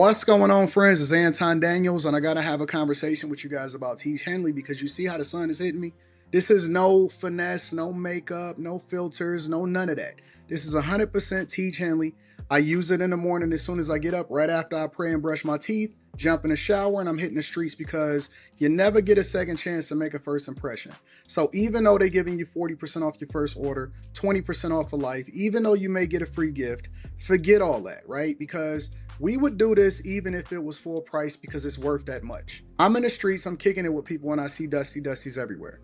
What's going on, friends? It's Anton Daniels, and I gotta have a conversation with you guys about Tiege Hanley because you see how the sun is hitting me. This is no finesse, no makeup, no filters, no none of that. This is 100% Tiege Hanley. I use it in the morning as soon as I get up, right after I pray and brush my teeth, jump in the shower, and I'm hitting the streets because you never get a second chance to make a first impression. So even though they're giving you 40% off your first order, 20% off for life, even though you may get a free gift, forget all that, right? Because we would do this even if it was full price because it's worth that much. I'm in the streets, I'm kicking it with people, and I see Dusties everywhere.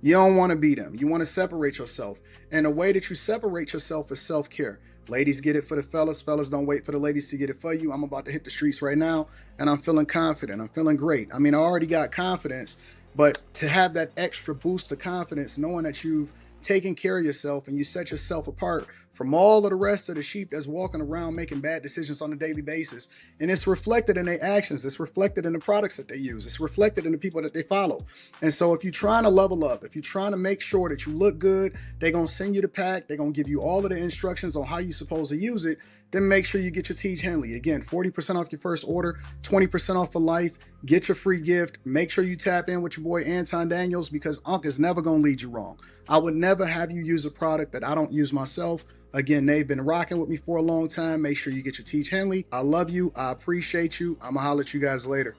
You don't want to be them. You want to separate yourself. And the way that you separate yourself is self-care. Ladies get it for the fellas. Fellas don't wait for the ladies to get it for you. I'm about to hit the streets right now, and I'm feeling confident. I'm feeling great. I mean, I already got confidence, but to have that extra boost of confidence, knowing that you've taken care of yourself and you set yourself apart from all of the rest of the sheep that's walking around making bad decisions on a daily basis. And it's reflected in their actions. It's reflected in the products that they use. It's reflected in the people that they follow. And so if you're trying to level up, if you're trying to make sure that you look good, they're going to send you the pack. They're going to give you all of the instructions on how you're supposed to use it. Then make sure you get your Tiege Hanley. Again, 40% off your first order, 20% off for life. Get your free gift. Make sure you tap in with your boy Anton Daniels because Unc is never going to lead you wrong. I would never have you use a product that I don't use myself. Again, they've been rocking with me for a long time. Make sure you get your Tiege Hanley. I love you. I appreciate you. I'm going to holler at you guys later.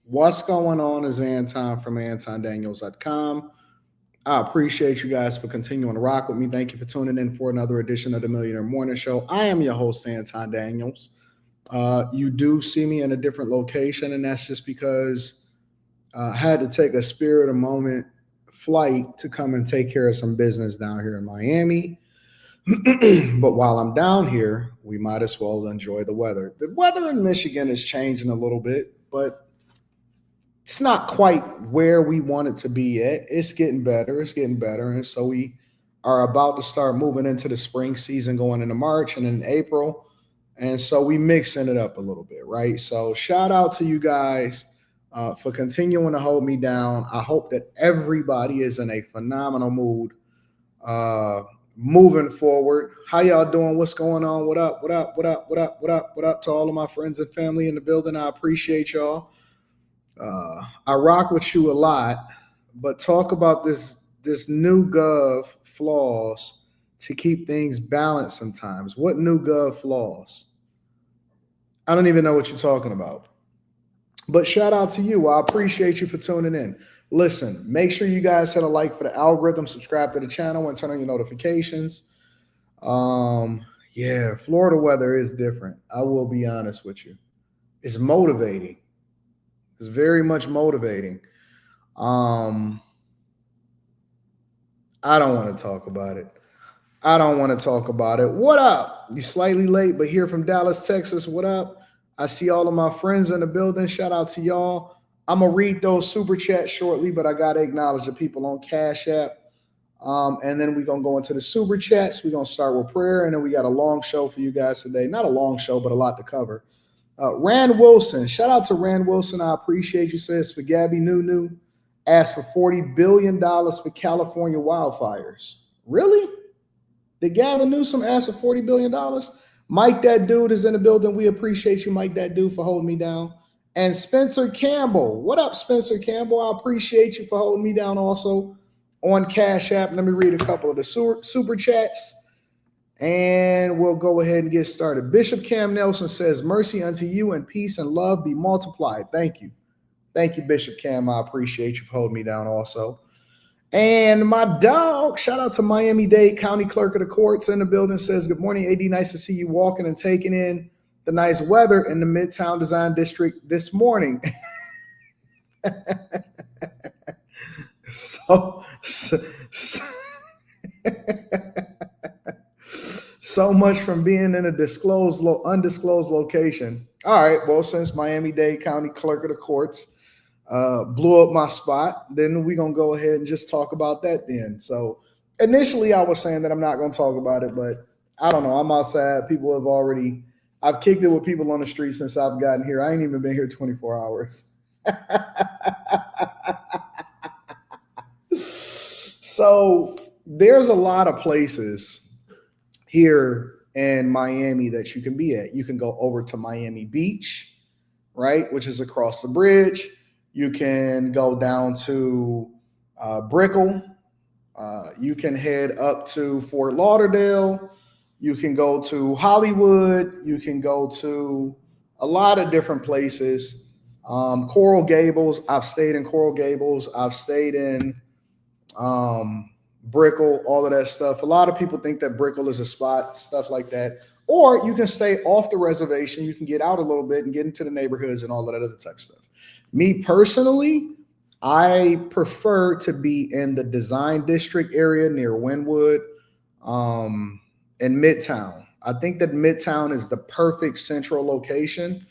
What's going on is Anton from AntonDaniels.com. I appreciate you guys for continuing to rock with me. Thank you for tuning in for another edition of the Millionaire Morning Show. I am your host, Anton Daniels. You do see me in a different location, and that's just because I had to take a spirit of moment flight to come and take care of some business down here in Miami. But while I'm down here, we might as well enjoy the weather. The weather in Michigan is changing a little bit, but it's not quite where we want it to be yet. It's getting better. It's getting better. And so we are about to start moving into the spring season going into March and in April. And so we mixing it up a little bit, right? So shout out to you guys for continuing to hold me down. I hope that everybody is in a phenomenal mood moving forward. How y'all doing? What's going on? What up? What up? What up? What up? What up? What up to all of my friends and family in the building? I appreciate y'all. I rock with you a lot, but talk about this new gov flaws to keep things balanced sometimes. What new gov flaws? I don't even know what you're talking about. But shout out to you. I appreciate you for tuning in. Listen, make sure you guys hit a like for the algorithm, subscribe to the channel, and turn on your notifications. Yeah, Florida weather is different. I will be honest with you. It's motivating. It's very much motivating. I don't want to talk about it. I don't want to talk about it. What up? You slightly late, but here from Dallas, Texas. What up? I see all of my friends in the building. Shout out to y'all. I'm gonna read those super chats shortly, but I gotta acknowledge the people on Cash App. And then we're gonna go into the super chats. We're gonna start with prayer, and then we got a long show for you guys today. Not a long show, but a lot to cover. Rand Wilson, shout out to Rand Wilson. I appreciate you. Says for Gabby Nunu, asked for $40 billion for California wildfires. Really? Did Gavin Newsom ask for $40 billion? Mike, that dude is in the building. We appreciate you, Mike, that dude, for holding me down. And Spencer Campbell. What up, Spencer Campbell? I appreciate you for holding me down also on Cash App. Let me read a couple of the super chats. And we'll go ahead and get started. Bishop Cam Nelson says, mercy unto you and peace and love be multiplied. Thank you. Thank you, Bishop Cam. I appreciate you for holding me down also. And my dog, shout out to Miami-Dade County Clerk of the Courts in the building, says, good morning, AD. Nice to see you walking and taking in the nice weather in the Midtown Design District this morning. so much from being in a undisclosed location. All right, well, since Miami-Dade County Clerk of the Courts blew up my spot, then we're going to go ahead and just talk about that then. So initially I was saying that I'm not going to talk about it, but I don't know. I'm outside. I've kicked it with people on the street since I've gotten here. I ain't even been here 24 hours. So there's a lot of places here in Miami that you can be at. You can go over to Miami Beach, right, which is across the bridge. You can go down to Brickell. You can head up to Fort Lauderdale. You can go to Hollywood. You can go to a lot of different places. Coral Gables. I've stayed in Coral Gables. I've stayed in Brickell, all of that stuff. A lot of people think that Brickell is a spot, stuff like that. Or you can stay off the reservation. You can get out a little bit and get into the neighborhoods and all that other type of stuff. Me personally, I prefer to be in the design district area near Wynwood, in Midtown. I think that Midtown is the perfect central location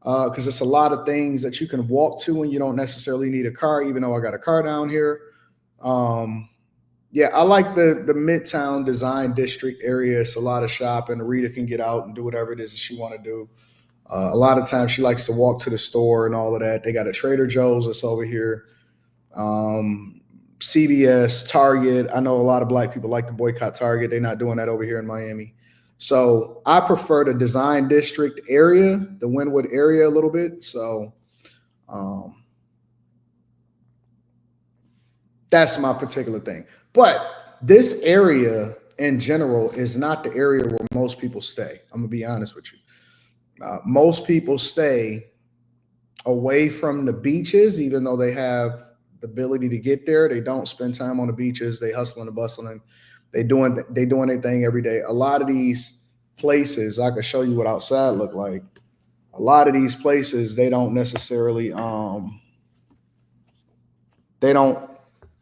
because it's a lot of things that you can walk to and you don't necessarily need a car, even though I got a car down here. Yeah, I like the Midtown Design District area. It's a lot of shopping. Rita can get out and do whatever it is that she want to do. A lot of times she likes to walk to the store and all of that. They got a Trader Joe's that's over here. CVS, Target. I know a lot of black people like to boycott Target. They're not doing that over here in Miami. So I prefer the Design District area, the Wynwood area a little bit. So that's my particular thing. But this area in general is not the area where most people stay. I'm going to be honest with you. Most people stay away from the beaches, even though they have the ability to get there. They don't spend time on the beaches. They hustling and bustling. They doing their thing every day. A lot of these places, I could show you what outside look like. A lot of these places, they don't necessarily, they don't,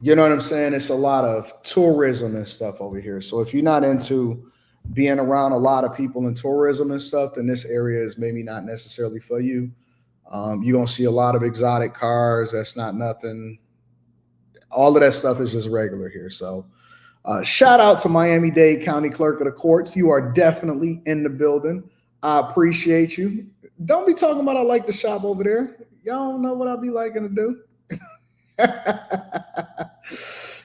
you know what I'm saying? It's a lot of tourism and stuff over here. So if you're not into being around a lot of people in tourism and stuff, then this area is maybe not necessarily for you. You're going to see a lot of exotic cars. That's not nothing. All of that stuff is just regular here. So shout out to Miami-Dade County Clerk of the Courts. You are definitely in the building. I appreciate you. Don't be talking about I like to shop over there. Y'all don't know what I be liking to do.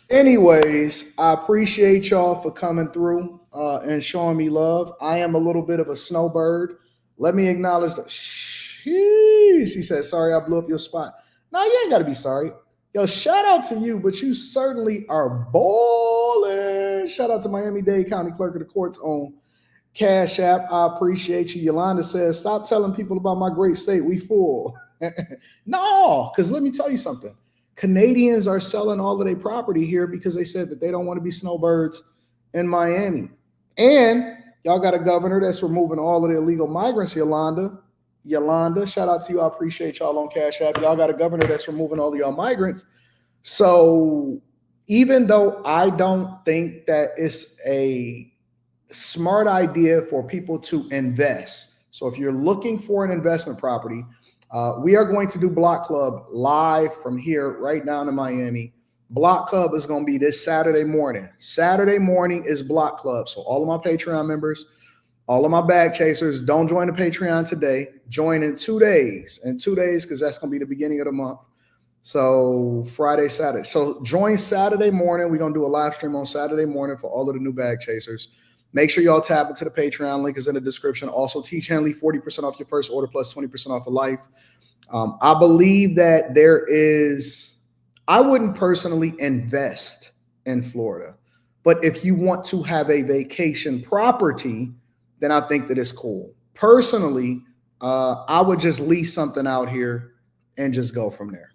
Anyways, I appreciate y'all for coming through and showing me love. I am a little bit of a snowbird. Let me acknowledge that. He said, sorry, I blew up your spot. No, you ain't got to be sorry. Yo, shout out to you, but you certainly are balling. Shout out to Miami-Dade County Clerk of the Courts on Cash App. I appreciate you. Yolanda says, stop telling people about my great state. We full. No, because let me tell you something. Canadians are selling all of their property here because they said that they don't want to be snowbirds in Miami. And y'all got a governor that's removing all of the illegal migrants, Yolanda, shout out to you. I appreciate y'all on Cash App. Y'all got a governor that's removing all of y'all migrants. So even though I don't think that it's a smart idea for people to invest. So if you're looking for an investment property, we are going to do Block Club live from here right now in Miami. Block Club is going to be this Saturday morning. Saturday morning is Block Club. So all of my Patreon members, all of my bag chasers, don't join the Patreon today. Join in 2 days. In 2 days, because that's going to be the beginning of the month. So Friday, Saturday. So join Saturday morning. We're going to do a live stream on Saturday morning for all of the new bag chasers. Make sure y'all tap into the Patreon. Link is in the description. Also, Tiege Hanley, 40% off your first order plus 20% off of life. I believe that there is, I wouldn't personally invest in Florida. But if you want to have a vacation property, then I think that it's cool. Personally, I would just lease something out here and just go from there.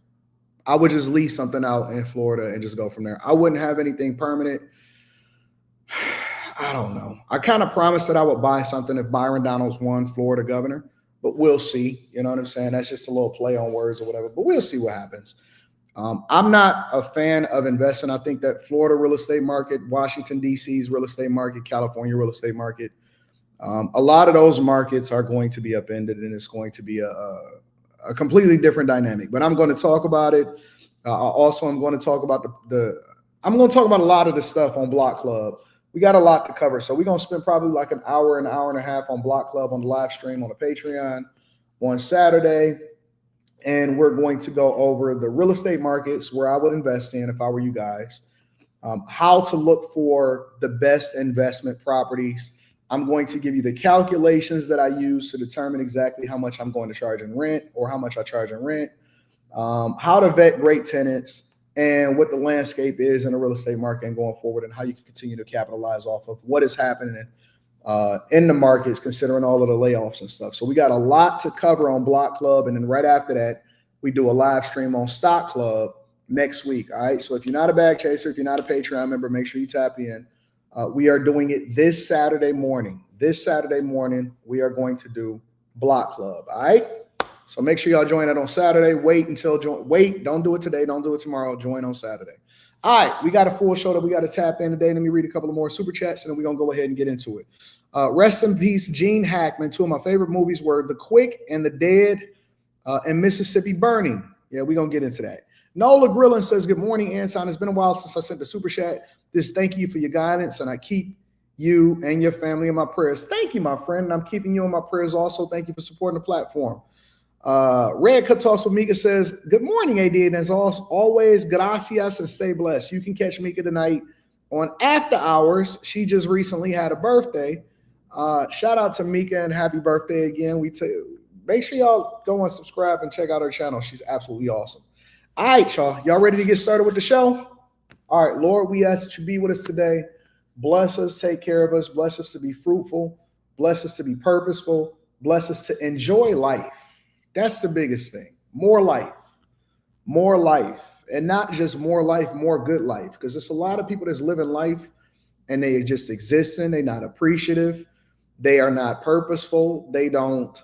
I would just lease something out in Florida and just go from there. I wouldn't have anything permanent. I don't know. I kind of promised that I would buy something if Byron Donalds won Florida governor, but we'll see. You know what I'm saying? That's just a little play on words or whatever, but we'll see what happens. I'm not a fan of investing. I think that Florida real estate market, Washington, D.C.'s real estate market, California real estate market, a lot of those markets are going to be upended, and it's going to be a completely different dynamic. But I'm going to talk about it. Also, I'm going to talk about I'm going to talk about a lot of the stuff on Block Club. We got a lot to cover. So we're going to spend probably like an hour and a half on Block Club on the live stream on the Patreon on Saturday. And we're going to go over the real estate markets where I would invest in if I were you guys. how to look for the best investment properties. I'm going to give you the calculations that I use to determine exactly how much I'm going to charge in rent or how much I charge in rent, how to vet great tenants, and what the landscape is in the real estate market and going forward, and how you can continue to capitalize off of what is happening in the markets, considering all of the layoffs and stuff. So we got a lot to cover on Block Club, and then right after that, we do a live stream on Stock Club next week. All right. So if you're not a bag chaser, if you're not a Patreon member, make sure you tap in. We are doing it this Saturday morning. This Saturday morning, we are going to do Block Club. All right. So make sure y'all join it on Saturday. Wait, don't do it today. Don't do it tomorrow. Join on Saturday. All right, we got a full show that we got to tap in today. Let me read a couple of more super chats, and then we're going to go ahead and get into it. Rest in peace, Gene Hackman. Two of my favorite movies were The Quick and The Dead and Mississippi Burning. Yeah, we're going to get into that. Nola Grillin says, good morning, Anton. It's been a while since I sent the super chat. Just thank you for your guidance, and I keep you and your family in my prayers. Thank you, my friend, and I'm keeping you in my prayers also. Thank you for supporting the platform. Red Cup Talks with Mika says, good morning, AD, and as always, gracias and stay blessed. You can catch Mika tonight on After Hours. She just recently had a birthday. Shout out to Mika and happy birthday again. Make sure y'all go and subscribe and check out her channel. She's absolutely awesome. All right, y'all ready to get started with the show? All right, Lord, we ask that you be with us today. Bless us, take care of us, bless us to be fruitful, bless us to be purposeful, bless us to enjoy life. That's the biggest thing. More life, and not just more life, more good life. Because there's a lot of people that's living life and they just existing. They're not appreciative. They are not purposeful. They don't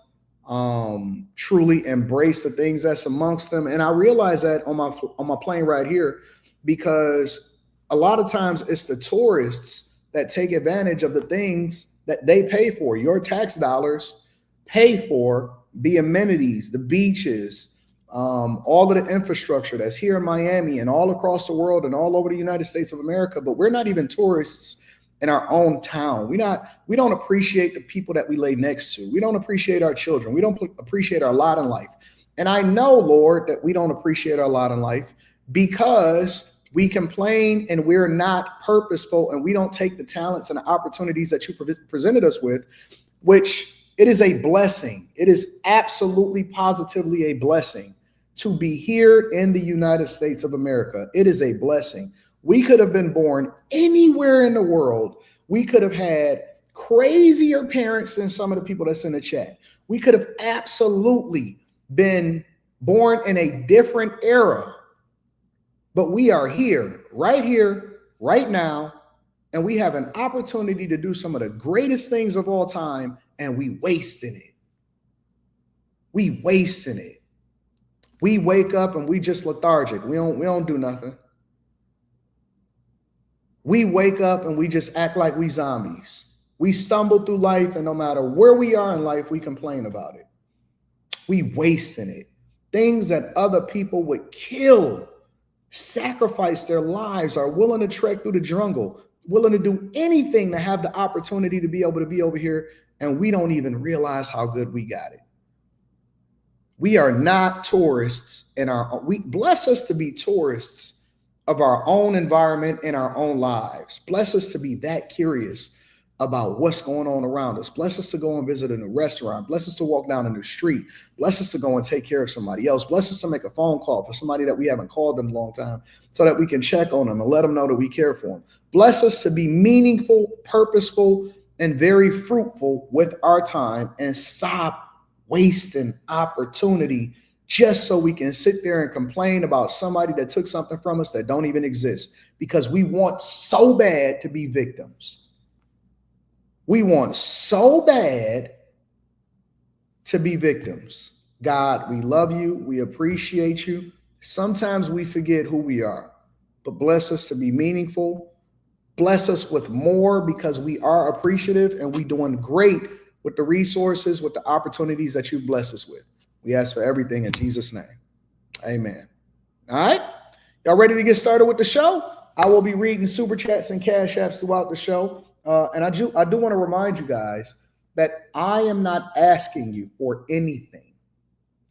truly embrace the things that's amongst them. And I realize that on my plane ride here, because a lot of times it's the tourists that take advantage of the things that they pay for. Your tax dollars pay for the amenities, the beaches, all of the infrastructure that's here in Miami and all across the world and all over the United States of America. But we're not even tourists in our own town. We don't appreciate the people that we lay next to. We don't appreciate our children. We don't appreciate our lot in life. And I know, Lord, that we don't appreciate our lot in life because we complain and we're not purposeful and we don't take the talents and the opportunities that you presented us with, which it is a blessing. It is absolutely positively a blessing to be here in the United States of America. It is a blessing. We could have been born anywhere in the world. We could have had crazier parents than some of the people that's in the chat. We could have absolutely been born in a different era, but we are here, right now, and we have an opportunity to do some of the greatest things of all time, and we wasting it. We wake up and we just lethargic. We don't do nothing. We wake up and we just act like we zombies. We stumble through life, and no matter where we are in life, we complain about it. We wasting it. Things that other people would kill, sacrifice their lives, are willing to trek through the jungle, willing to do anything to have the opportunity to be able to be over here, and we don't even realize how good we got it. We are not tourists we bless us to be tourists of our own environment and our own lives. Bless us to be that curious about what's going on around us. Bless us to go and visit a new restaurant. Bless us to walk down a new street. Bless us to go and take care of somebody else. Bless us to make a phone call for somebody that we haven't called in a long time so that we can check on them and let them know that we care for them. Bless us to be meaningful, purposeful, and very fruitful with our time, and stop wasting opportunity just so we can sit there and complain about somebody that took something from us that don't even exist, because we want so bad to be victims. We want so bad to be victims. God, we love you. We appreciate you. Sometimes we forget who we are, but bless us to be meaningful. Bless us with more, because we are appreciative and we're doing great with the resources, with the opportunities that you've blessed us with. We ask for everything in Jesus' name. Amen. All right. Y'all ready to get started with the show? I will be reading super chats and cash apps throughout the show. And I do want to remind you guys that I am not asking you for anything.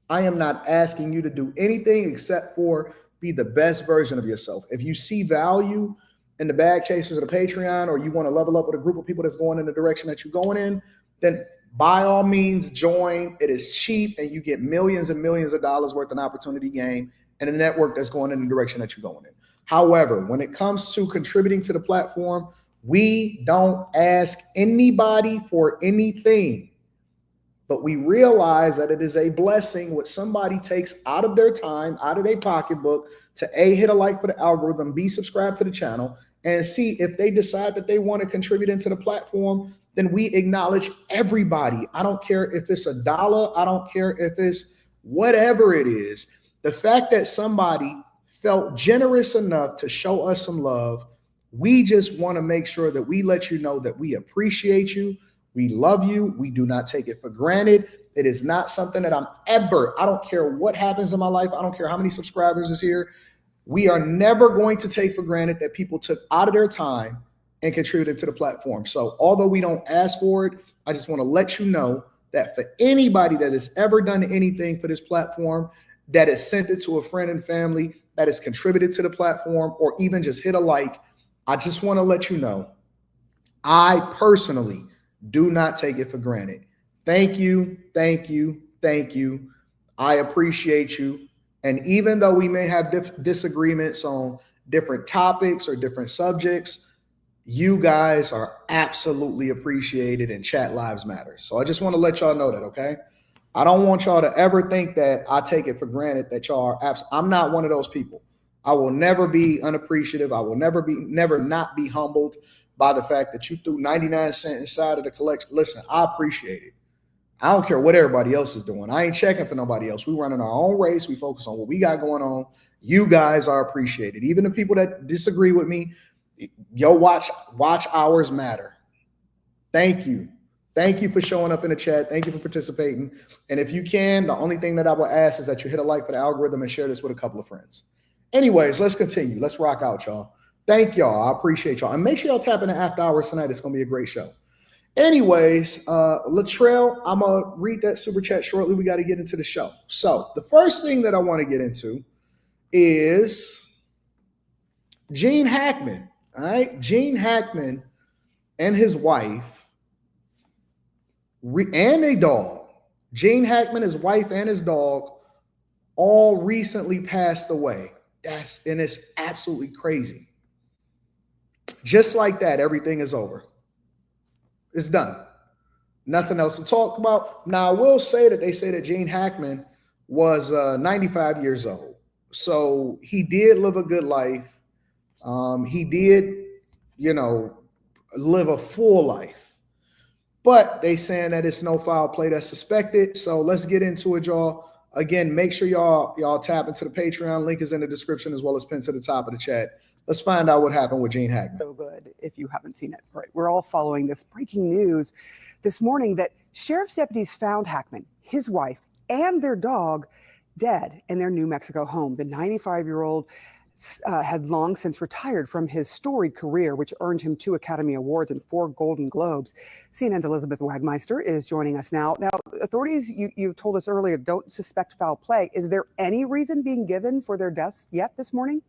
I am not asking you to do anything except for be the best version of yourself. If you see value in the bag chasers of the Patreon, or you want to level up with a group of people that's going in the direction that you're going in, then by all means join. It is cheap, and you get millions and millions of dollars worth of opportunity gain and a network that's going in the direction that you're going in. However, when it comes to contributing to the platform, we don't ask anybody for anything, but we realize that it is a blessing what somebody takes out of their time, out of their pocketbook, to hit a like for the algorithm, B, subscribe to the channel, and see if they decide that they want to contribute into the platform. Then we acknowledge everybody. I don't care if it's $1. I don't care if it's whatever it is. The fact that somebody felt generous enough to show us some love, we just want to make sure that we let you know that we appreciate you. We love you. We do not take it for granted. It is not something that I don't care what happens in my life. I don't care how many subscribers is here. We are never going to take for granted that people took out of their time and contributed to the platform. So although we don't ask for it, I just want to let you know that for anybody that has ever done anything for this platform, that has sent it to a friend and family, that has contributed to the platform, or even just hit a like, I just want to let you know, I personally do not take it for granted. Thank you, thank you, thank you. I appreciate you. And even though we may have disagreements on different topics or different subjects, you guys are absolutely appreciated, and chat lives matter. So I just want to let y'all know that, okay? I don't want y'all to ever think that I take it for granted that y'all are I'm not one of those people. I will never be unappreciative. I will never not be humbled by the fact that you threw 99 cents inside of the collection. Listen, I appreciate it. I don't care what everybody else is doing. I ain't checking for nobody else. We running our own race. We focus on what we got going on. You guys are appreciated. Even the people that disagree with me, your watch hours matter. Thank you. Thank you for showing up in the chat. Thank you for participating. And if you can, the only thing that I will ask is that you hit a like for the algorithm and share this with a couple of friends. Anyways, let's continue. Let's rock out, y'all. Thank y'all. I appreciate y'all. And make sure y'all tap into after hours tonight. It's going to be a great show. Anyways, Latrell, I'm going to read that super chat shortly. We got to get into the show. So the first thing that I want to get into is Gene Hackman. All right. Gene Hackman and his wife and a dog. Gene Hackman, his wife, and his dog all recently passed away. And it's absolutely crazy. Just like that, everything is over. It's done. Nothing else to talk about. Now, I will say that they say that Gene Hackman was 95 years old. So he did live a good life. He did, live a full life. But they saying that it's no foul play that's suspected. So let's get into it, y'all. Again, make sure y'all tap into the Patreon. Link is in the description as well as pinned to the top of the chat. Let's find out what happened with Gene Hackman. So good if you haven't seen it. Right. We're all following this breaking news this morning that sheriff's deputies found Hackman, his wife, and their dog dead in their New Mexico home. The 95-year-old had long since retired from his storied career, which earned him 2 Academy Awards and 4 Golden Globes. CNN's Elizabeth Wagmeister is joining us now. Now, authorities, you told us earlier, don't suspect foul play. Is there any reason being given for their deaths yet this morning?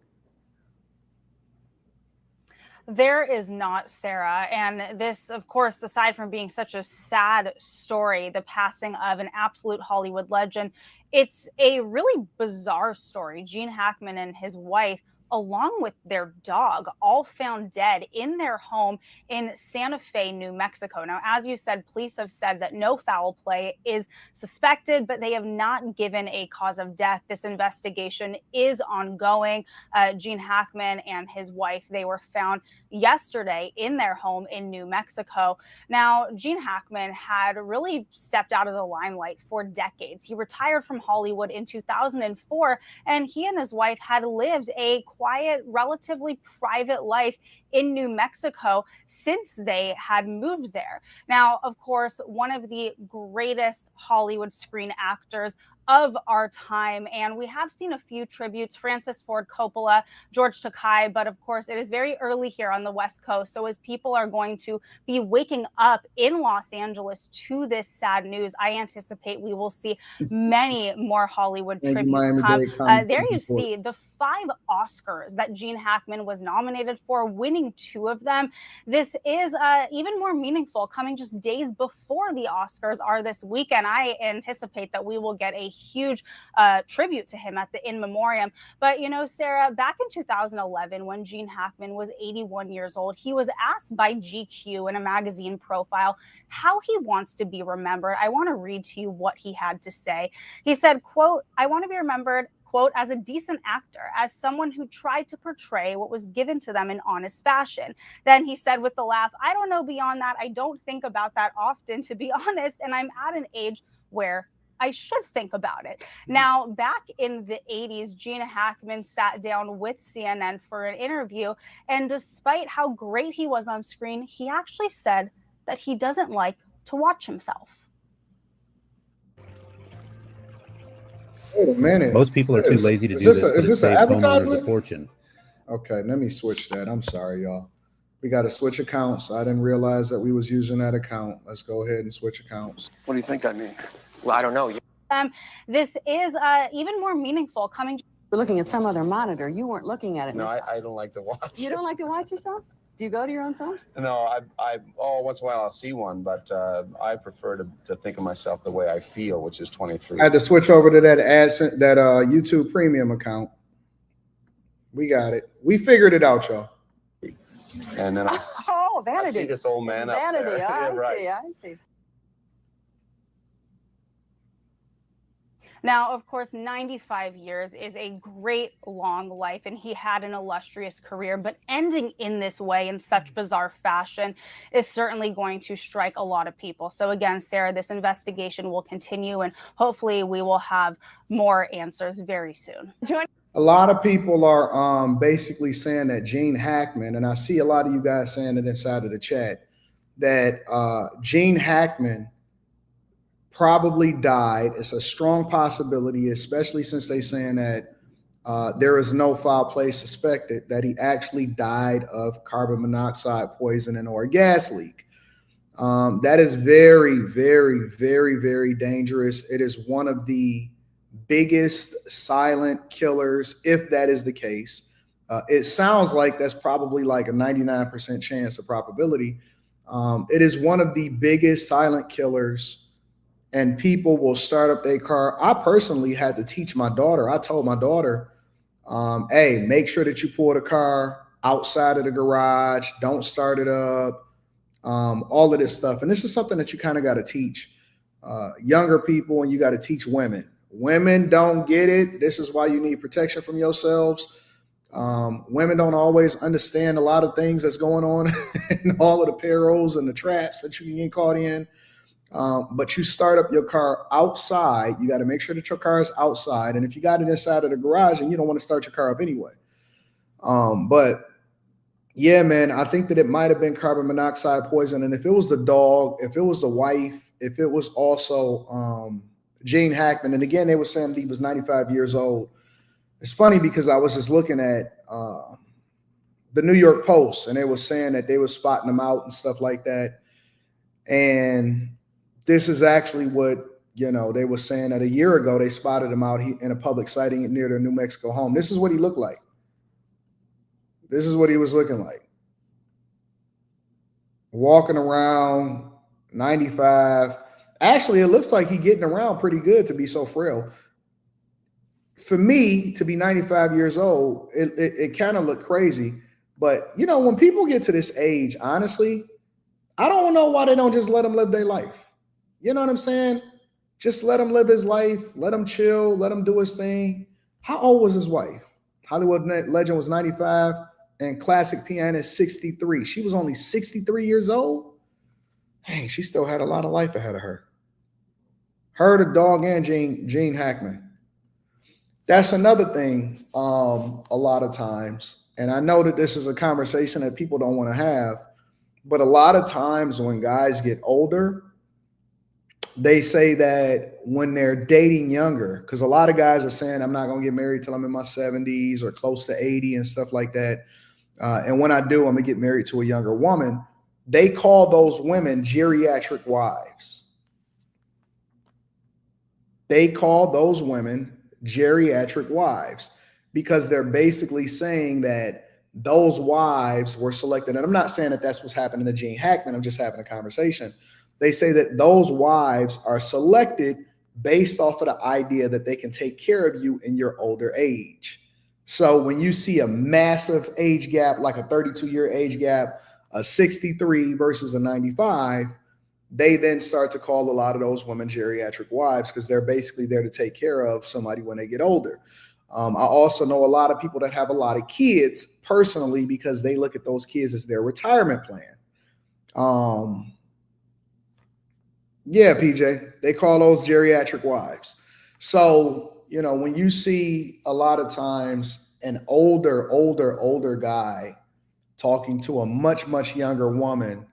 There is not, Sarah. And this, of course, aside from being such a sad story, the passing of an absolute Hollywood legend, it's a really bizarre story. Gene Hackman and his wife, along with their dog, all found dead in their home in Santa Fe, New Mexico. Now, as you said, police have said that no foul play is suspected, but they have not given a cause of death. This investigation is ongoing. Gene Hackman and his wife, they were found yesterday in their home in New Mexico. Now, Gene Hackman had really stepped out of the limelight for decades. He retired from Hollywood in 2004, and he and his wife had lived a quiet, relatively private life in New Mexico since they had moved there. Now, of course, one of the greatest Hollywood screen actors of our time. And we have seen a few tributes, Francis Ford Coppola, George Takei, but of course it is very early here on the West Coast. So as people are going to be waking up in Los Angeles to this sad news, I anticipate we will see many more Hollywood tributes come. There you see the 5 Oscars that Gene Hackman was nominated for, winning 2 of them. This is even more meaningful, coming just days before the Oscars are this weekend. I anticipate that we will get a huge tribute to him at the In Memoriam. But, you know, Sarah, back in 2011, when Gene Hackman was 81 years old, he was asked by GQ in a magazine profile how he wants to be remembered. I want to read to you what he had to say. He said, quote, "I want to be remembered, quote, as a decent actor, as someone who tried to portray what was given to them in honest fashion." Then he said with a laugh, "I don't know beyond that. I don't think about that often, to be honest, and I'm at an age where I should think about it." Now, back in the 80s, Gene Hackman sat down with CNN for an interview, and despite how great he was on screen, he actually said that he doesn't like to watch himself. Wait a minute. Most people are too lazy to do this, but it saves homeowners a fortune. Okay, let me switch that. I'm sorry, y'all. We got to switch accounts. I didn't realize that we was using that account. Let's go ahead and switch accounts. What do you think I mean? Well, I don't know. This is even more meaningful, coming. We're looking at some other monitor. You weren't looking at it. No, I don't like to watch. You don't like to watch yourself? Do you go to your own phone? No, once in a while I'll see one, but I prefer to think of myself the way I feel, which is 23. I had to switch over to that YouTube Premium account. We got it. We figured it out, y'all. And then I vanity. see this old man vanity. up there. I Right. see. Now, of course, 95 years is a great long life, and he had an illustrious career, but ending in this way, in such bizarre fashion, is certainly going to strike a lot of people. So again, Sarah, this investigation will continue, and hopefully we will have more answers very soon. A lot of people are basically saying that Gene Hackman, and I see a lot of you guys saying it inside of the chat, that Gene Hackman probably died. It's a strong possibility, especially since they're saying that there is no foul play suspected, that he actually died of carbon monoxide poisoning or a gas leak. That is very, very, very, very dangerous. It is one of the biggest silent killers, if that is the case. It sounds like that's probably like a 99% chance of probability. It is one of the biggest silent killers, and people will start up their car. I personally had to teach my daughter. I told my daughter, hey, make sure that you pull the car outside of the garage. Don't start it up. All of this stuff. And this is something that you kind of got to teach younger people, and you got to teach women. Women don't get it. This is why you need protection from yourselves. Women don't always understand a lot of things that's going on and all of the perils and the traps that you can get caught in. But you start up your car outside. You got to make sure that your car is outside. And if you got it inside of the garage, and you don't want to start your car up anyway. But yeah, man, I think that it might have been carbon monoxide poison. And if it was the dog, if it was the wife, if it was also Gene Hackman, and again, they were saying he was 95 years old. It's funny because I was just looking at the New York Post, and they were saying that they were spotting him out and stuff like that. And this is actually what, they were saying that a year ago, they spotted him out in a public sighting near their New Mexico home. This is what he looked like. This is what he was looking like. Walking around, 95. Actually, it looks like he's getting around pretty good to be so frail. For me, to be 95 years old, it kind of looked crazy. But, when people get to this age, honestly, I don't know why they don't just let him live their life. You know what I'm saying? Just let him live his life. Let him chill. Let him do his thing. How old was his wife? Hollywood legend was 95 and classic pianist 63. She was only 63 years old. Hey, she still had a lot of life ahead of her. Her, the dog, and Gene Hackman. That's another thing a lot of times. And I know that this is a conversation that people don't want to have. But a lot of times when guys get older, they say that when they're dating younger, because a lot of guys are saying, I'm not going to get married till I'm in my 70s or close to 80 and stuff like that. And when I do, I'm going to get married to a younger woman. They call those women geriatric wives. They call those women geriatric wives because they're basically saying that those wives were selected. And I'm not saying that that's what's happening to Gene Hackman. I'm just having a conversation. They say that those wives are selected based off of the idea that they can take care of you in your older age. So when you see a massive age gap, like a 32-year age gap, a 63 versus a 95, they then start to call a lot of those women geriatric wives because they're basically there to take care of somebody when they get older. I also know a lot of people that have a lot of kids personally because they look at those kids as their retirement plan. Yeah, PJ, they call those geriatric wives. So, you know, when you see a lot of times an older guy talking to a much younger woman,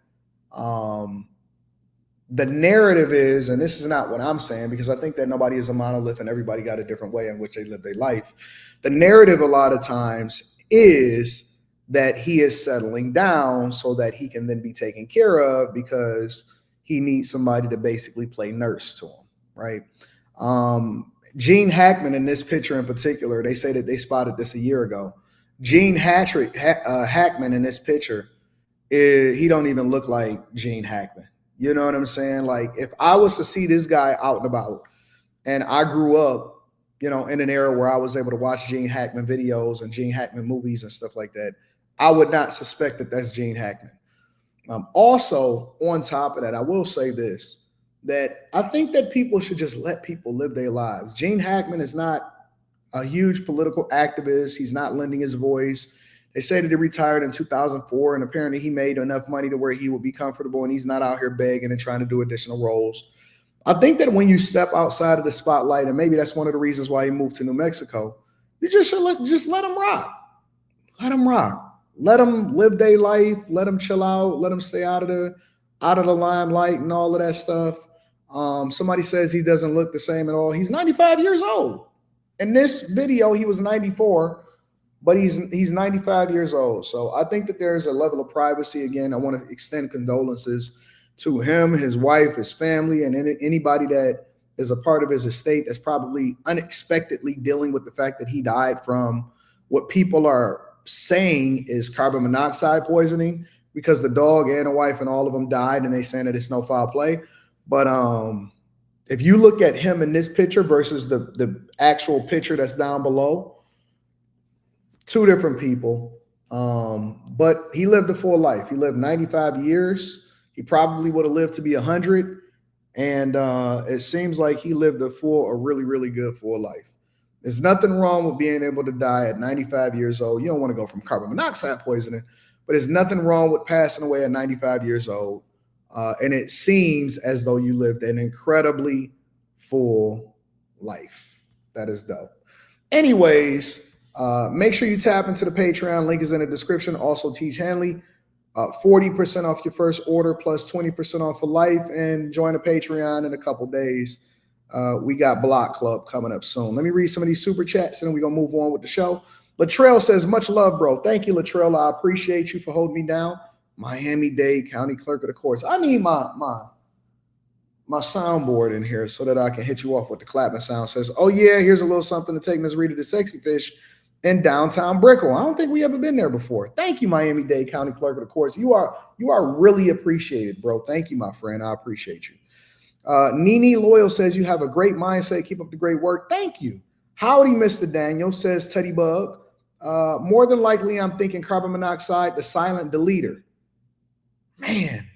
the narrative is, and this is not what I'm saying, because I think that nobody is a monolith and everybody got a different way in which they live their life. The narrative a lot of times is that he is settling down so that he can then be taken care of because he needs somebody to basically play nurse to him, right? Gene Hackman in this picture in particular, they say that they spotted this a year ago. Gene Hackman in this picture, he don't even look like Gene Hackman. You know what I'm saying? Like if I was to see this guy out and about and I grew up, you know, in an era where I was able to watch Gene Hackman videos and Gene Hackman movies and stuff like that, I would not suspect that that's Gene Hackman. Also, on top of that, I will say this, that I think that people should just let people live their lives. Gene Hackman is not a huge political activist. He's not lending his voice. They say that he retired in 2004, and apparently he made enough money to where he would be comfortable, and he's not out here begging and trying to do additional roles. I think that when you step outside of the spotlight, and maybe that's one of the reasons why he moved to New Mexico, you just should let him rock. Let him rock. Let them live their life. Let them chill out. Let them stay out of the limelight and all of that stuff. Somebody says he doesn't look the same at all. He's 95 years old. In this video, he was 94, but he's 95 years old. So I think that there's a level of privacy. Again, I want to extend condolences to him, his wife, his family, and anybody that is a part of his estate that's probably unexpectedly dealing with the fact that he died from what people are saying is carbon monoxide poisoning, because the dog and the wife and all of them died, and they saying that it's no foul play. But if you look at him in this picture versus the actual picture that's down below, two different people. But he lived a full life. He lived 95 years. He probably would have lived to be 100. And it seems like he lived a really good full life. There's nothing wrong with being able to die at 95 years old. You don't want to go from carbon monoxide poisoning, but there's nothing wrong with passing away at 95 years old. And it seems as though you lived an incredibly full life. That is dope. Anyways, make sure you tap into the Patreon. Link is in the description. Also, Tiege Hanley, 40% off your first order plus 20% off for life, and join the Patreon in a couple days. We got Block Club coming up soon. Let me read some of these super chats and then we're going to move on with the show. Latrell says, much love, bro. Thank you, Latrell. I appreciate you for holding me down. Miami-Dade County Clerk of the Courts. I need my soundboard in here so that I can hit you off with the clapping sound. Says, oh yeah, here's a little something to take Ms. Rita the Sexy Fish in downtown Brickell. I don't think we ever been there before. Thank you, Miami-Dade County Clerk of the Courts. You are really appreciated, bro. Thank you, my friend. I appreciate you. Nene Loyal says, you have a great mindset. Keep up the great work. Thank you. Howdy, Mr. Daniel, says Teddy Bug. More than likely, I'm thinking carbon monoxide, the silent deleter. Man,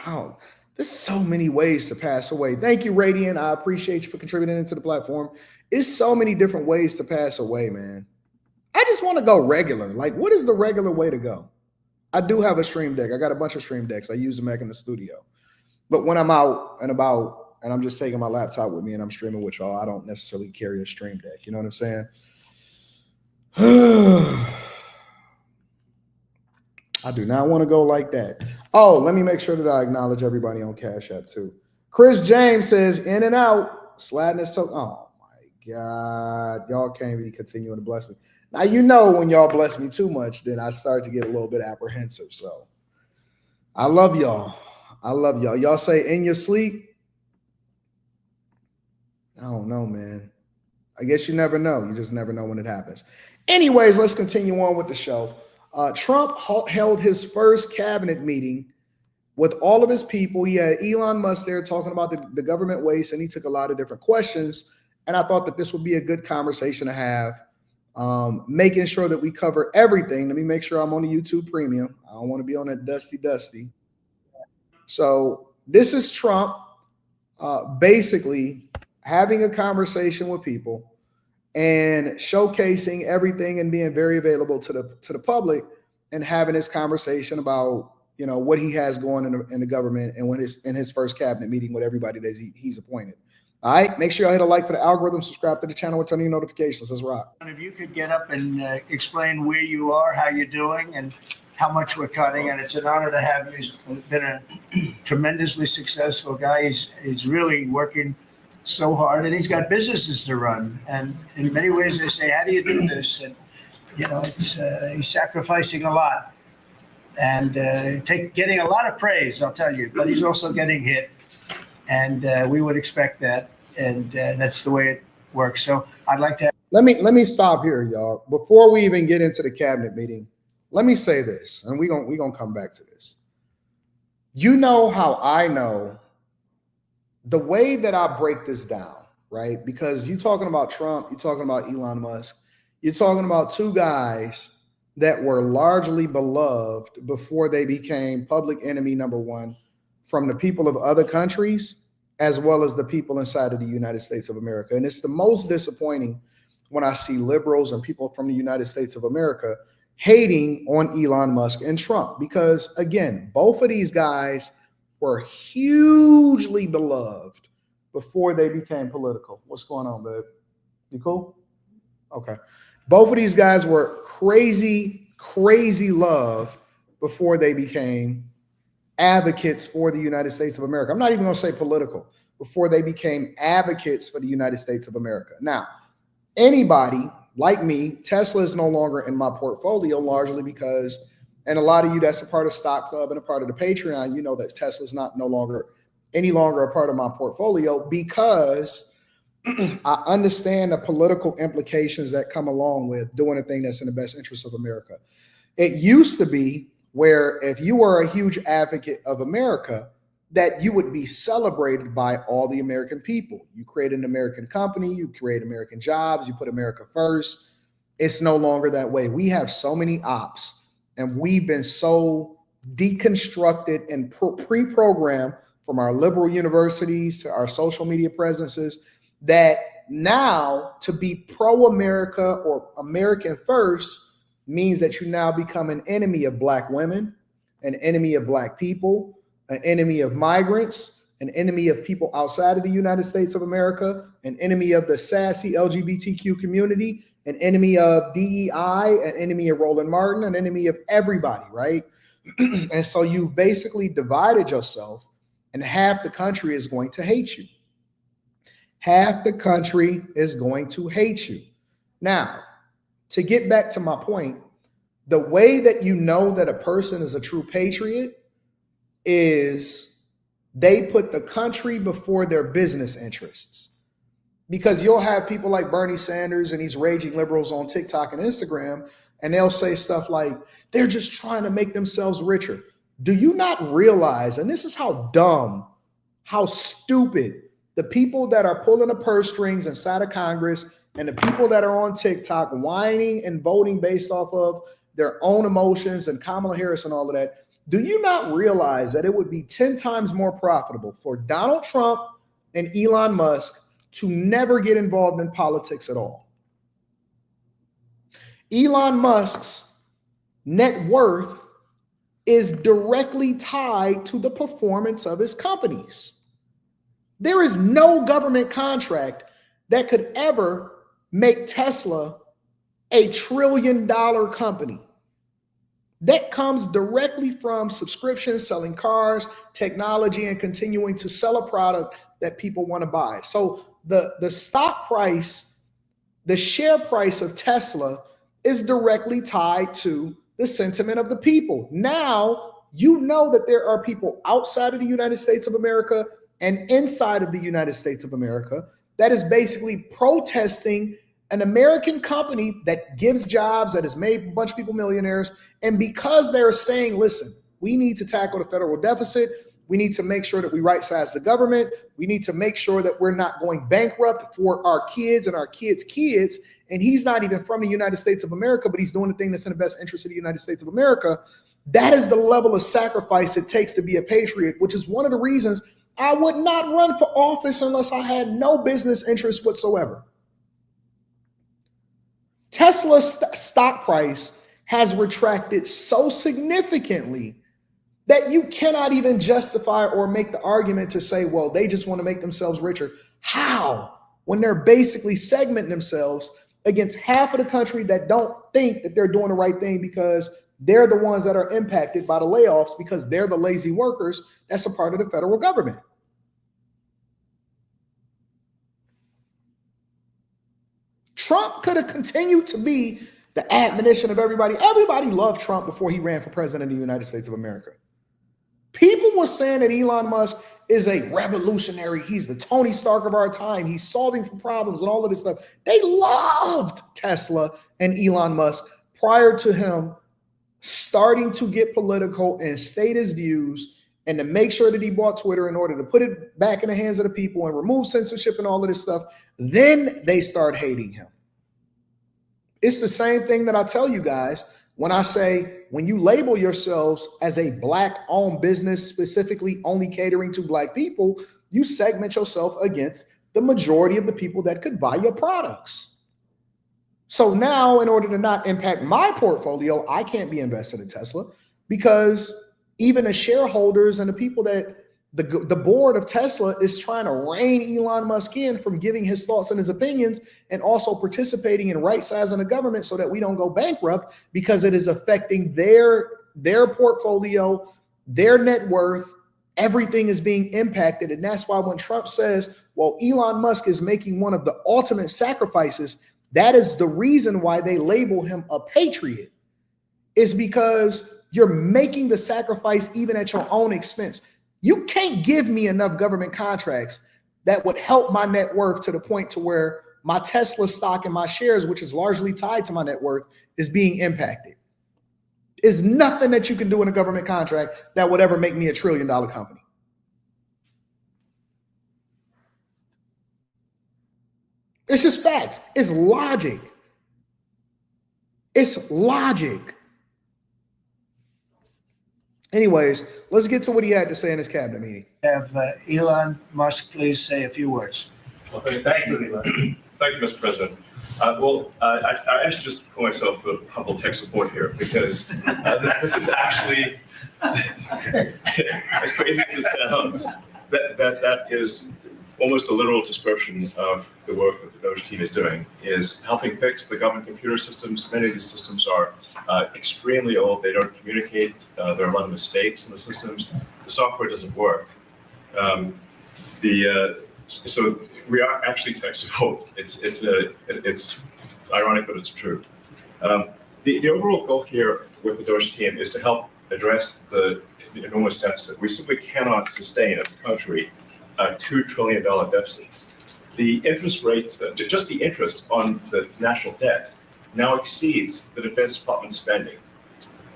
oh, there's so many ways to pass away. Thank you, Radiant. I appreciate you for contributing into the platform. It's so many different ways to pass away, man. I just want to go regular. Like, what is the regular way to go? I do have a stream deck. I got a bunch of stream decks. I use them back in the studio. But when I'm out and about and I'm just taking my laptop with me and I'm streaming with y'all, I don't necessarily carry a stream deck. You know what I'm saying? I do not want to go like that. Oh, let me make sure that I acknowledge everybody on Cash App too. Chris James says, in and out, Sladness token. Oh my God. Y'all can't be continuing to bless me. Now, you know, when y'all bless me too much, then I start to get a little bit apprehensive. So I love y'all. I love y'all. Y'all say in your sleep. I don't know, man. I guess you never know. You just never know when it happens. Anyways, let's continue on with the show. Trump held his first cabinet meeting with all of his people. He had Elon Musk there talking about the government waste, and he took a lot of different questions. And I thought that this would be a good conversation to have, making sure that we cover everything. Let me make sure I'm on the YouTube Premium. I don't want to be on that dusty. So this is Trump basically having a conversation with people and showcasing everything and being very available to the public and having this conversation about, you know, what he has going in the government and when in his first cabinet meeting with everybody that he's appointed. All right, make sure y'all hit a like for the algorithm, subscribe to the channel, and turn on your notifications. Let's rock. If you could get up and explain where you are, how you're doing, and how much we're cutting, and it's an honor to have you. He's been a tremendously successful guy. He's really working so hard, and he's got businesses to run. And in many ways, they say, "How do you do this?" And you know, he's sacrificing a lot and getting a lot of praise. I'll tell you, but he's also getting hit, and we would expect that, and that's the way it works. So I'd like to. Let me stop here, y'all. Before we even get into the cabinet meeting, let me say this, and we're gonna come back to this. You know how I know the way that I break this down, right? Because you're talking about Trump, you're talking about Elon Musk, you're talking about two guys that were largely beloved before they became public enemy number one from the people of other countries, as well as the people inside of the United States of America. And it's the most disappointing when I see liberals and people from the United States of America hating on Elon Musk and Trump, because again, both of these guys were hugely beloved before they became political. What's going on, babe? You cool? Okay. Both of these guys were crazy loved before they became advocates for the United States of America. I'm not even going to say political, before they became advocates for the United States of America. Now, anybody like me, Tesla is no longer in my portfolio, largely because, and a lot of you that's a part of Stock Club and a part of the Patreon, you know that Tesla's any longer a part of my portfolio, because I understand the political implications that come along with doing a thing that's in the best interest of America. It used to be where if you were a huge advocate of America, that you would be celebrated by all the American people. You create an American company, you create American jobs, you put America first. It's no longer that way. We have so many ops, and we've been so deconstructed and pre-programmed from our liberal universities to our social media presences, that now to be pro-America or American first means that you now become an enemy of Black women, an enemy of Black people, an enemy of migrants, an enemy of people outside of the United States of America, an enemy of the sassy LGBTQ community, an enemy of DEI, an enemy of Roland Martin, an enemy of everybody, right? And so you've basically divided yourself, and half the country is going to hate you. Half the country is going to hate you. Now, to get back to my point, the way that you know that a person is a true patriot is they put the country before their business interests. Because you'll have people like Bernie Sanders and these raging liberals on TikTok and Instagram, and they'll say stuff like, they're just trying to make themselves richer. Do you not realize, and this is how dumb, how stupid, the people that are pulling the purse strings inside of Congress and the people that are on TikTok whining and voting based off of their own emotions and Kamala Harris and all of that, do you not realize that it would be 10 times more profitable for Donald Trump and Elon Musk to never get involved in politics at all? Elon Musk's net worth is directly tied to the performance of his companies. There is no government contract that could ever make Tesla a $1 trillion company. That comes directly from subscriptions, selling cars, technology, and continuing to sell a product that people want to buy. So the stock price, the share price of Tesla is directly tied to the sentiment of the people. Now, you know that there are people outside of the United States of America and inside of the United States of America that is basically protesting an American company that gives jobs, that has made a bunch of people millionaires. And because they're saying, listen, we need to tackle the federal deficit. We need to make sure that we right-size the government. We need to make sure that we're not going bankrupt for our kids and our kids' kids. And he's not even from the United States of America, but he's doing the thing that's in the best interest of the United States of America. That is the level of sacrifice it takes to be a patriot, which is one of the reasons I would not run for office unless I had no business interest whatsoever. Tesla's stock price has retracted so significantly that you cannot even justify or make the argument to say, well, they just want to make themselves richer. How? When they're basically segmenting themselves against half of the country that don't think that they're doing the right thing because they're the ones that are impacted by the layoffs because they're the lazy workers that's a part of the federal government. Trump could have continued to be the admonition of everybody. Everybody loved Trump before he ran for president of the United States of America. People were saying that Elon Musk is a revolutionary. He's the Tony Stark of our time. He's solving for problems and all of this stuff. They loved Tesla and Elon Musk prior to him starting to get political and state his views and to make sure that he bought Twitter in order to put it back in the hands of the people and remove censorship and all of this stuff. Then they start hating him. It's the same thing that I tell you guys when I say, when you label yourselves as a Black-owned business, specifically only catering to Black people, you segment yourself against the majority of the people that could buy your products. So now, in order to not impact my portfolio, I can't be invested in Tesla because even the shareholders and the people that the board of Tesla is trying to rein Elon Musk in from giving his thoughts and his opinions and also participating in right-sizing the government so that we don't go bankrupt because it is affecting their portfolio, their net worth. Everything is being impacted. And that's why when Trump says, well, Elon Musk is making one of the ultimate sacrifices, that is the reason why they label him a patriot, is because you're making the sacrifice even at your own expense. You can't give me enough government contracts that would help my net worth to the point to where my Tesla stock and my shares, which is largely tied to my net worth, is being impacted. There's nothing that you can do in a government contract that would ever make me $1 trillion company. It's just facts. It's logic. It's logic. Anyways, let's get to what he had to say in his cabinet meeting. Have Elon Musk please say a few words. Well, thank you, Elon. Thank you, Mr. President. I actually just call myself a humble tech support here because this is actually, as crazy as it sounds, that is almost a literal description of the work that the Doge team is doing, is helping fix the government computer systems. Many of these systems are extremely old. They don't communicate. There are a lot of mistakes in the systems. The software doesn't work. So we are actually tech support. It's ironic, but it's true. The overall goal here with the Doge team is to help address the enormous deficit. We simply cannot sustain as a country $2 trillion deficits. The interest rates, just the interest on the national debt, now exceeds the Defense Department spending.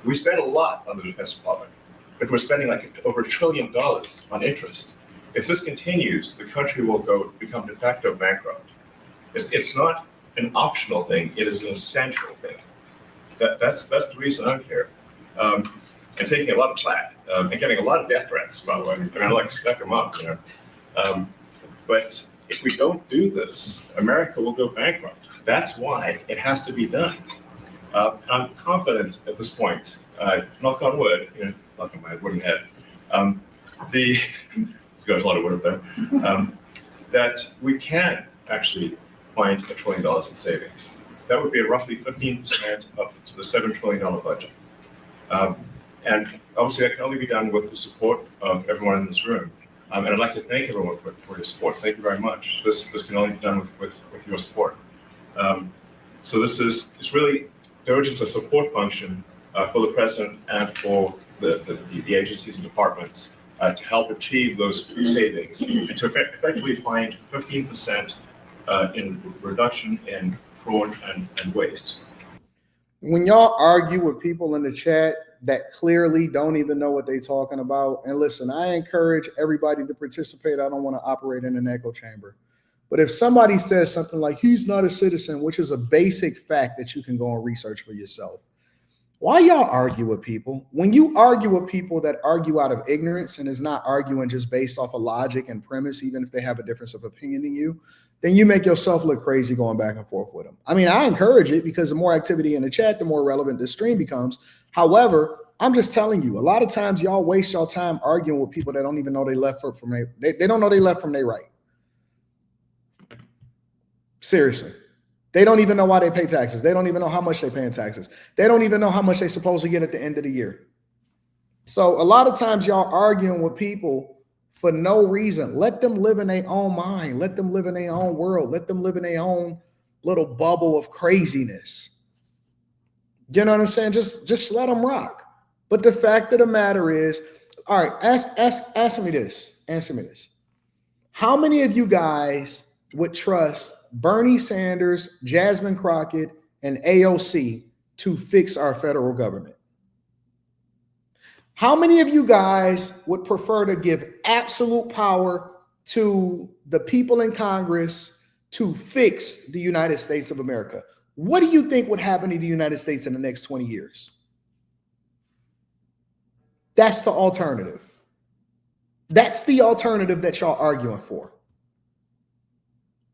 We spend a lot on the Defense Department, but we're spending like over $1 trillion on interest. If this continues, the country will become de facto bankrupt. It's not an optional thing; it is an essential thing. That's the reason I'm here, and taking a lot of flack and getting a lot of death threats. By the way, I mean, I like to stack them up, you know. But if we don't do this, America will go bankrupt. That's why it has to be done. I'm confident at this point, knock on wood, you know, knock on my wooden head, it's got a lot of wood up there, that we can actually find $1 trillion in savings. That would be roughly 15% of the $7 trillion budget. And obviously that can only be done with the support of everyone in this room. And I'd like to thank everyone for your support. Thank you very much. This can only be done with your support. So it's really, Doge is a support function for the president and for the agencies and departments to help achieve those savings and to effectively find 15% in reduction in fraud and waste. When y'all argue with people in the chat that clearly don't even know what they're talking about, and listen, I encourage everybody to participate. I don't want to operate in an echo chamber. But if somebody says something like, he's not a citizen, which is a basic fact that you can go and research for yourself, why y'all argue with people? When you argue with people that argue out of ignorance and is not arguing just based off of logic and premise, even if they have a difference of opinion than you, then you make yourself look crazy going back and forth with them. I mean, I encourage it because the more activity in the chat, the more relevant the stream becomes. However, I'm just telling you, a lot of times y'all waste y'all time arguing with people that don't even know they left from they don't know they left from their right. Seriously. They don't even know why they pay taxes. They don't even know how much they pay in taxes. They don't even know how much they're supposed to get at the end of the year. So a lot of times y'all arguing with people for no reason. Let them live in their own mind. Let them live in their own world. Let them live in their own little bubble of craziness. You know what I'm saying? Just let them rock. But the fact of the matter is, all right, answer me this. Answer me this. How many of you guys would trust Bernie Sanders, Jasmine Crockett, and AOC to fix our federal government? How many of you guys would prefer to give absolute power to the people in Congress to fix the United States of America? What do you think would happen to the United States in the next 20 years? That's the alternative. That's the alternative that y'all arguing for.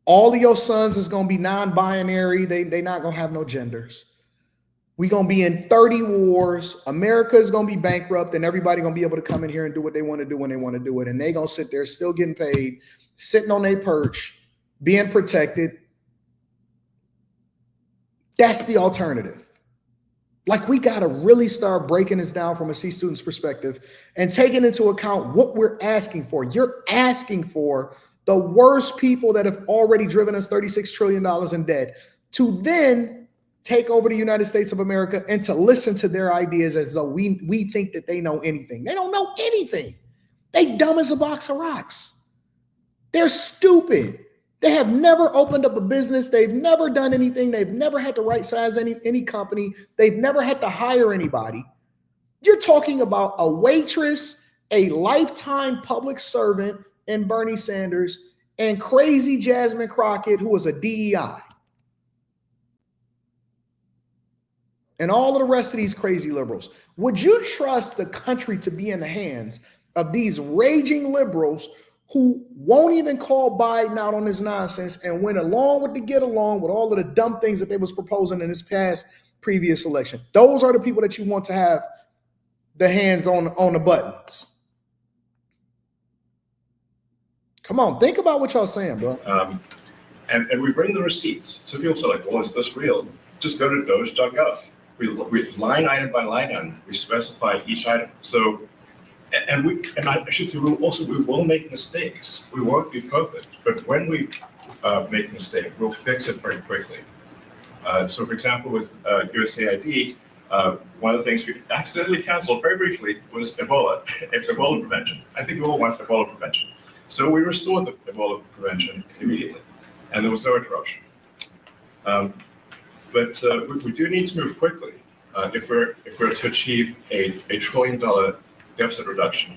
All of your sons is going to be non-binary. They not going to have no genders. We're going to be in 30 wars. America is going to be bankrupt, and everybody going to be able to come in here and do what they want to do when they want to do it. And they going to sit there still getting paid, sitting on their perch, being protected. That's the alternative. Like, we got to really start breaking this down from a C student's perspective and taking into account what we're asking for. You're asking for the worst people that have already driven us $36 trillion in debt to then take over the United States of America and to listen to their ideas as though we think that they know anything. They don't know anything. They dumb as a box of rocks. They're stupid. They have never opened up a business. They've never done anything. They've never had to right size any company. They've never had to hire anybody. You're talking about a waitress, a lifetime public servant in Bernie Sanders, and crazy Jasmine Crockett, who was a DEI. And all of the rest of these crazy liberals. Would you trust the country to be in the hands of these raging liberals who won't even call Biden out on his nonsense and went along with the get along with all of the dumb things that they was proposing in this past previous election? Those are the people that you want to have the hands on the buttons. Come on, think about what y'all saying, bro. And we bring the receipts. So people say, like, well, is this real? Just go to doge.gov. We line item by line item, we specify each item. So, and I should say, we will make mistakes. We won't be perfect, but when we make a mistake, we'll fix it very quickly. So, for example, with USAID, one of the things we accidentally canceled very briefly was Ebola prevention. I think we all want Ebola prevention. So we restored the Ebola prevention immediately, and there was no interruption. But we do need to move quickly if we're to achieve a $1 trillion deficit reduction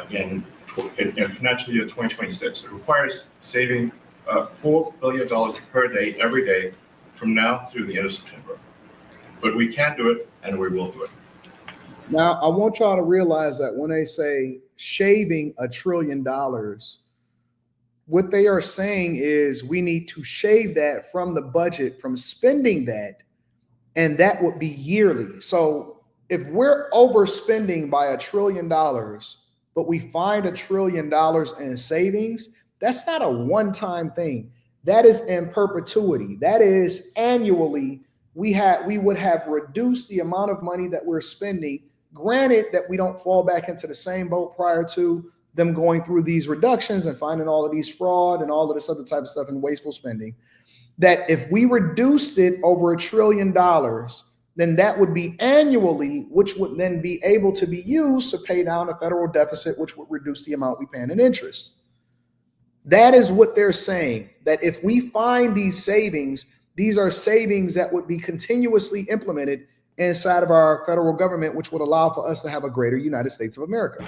in financial year 2026. It requires saving $4 billion per day, every day, from now through the end of September. But we can do it, and we will do it. Now, I want y'all to realize that when they say shaving $1 trillion, what they are saying is we need to shave that from the budget, from spending that, and that would be yearly. So if we're overspending by $1 trillion, but we find $1 trillion in savings, that's not a one-time thing. That is in perpetuity. That is annually. We would have reduced the amount of money that we're spending. Granted that we don't fall back into the same boat prior to them going through these reductions and finding all of these fraud and all of this other type of stuff and wasteful spending, that if we reduced it over $1 trillion, then that would be annually, which would then be able to be used to pay down a federal deficit, which would reduce the amount we pay in interest. That is what they're saying, that if we find these savings, these are savings that would be continuously implemented inside of our federal government, which would allow for us to have a greater United States of America.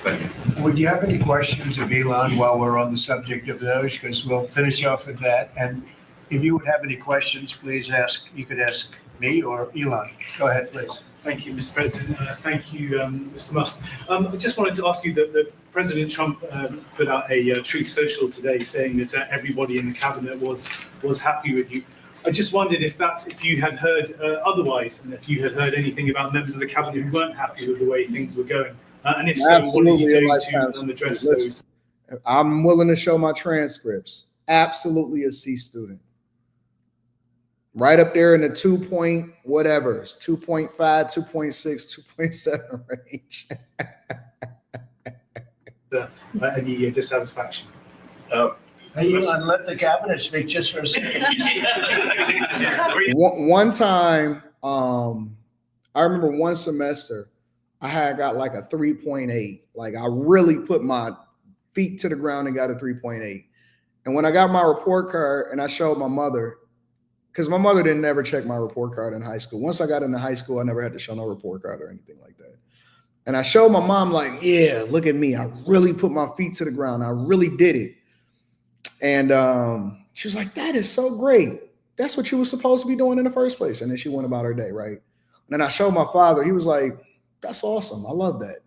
Would you have any questions of Elon while we're on the subject of those? Because we'll finish off with that. And if you would have any questions, please ask. You could ask me or Elon. Go ahead, please. Thank you, Mr. President. Thank you, Mr. Musk. I just wanted to ask you that President Trump put out a Truth Social today saying that everybody in the cabinet was happy with you. I just wondered if you had heard otherwise, and if you had heard anything about members of the cabinet who weren't happy with the way things were going, and if so, what are you doing to address those? I'm willing to show my transcripts. Absolutely a C student. Right up there in the 2 point whatever, 2.5, 2.6, 2.7 range. Any dissatisfaction? Hey, Elon, let the cabinet speak just for a second. One time, I remember one semester, I had got like a 3.8. Like I really put my feet to the ground and got a 3.8. And when I got my report card and I showed my mother, because my mother didn't ever check my report card in high school. Once I got into high school, I never had to show no report card or anything like that. And I showed my mom like, yeah, look at me. I really put my feet to the ground. I really did it. And she was like, that is so great. That's what you were supposed to be doing in the first place. And then she went about her day, right? And then I showed my father. He was like, that's awesome. I love that.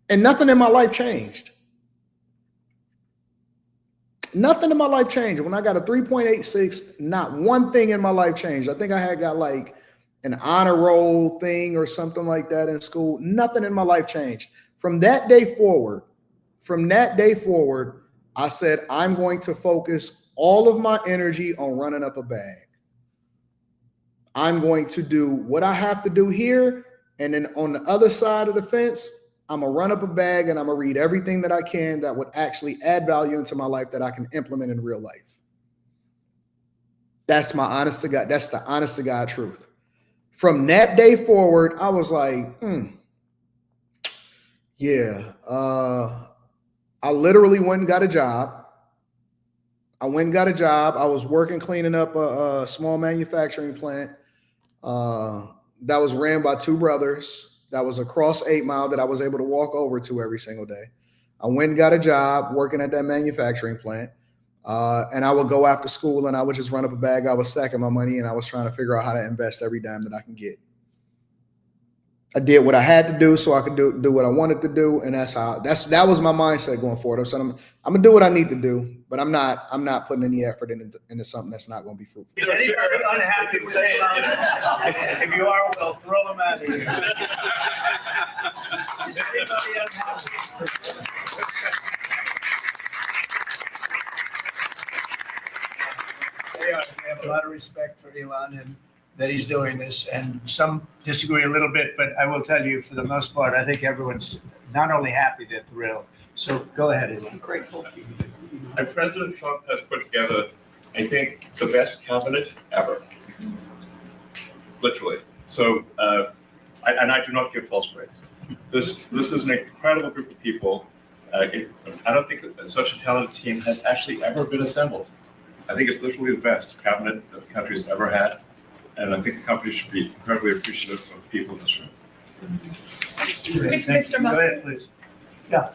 And nothing in my life changed. Nothing in my life changed. When I got a 3.86, not one thing in my life changed. I think I had got like an honor roll thing or something like that in school. Nothing in my life changed. From that day forward, I said, I'm going to focus all of my energy on running up a bag. I'm going to do what I have to do here. And then on the other side of the fence, I'm going to run up a bag and I'm going to read everything that I can that would actually add value into my life that I can implement in real life. That's my honest to God. That's the honest to God truth. From that day forward, I was like, yeah, I literally went and got a job. I was working, cleaning up a small manufacturing plant that was ran by two brothers. That was across 8 Mile that I was able to walk over to every single day. I went and got a job working at that manufacturing plant. And I would go after school and I would just run up a bag. I was stacking my money and I was trying to figure out how to invest every dime that I can get. I did what I had to do so I could do what I wanted to do. And that was my mindset going forward. I'm saying I'm gonna do what I need to do, but I'm not putting any effort into something that's not going to be fruitful. Anybody unhappy with it? If you are, well, throw them out of here. Is anybody unhappy? We have a lot of respect for Elon and that he's doing this, and some disagree a little bit, but I will tell you, for the most part, I think everyone's not only happy, they're thrilled. So go ahead, Elon. Grateful. And President Trump has put together, I think, the best cabinet ever. Literally. So, and I do not give false praise. This is an incredible group of people. I don't think that such a talented team has actually ever been assembled. I think it's literally the best cabinet that the country has ever had. And I think the company should be incredibly appreciative of the people in this room. Mr. Musk. Go ahead, please. Yeah.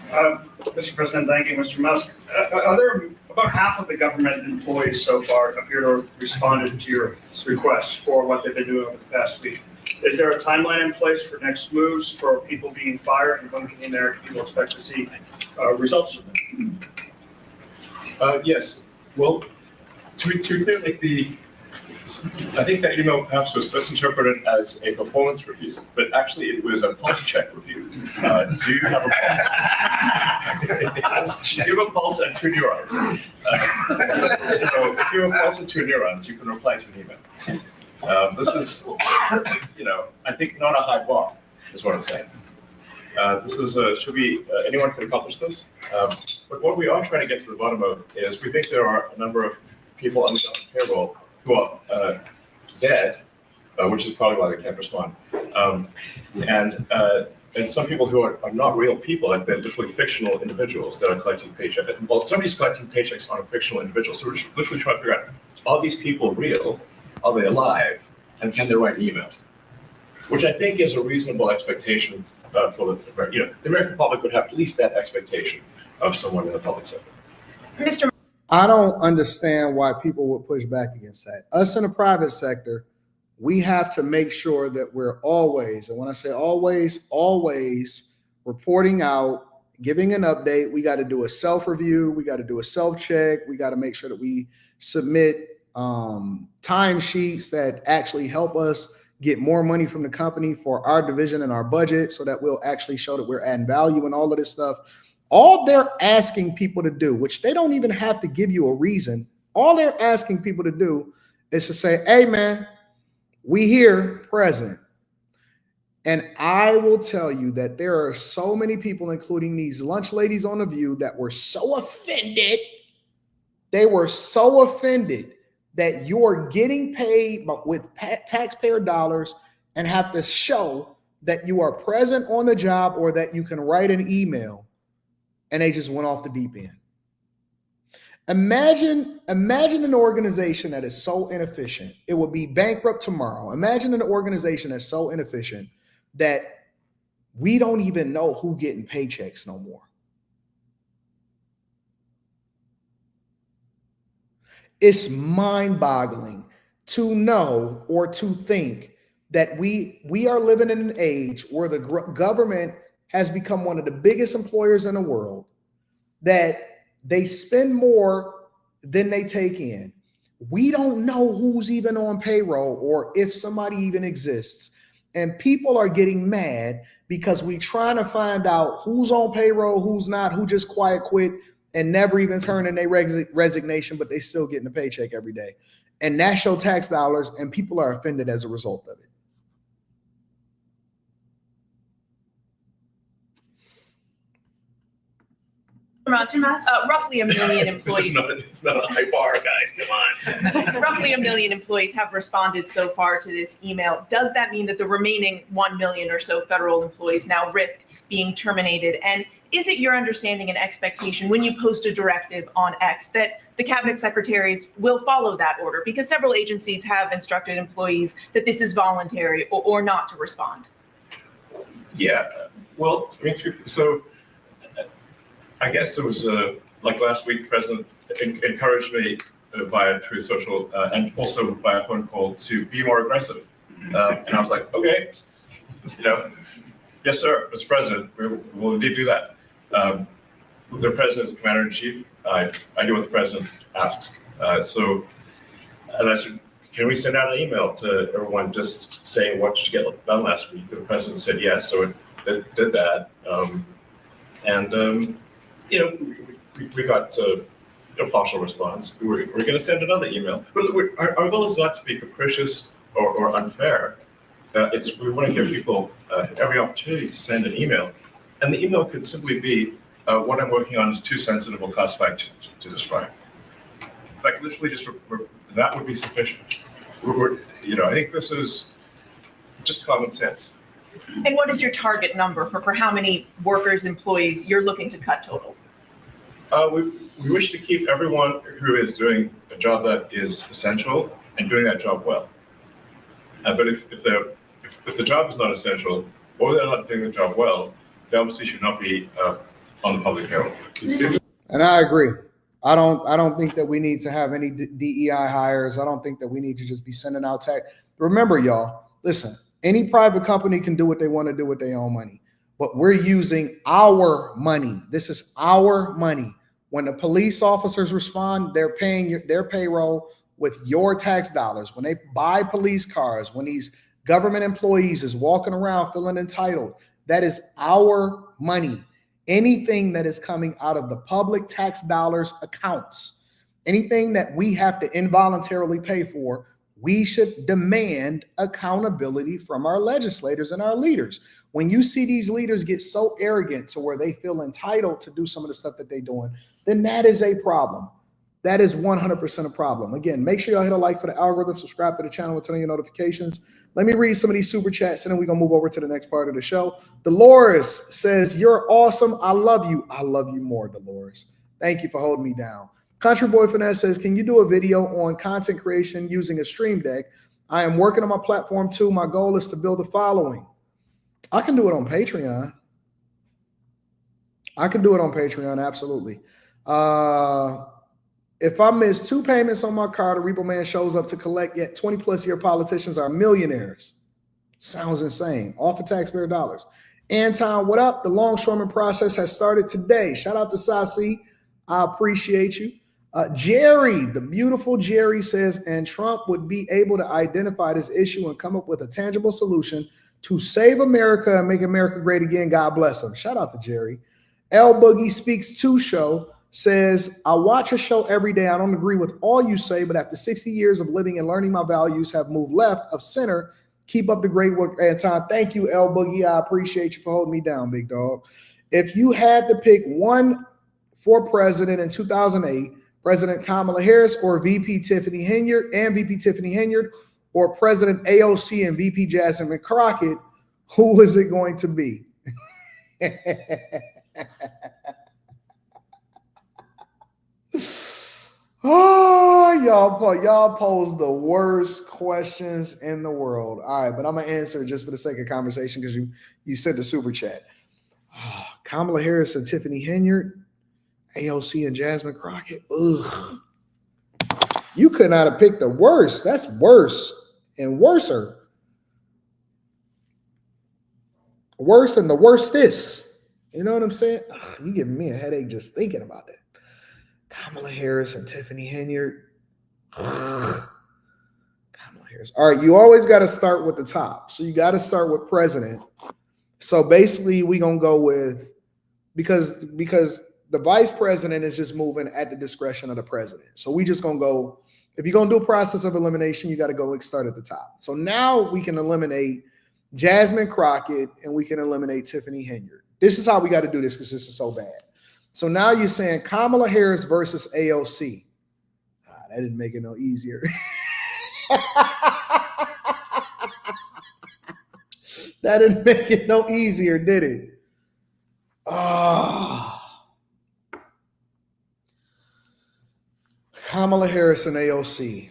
Mr. President, thank you, Mr. Musk. Are there about half of the government employees so far appear to have responded to your request for what they've been doing over the past week? Is there a timeline in place for next moves for people being fired, and when can there people expect to see results of it? Yes. Well, to be clear, I think that email perhaps was misinterpreted as a performance review, but actually it was a pulse check review. Do you have a pulse? Do you have a pulse and 2 neurons? So if you have a pulse and 2 neurons, you can reply to an email. This is, I think not a high bar, is what I'm saying. This is anyone can accomplish this. But what we are trying to get to the bottom of is we think there are a number of people on the government payroll who are dead, which is probably why they can't respond. And and some people who are not real people, like they're literally fictional individuals that are collecting paychecks. Well, somebody's collecting paychecks on a fictional individual. So we're just literally trying to figure out, are these people real? Are they alive? And can they write email? Which I think is a reasonable expectation for the American public would have at least that expectation of someone in the public sector. Mr. I don't understand why people would push back against that. Us in the private sector, we have to make sure that we're always, and when I say always, always reporting out, giving an update. We got to do a self-review. We got to do a self-check. We got to make sure that we submit timesheets that actually help us get more money from the company for our division and our budget, so that we'll actually show that we're adding value and all of this stuff. All they're asking people to do, which they don't even have to give you a reason, all they're asking people to do is to say, hey, man, we here, present. And I will tell you that there are so many people, including these lunch ladies on The View, that were so offended. They were so offended that you're getting paid with taxpayer dollars and have to show that you are present on the job or that you can write an email. And they just went off the deep end. Imagine an organization that is so inefficient, it would be bankrupt tomorrow. Imagine an organization that's so inefficient that we don't even know who getting paychecks no more. It's mind-boggling to know or to think that we are living in an age where the government has become one of the biggest employers in the world, that they spend more than they take in. We don't know who's even on payroll or if somebody even exists. And people are getting mad because we're trying to find out who's on payroll, who's not, who just quiet quit and never even turned in their resignation, but they still getting a paycheck every day. And that's your tax dollars, and people are offended as a result of it. Roughly 1 million employees. It's not a high bar, guys. Come on. Roughly 1 million employees have responded so far to this email. Does that mean that the remaining 1 million or so federal employees now risk being terminated? And is it your understanding and expectation when you post a directive on X that the cabinet secretaries will follow that order? Because several agencies have instructed employees that this is voluntary or not to respond. Yeah. Well, I mean, so I guess it was like last week, the president encouraged me via Truth Social and also via phone call to be more aggressive. And I was like, okay, yes, sir, Mr. President, we'll indeed do that. The president is the commander in chief. I do what the president asks. And I said, can we send out an email to everyone just saying, what did you get done last week? The president said yes, so it did that. We got a partial response. We're going to send another email. But our goal is not to be capricious or unfair. We want to give people every opportunity to send an email. And the email could simply be, what I'm working on is too sensitive or classified to describe. Like literally just, that would be sufficient. I think this is just common sense. And what is your target number for how many workers, employees you're looking to cut total? We wish to keep everyone who is doing a job that is essential and doing that job well. But if the job is not essential or they're not doing the job well, they obviously should not be on the public payroll. And I agree. I don't think that we need to have any DEI hires. I don't think that we need to just be sending out tax. Remember, y'all, listen, any private company can do what they want to do with their own money, but we're using our money. This is our money. When the police officers respond, they're paying their payroll with your tax dollars. When they buy police cars, when these government employees is walking around feeling entitled, that is our money. Anything that is coming out of the public tax dollars accounts, anything that we have to involuntarily pay for, we should demand accountability from our legislators and our leaders. When you see these leaders get so arrogant to where they feel entitled to do some of the stuff that they're doing, then that is a problem. That is 100% a problem. Again, make sure y'all hit a like for the algorithm, subscribe to the channel with turn on your notifications. Let me read some of these super chats, and then we're going to move over to the next part of the show. Dolores says, you're awesome. I love you. I love you more, Dolores. Thank you for holding me down. Country Boy Finesse says, can you do a video on content creation using a Stream Deck? I am working on my platform too. My goal is to build a following. I can do it on Patreon. Absolutely. If I miss 2 payments on my car, the repo man shows up to collect, yet 20 plus year politicians are millionaires. Sounds insane. Off of taxpayer dollars. Anton, what up? The longshoreman process has started today. Shout out to Sasi. I appreciate you. Jerry, the beautiful Jerry says, and Trump would be able to identify this issue and come up with a tangible solution to save America and make America great again. God bless him. Shout out to Jerry. L Boogie Speaks 2 show says, I watch a show every day. I don't agree with all you say, but after 60 years of living and learning, my values have moved left of center. Keep up the great work, Anton. Thank you, L Boogie. I appreciate you for holding me down, big dog. If you had to pick one for president in 2008, President Kamala Harris or VP Tiffany Henyard or President AOC and VP Jasmine Crockett, who is it going to be? Oh, y'all pose the worst questions in the world. All right, but I'm gonna answer just for the sake of conversation because you sent the super chat. Oh, Kamala Harris and Tiffany Henyard, AOC and Jasmine Crockett. Ugh. You could not have picked the worst. That's worse and worser. Worse than the worstest. You know what I'm saying? Ugh, you giving me a headache just thinking about that. Kamala Harris and Tiffany Henyard. Kamala Harris. All right, you always got to start with the top. So you got to start with president. So basically, we're going to go with, because the vice president is just moving at the discretion of the president. So we just going to go, if you're going to do a process of elimination, you got to go start at the top. So now we can eliminate Jasmine Crockett and we can eliminate Tiffany Henyard. This is how we got to do this because this is so bad. So now you're saying Kamala Harris versus AOC. That didn't make it no easier. That didn't make it no easier, did it? Oh. Kamala Harris and AOC.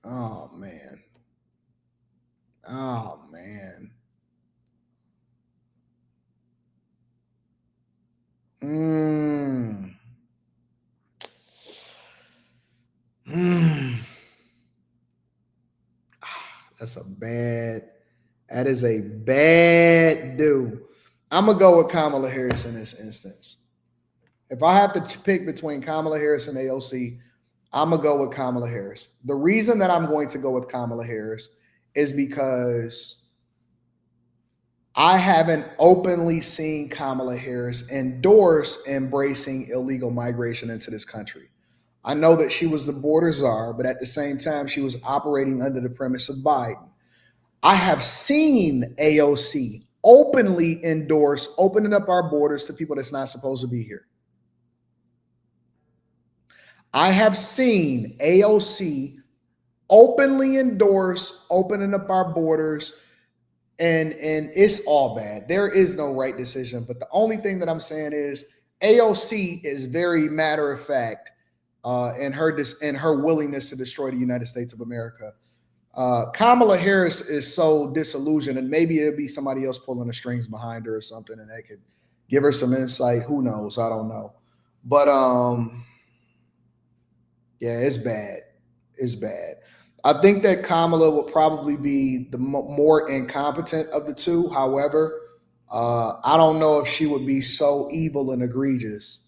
Oh, man. Oh, man. That is a bad do. I'm going to go with Kamala Harris in this instance. If I have to pick between Kamala Harris and AOC, I'm going to go with Kamala Harris. The reason that I'm going to go with Kamala Harris is because I haven't openly seen Kamala Harris endorse embracing illegal migration into this country. I know that she was the border czar, but at the same time, she was operating under the premise of Biden. I have seen AOC openly endorse opening up our borders to people that's not supposed to be here. I have seen AOC openly endorse opening up our borders, and it's all bad. There is no right decision, but the only thing that I'm saying is AOC is very matter of fact in her willingness to destroy the United States of America. Kamala Harris is so disillusioned, and maybe it'll be somebody else pulling the strings behind her or something, and they could give her some insight. Who knows? I don't know. But yeah, it's bad. It's bad. I think that Kamala will probably be the more incompetent of the two. However, I don't know if she would be so evil and egregious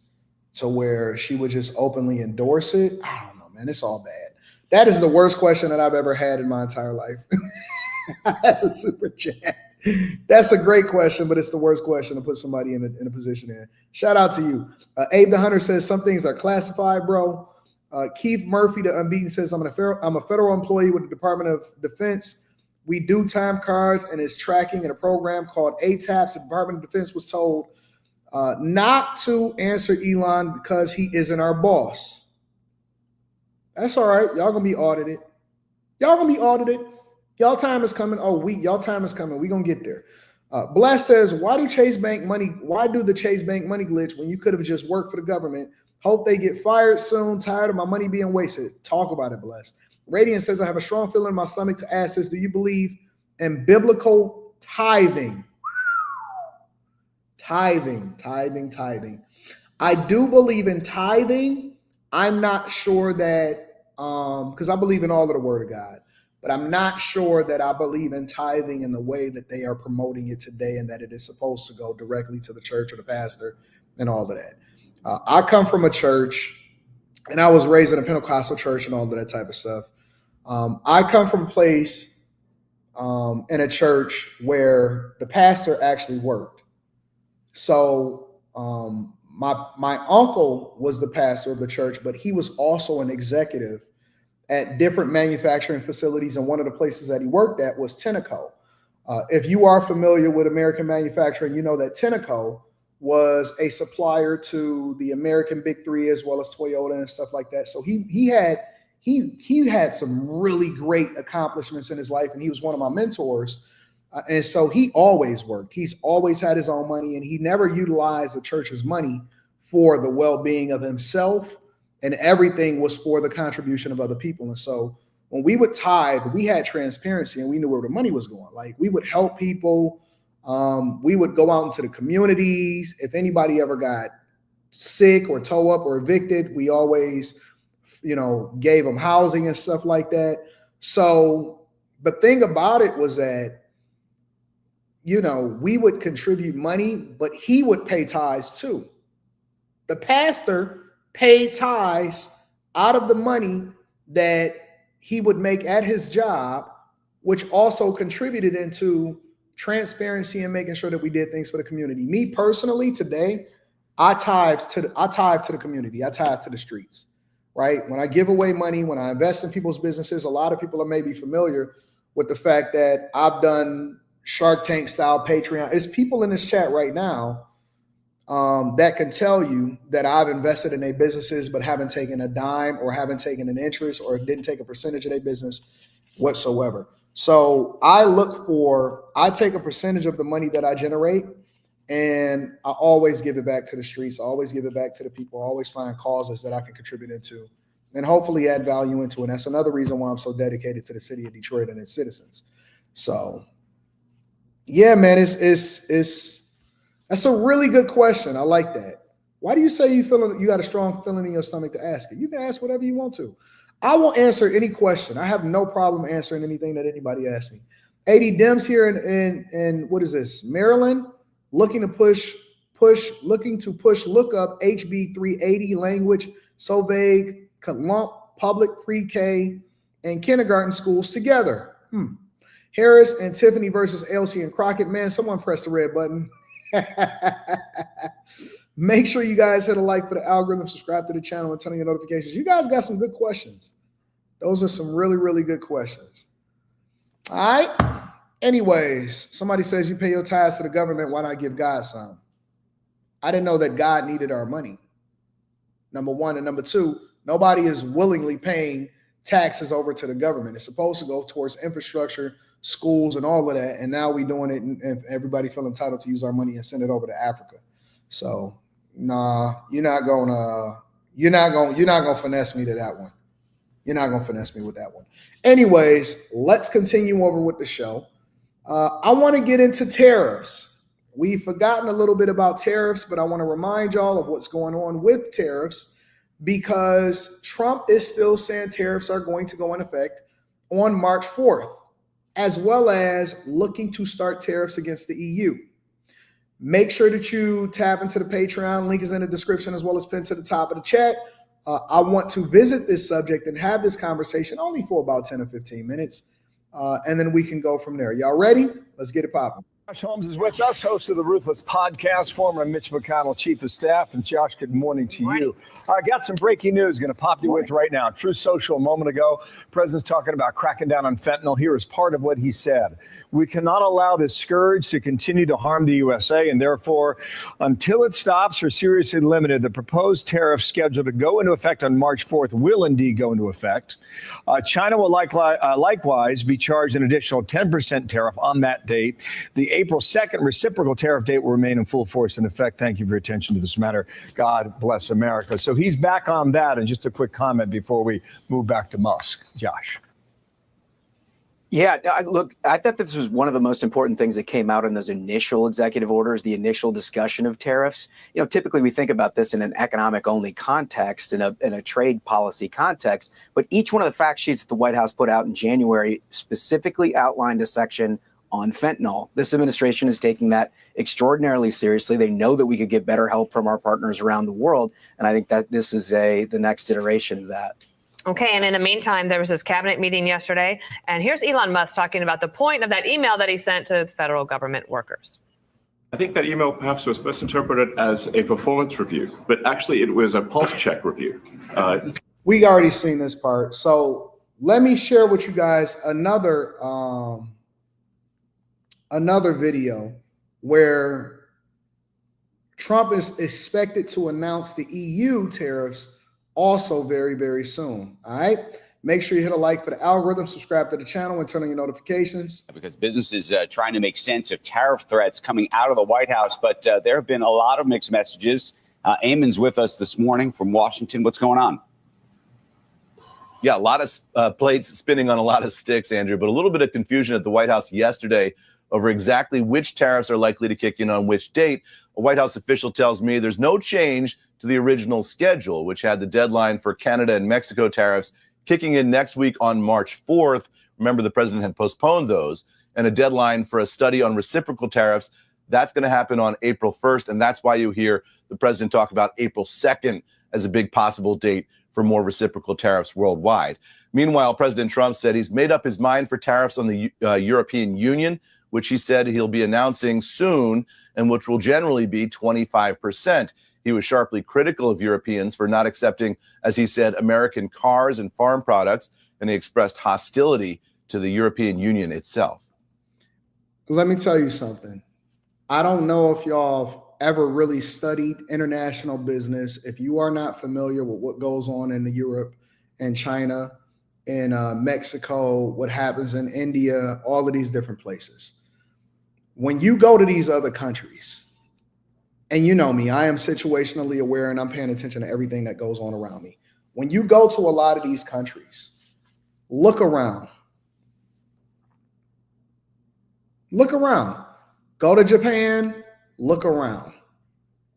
to where she would just openly endorse it. I don't know, man. It's all bad. That is the worst question that I've ever had in my entire life. That's a super chat. That's a great question, but it's the worst question to put somebody in a position in. Shout out to you. Abe the Hunter says some things are classified, bro. Keith Murphy, the Unbeaten, says I'm a federal employee with the Department of Defense. We do time cards and is tracking in a program called ATAPS. The Department of Defense was told not to answer Elon because he isn't our boss. That's all right. Y'all gonna be audited. Y'all gonna be audited. Y'all time is coming. Y'all time is coming. We gonna get there. Blast says, why do the Chase Bank money glitch when you could have just worked for the government? Hope they get fired soon. Tired of my money being wasted. Talk about it, Blast. Radiant says, I have a strong feeling in my stomach to ask this. Do you believe in biblical tithing? Tithing. I do believe in tithing. I'm not sure that, because I believe in all of the word of God, but I'm not sure that I believe in tithing in the way that they are promoting it today and that it is supposed to go directly to the church or the pastor and all of that. I come from a church, and I was raised in a Pentecostal church and all of that type of stuff. I come from a place in a church where the pastor actually worked. So my uncle was the pastor of the church, but he was also an executive at different manufacturing facilities. And one of the places that he worked at was Tenneco. If you are familiar with American manufacturing, you know that Tenneco was a supplier to the American Big Three as well as Toyota and stuff like that. So he had some really great accomplishments in his life, and he was one of my mentors. And so he always worked. He's always had his own money, and he never utilized the church's money for the well-being of himself, and everything was for the contribution of other people. And so when we would tithe, we had transparency and we knew where the money was going. Like, we would help people. We would go out into the communities. If anybody ever got sick or toe up or evicted, we always, gave them housing and stuff like that. So the thing about it was that, we would contribute money, but he would pay tithes too. The pastor paid tithes out of the money that he would make at his job, which also contributed into transparency and making sure that we did things for the community. Me personally, today, I tithe to the community. I tithe to the streets, right? When I give away money, when I invest in people's businesses, a lot of people are maybe familiar with the fact that I've done Shark Tank style Patreon. It's people in this chat right now that can tell you that I've invested in their businesses, but haven't taken a dime or haven't taken an interest or didn't take a percentage of their business whatsoever. So I take a percentage of the money that I generate, and I always give it back to the streets. I always give it back to the people. I always find causes that I can contribute into and hopefully add value into. And that's another reason why I'm so dedicated to the city of Detroit and its citizens. So yeah, man, that's a really good question. I like that. Why do you say you got a strong feeling in your stomach to ask it? You can ask whatever you want to. I will answer any question. I have no problem answering anything that anybody asks me. 80 Dems here in what is this? Maryland, looking to push lookup HB 380 language so vague, could lump public pre-K and kindergarten schools together. Harris and Tiffany versus Elsie and Crockett. Man, someone press the red button. Make sure you guys hit a like for the algorithm, subscribe to the channel, and turn on your notifications. You guys got some good questions. Those are some really, really good questions. All right. Anyways, somebody says you pay your tithes to the government. Why not give God some? I didn't know that God needed our money. Number one. And number two, nobody is willingly paying taxes over to the government. It's supposed to go towards infrastructure, schools, and all of that. And now we're doing it, and everybody feel entitled to use our money and send it over to Africa. So nah, you're not gonna finesse me to that one. You're not gonna finesse me with that one. Anyways, let's continue over with the show. I want to get into tariffs. We've forgotten a little bit about tariffs, but I want to remind y'all of what's going on with tariffs, because Trump is still saying tariffs are going to go in effect on March 4th, as well as looking to start tariffs against the EU. Make sure that you tap into the Patreon. Link is in the description as well as pinned to the top of the chat. I want to visit this subject and have this conversation only for about 10 or 15 minutes, and then we can go from there. Y'all ready? Let's get it popping. Josh Holmes is with us, host of the Ruthless Podcast, former Mitch McConnell Chief of Staff. And Josh, good morning to you. I got some breaking news going to pop you with right now. Truth Social a moment ago, President's talking about cracking down on fentanyl. Here is part of what he said. We cannot allow this scourge to continue to harm the USA, and therefore, until it stops or seriously limited, the proposed tariffs scheduled to go into effect on March 4th will indeed go into effect. China will likewise be charged an additional 10% tariff on that date. The April 2nd reciprocal tariff date will remain in full force in effect. Thank you for your attention to this matter. God bless America. So he's back on that. And just a quick comment before we move back to Musk. Josh. Yeah, look, I thought this was one of the most important things that came out in those initial executive orders, the initial discussion of tariffs. You know, typically we think about this in an economic only context, in a trade policy context, but each one of the fact sheets that the White House put out in January specifically outlined a section on fentanyl. This administration is taking that extraordinarily seriously. They know that we could get better help from our partners around the world. And I think that this is the next iteration of that. Okay, and in the meantime, there was this cabinet meeting yesterday, and here's Elon Musk talking about the point of that email that he sent to federal government workers. I think that email perhaps was best interpreted as a performance review, but actually it was a pulse check review. We already seen this part. So let me share with you guys another video where Trump is expected to announce the EU tariffs also very, very soon. All right. Make sure you hit a like for the algorithm, subscribe to the channel, and turn on your notifications. Because businesses trying to make sense of tariff threats coming out of the White House. But there have been a lot of mixed messages. Eamon's with us this morning from Washington. What's going on? Yeah, a lot of plates spinning on a lot of sticks, Andrew, but a little bit of confusion at the White House yesterday over exactly which tariffs are likely to kick in on which date. A White House official tells me there's no change to the original schedule, which had the deadline for Canada and Mexico tariffs kicking in next week on March 4th. Remember, the president had postponed those, and a deadline for a study on reciprocal tariffs. That's going to happen on April 1st, and that's why you hear the president talk about April 2nd as a big possible date for more reciprocal tariffs worldwide. Meanwhile, President Trump said he's made up his mind for tariffs on the European Union, which he said he'll be announcing soon, and which will generally be 25%. He was sharply critical of Europeans for not accepting, as he said, American cars and farm products, and he expressed hostility to the European Union itself. Let me tell you something. I don't know if y'all have ever really studied international business. If you are not familiar with what goes on in Europe and China and Mexico, what happens in India, all of these different places. When you go to these other countries, and you know me, I am situationally aware and I'm paying attention to everything that goes on around me. When you go to a lot of these countries, look around. Look around. Go to Japan, look around.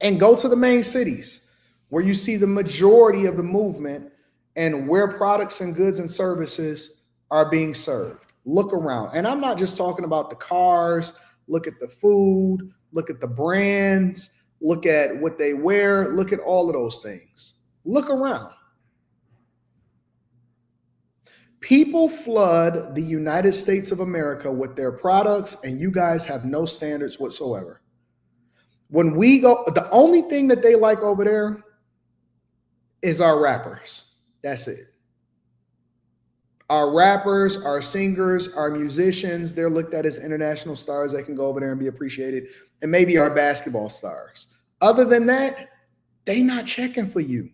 And go to the main cities where you see the majority of the movement and where products and goods and services are being served. Look around. And I'm not just talking about the cars. Look at the food. Look at the brands. Look at what they wear. Look at all of those things. Look around. People flood the United States of America with their products, and you guys have no standards whatsoever. When we go, the only thing that they like over there is our rappers. That's it. Our rappers, our singers, our musicians, they're looked at as international stars that can go over there and be appreciated, and maybe our basketball stars. Other than that, they not checking for you.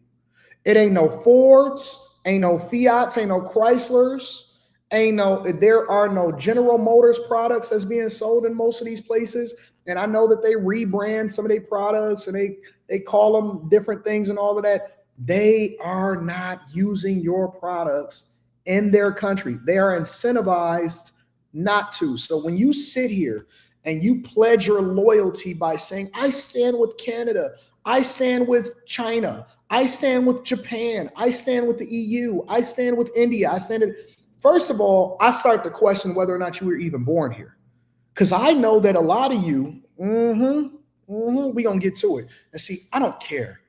It ain't no Fords, ain't no Fiats, ain't no Chryslers, there are no General Motors products that's being sold in most of these places. And I know that they rebrand some of their products and they call them different things and all of that. They are not using your products in their country. They are incentivized not to. So when you sit here and you pledge your loyalty by saying, I stand with Canada, I stand with China, I stand with Japan, I stand with the EU, I stand with India, first of all, I start to question whether or not you were even born here. Because I know that a lot of you, we gonna get to it. And see, I don't care.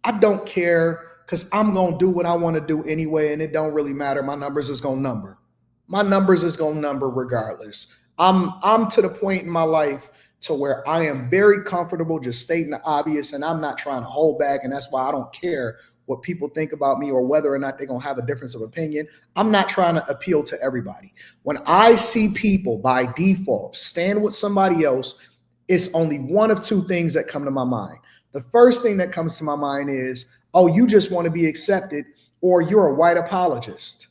I don't care because I'm gonna do what I want to do anyway, and it don't really matter. My numbers is gonna number. My numbers is gonna number regardless. I'm to the point in my life to where I am very comfortable just stating the obvious, and I'm not trying to hold back, and that's why I don't care what people think about me or whether or not they're going to have a difference of opinion. I'm not trying to appeal to everybody. When I see people by default stand with somebody else, it's only one of two things that come to my mind. The first thing that comes to my mind is, oh, you just want to be accepted, or you're a white apologist.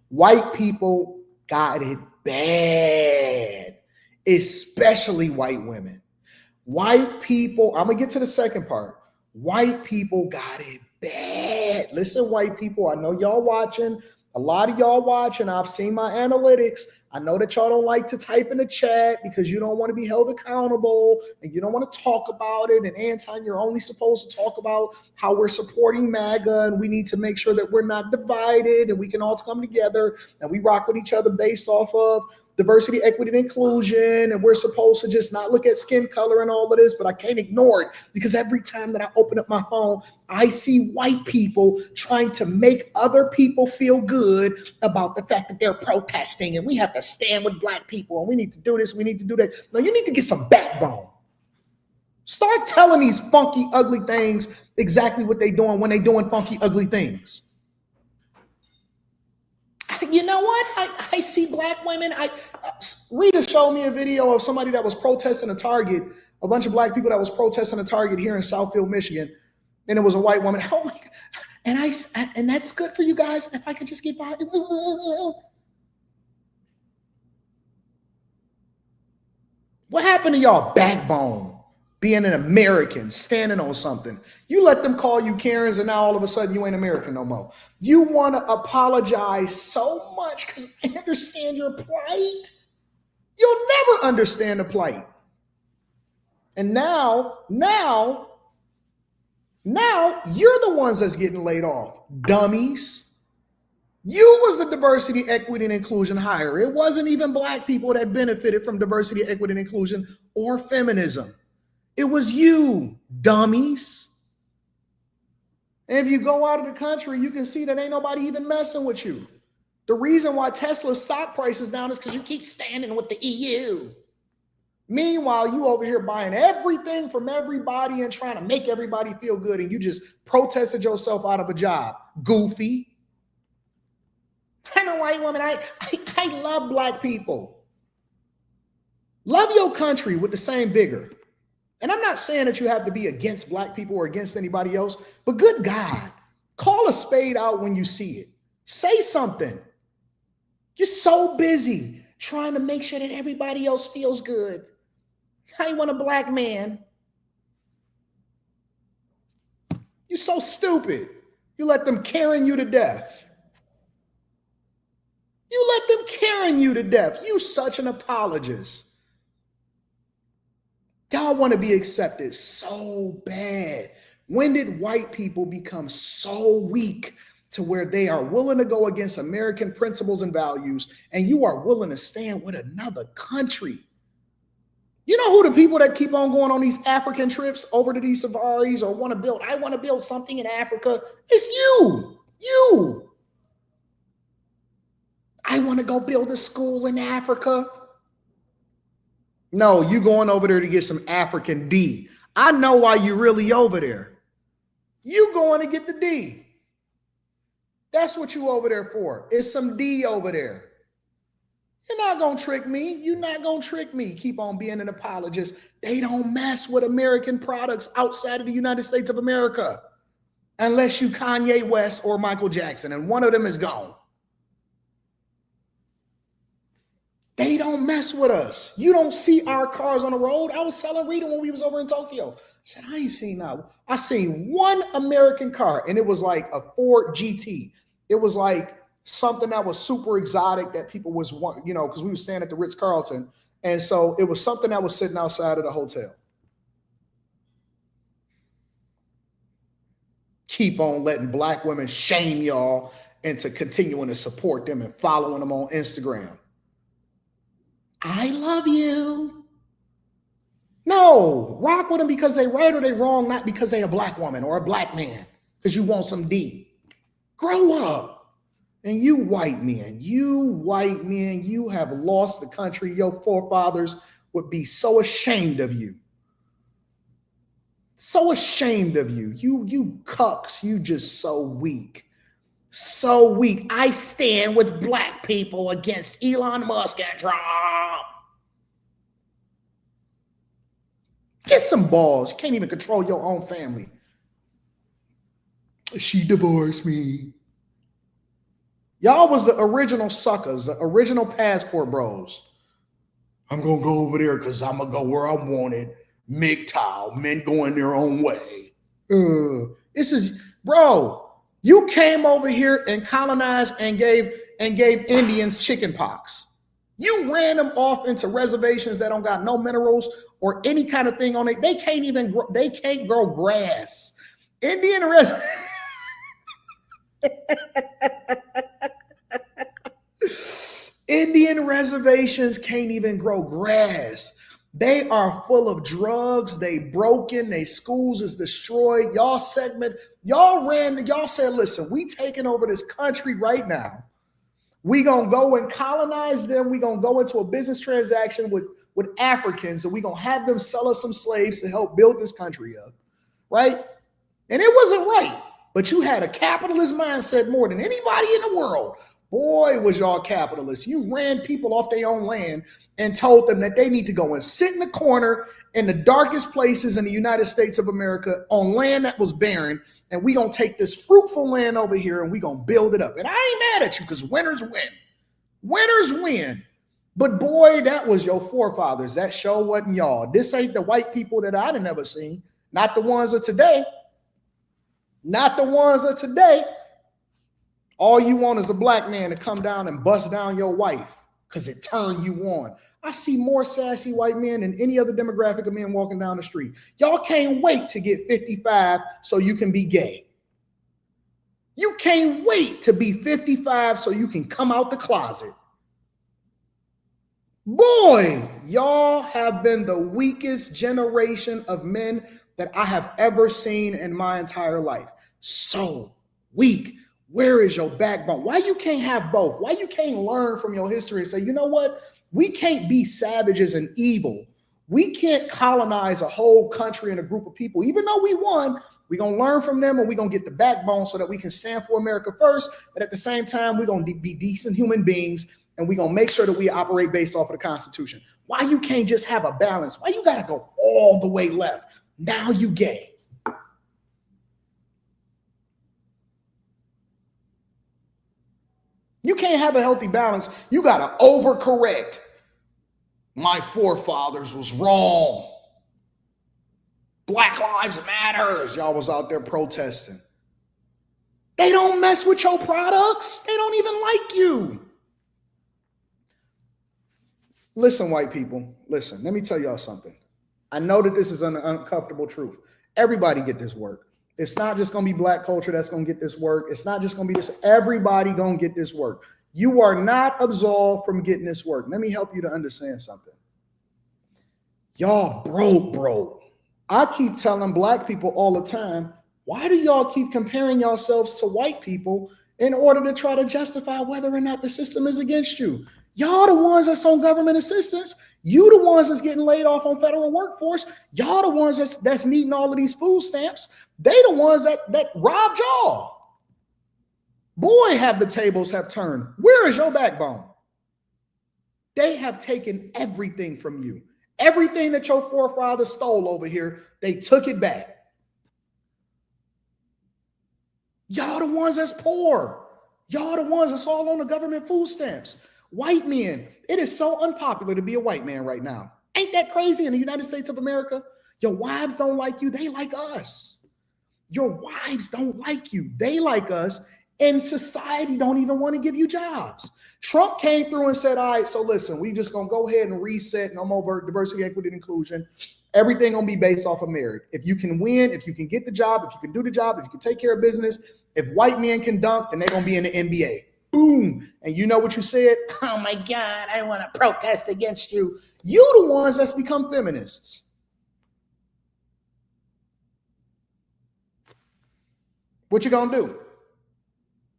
White people got it bad, especially white women. White people, I'm going to get to the second part. White people got it bad. Listen, white people, I know y'all watching. A lot of y'all watching. I've seen my analytics. I know that y'all don't like to type in the chat because you don't want to be held accountable and you don't want to talk about it. And Anton, you're only supposed to talk about how we're supporting MAGA and we need to make sure that we're not divided and we can all come together and we rock with each other based off of diversity, equity, and inclusion, and we're supposed to just not look at skin color and all of this, but I can't ignore it because every time that I open up my phone, I see white people trying to make other people feel good about the fact that they're protesting and we have to stand with black people and we need to do this, we need to do that. No, you need to get some backbone. Start telling these funky, ugly things exactly what they're doing when they're doing funky, ugly things. You know what? I see black women. Rita showed me a video of somebody that was protesting a Target, a bunch of black people that was protesting a Target here in Southfield, Michigan, and it was a white woman. Oh my God! And that's good for you guys. If I could just get by. What happened to y'all backbone? Being an American, standing on something. You let them call you Karens and now all of a sudden you ain't American no more. You want to apologize so much because I understand your plight. You'll never understand the plight. And now you're the ones that's getting laid off. Dummies. You was the diversity, equity, and inclusion hire. It wasn't even black people that benefited from diversity, equity, and inclusion or feminism. It was you, dummies. And if you go out of the country, you can see that ain't nobody even messing with you. The reason why Tesla's stock price is down is because you keep standing with the EU. Meanwhile, you over here buying everything from everybody and trying to make everybody feel good, and you just protested yourself out of a job. Goofy. I'm a white woman. I love black people. Love your country with the same vigor. And I'm not saying that you have to be against black people or against anybody else, but good God, call a spade out when you see it. Say something. You're so busy trying to make sure that everybody else feels good. I want a black man. You're so stupid. You let them Karen you to death. You let them Karen you to death. You such an apologist. Y'all want to be accepted so bad. When did white people become so weak to where they are willing to go against American principles and values, and you are willing to stand with another country? You know who the people that keep on going on these African trips over to these safaris or I want to build something in Africa? It's you. You. I want to go build a school in Africa. No, you going over there to get some African D. I know why you really over there. You going to get the D. That's what you over there for. It's some D over there. You're not going to trick me. You're not going to trick me. Keep on being an apologist. They don't mess with American products outside of the United States of America unless you Kanye West or Michael Jackson, and one of them is gone. They don't mess with us. You don't see our cars on the road. I was telling Rita when we was over in Tokyo. I said, I ain't seen that. I seen one American car, and it was like a Ford GT. It was like something that was super exotic that people was, because we were staying at the Ritz-Carlton. And so it was something that was sitting outside of the hotel. Keep on letting black women shame y'all into continuing to support them and following them on Instagram. I love you. No, rock with them because they right or they wrong, not because they a black woman or a black man, because you want some D. Grow up. And you white men, you have lost the country. Your forefathers would be so ashamed of you. So ashamed of you. You cucks, you just so weak. So weak. I stand with black people against Elon Musk and Trump. Get some balls. You can't even control your own family. She divorced me. Y'all was the original suckers, the original passport bros. I'm going to go over there because I'm going to go where I wanted. MGTOW, men going their own way. This is, bro, you came over here and colonized and gave Indians chicken pox. You ran them off into reservations that don't got no minerals or any kind of thing on it. They can't even grow, they can't grow grass. Indian reservations can't even grow grass. They are full of drugs. They broken. They schools is destroyed. Y'all said, listen, we taking over this country right now. We gonna go and colonize them. We gonna go into a business transaction with Africans, and we gonna have them sell us some slaves to help build this country up, right? And it wasn't right, but you had a capitalist mindset more than anybody in the world. Boy, was y'all capitalists. You ran people off their own land and told them that they need to go and sit in the corner in the darkest places in the United States of America on land that was barren, and we gonna take this fruitful land over here and we gonna build it up. And I ain't mad at you because winners win. Winners win. But boy, that was your forefathers. That show wasn't y'all. This ain't the white people that I'd have never seen. Not the ones of today. Not the ones of today. All you want is a black man to come down and bust down your wife because it turned you on. I see more sassy white men than any other demographic of men walking down the street. Y'all can't wait to get 55 so you can be gay. You can't wait to be 55 so you can come out the closet. Boy, y'all have been the weakest generation of men that I have ever seen in my entire life. So weak. Where is your backbone? Why you can't have both? Why you can't learn from your history and say, you know what? We can't be savages and evil. We can't colonize a whole country and a group of people. Even though we won, we're going to learn from them and we're going to get the backbone so that we can stand for America first. But at the same time, we're going to be decent human beings and we're going to make sure that we operate based off of the Constitution. Why you can't just have a balance? Why you got to go all the way left? Now you gay. You can't have a healthy balance. You got to overcorrect. My forefathers was wrong. Black Lives Matter. Y'all was out there protesting. They don't mess with your products. They don't even like you. Listen, white people, listen, let me tell y'all something. I know that this is an uncomfortable truth. Everybody get this work. It's not just going to be black culture that's going to get this work. It's not just going to be this. Everybody going to get this work. You are not absolved from getting this work. Let me help you to understand something. Y'all broke. I keep telling black people all the time, why do y'all keep comparing yourselves to white people in order to try to justify whether or not the system is against you? Y'all the ones that's on government assistance. You the ones that's getting laid off on federal workforce. Y'all the ones that's needing all of these food stamps. They the ones that robbed y'all. Boy, have the tables have turned. Where is your backbone? They have taken everything from you. Everything that your forefathers stole over here, they took it back. Y'all the ones that's poor. Y'all the ones that's all on the government food stamps. White men, it is so unpopular to be a white man right now. Ain't that crazy in the United States of America? Your wives don't like you. They like us. Your wives don't like you. They like us. And society don't even want to give you jobs. Trump came through and said, all right, so listen, we just going to go ahead and reset. No more diversity, equity, and inclusion. Everything going to be based off of merit. If you can win, if you can get the job, if you can do the job, if you can take care of business, if white men can dunk, then they're going to be in the NBA. Boom. And you know what you said? Oh my God, I want to protest against you. You the ones that's become feminists. What you gonna do?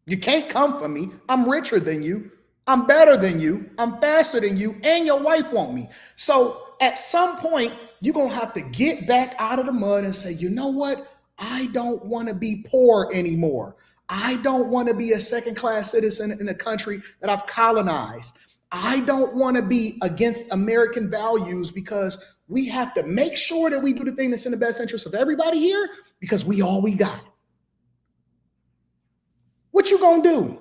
You can't come for me. I'm richer than you. I'm better than you. I'm faster than you. And your wife want me. So at some point, you're going to have to get back out of the mud and say, you know what? I don't want to be poor anymore. I don't want to be a second-class citizen in a country that I've colonized. I don't want to be against American values, because we have to make sure that we do the thing that's in the best interest of everybody here, because we all we got. What you gonna do?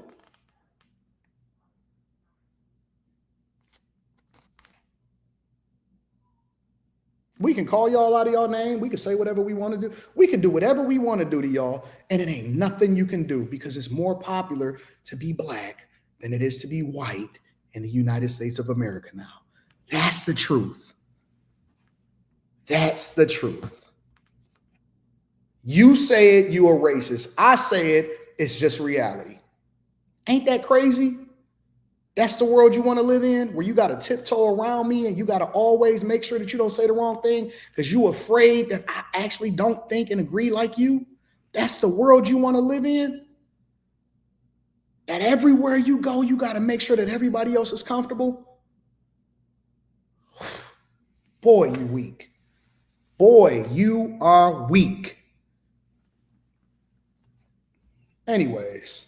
We can call y'all out of y'all name. We can say whatever we want to do. We can do whatever we want to do to y'all, and it ain't nothing you can do, because it's more popular to be black than it is to be white in the United States of America now. That's the truth. That's the truth. You say it, you are racist. I say it, it's just reality. Ain't that crazy? That's the world you want to live in, where you got to tiptoe around me and you got to always make sure that you don't say the wrong thing because you're afraid that I actually don't think and agree like you? That's the world you want to live in? That everywhere you go, you got to make sure that everybody else is comfortable? Boy, you weak. Boy, you are weak. Anyways,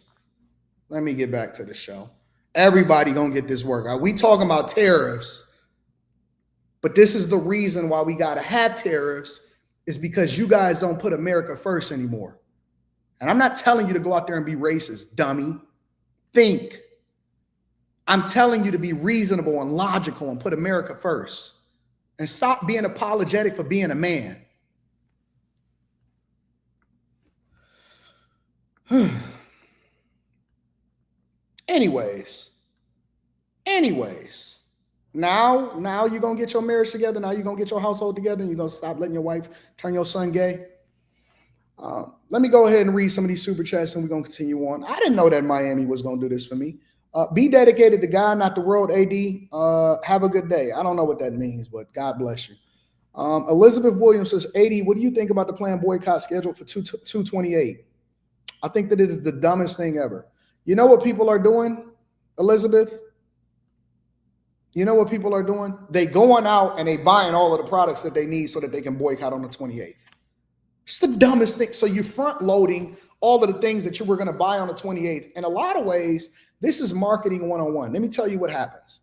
let me get back to the show. Everybody gonna get this work. We talking about tariffs, but this is the reason why we gotta have tariffs, is because you guys don't put America first anymore. And I'm not telling you to go out there and be racist, dummy. Think. I'm telling you to be reasonable and logical and put America first. And stop being apologetic for being a man. Anyways, now you're going to get your marriage together. Now you're going to get your household together, and you're going to stop letting your wife turn your son gay. Let me go ahead and read some of these super chats, and we're going to continue on. I didn't know that Miami was going to do this for me. Be dedicated to God, not the world, AD. Have a good day. I don't know what that means, but God bless you. Elizabeth Williams says, AD, what do you think about the planned boycott scheduled for 2/28? I think that it is the dumbest thing ever. You know what people are doing, Elizabeth? You know what people are doing? They going out and they buying all of the products that they need so that they can boycott on the 28th. It's the dumbest thing. So you're front loading all of the things that you were going to buy on the 28th. In a lot of ways, this is marketing 101. Let me tell you what happens.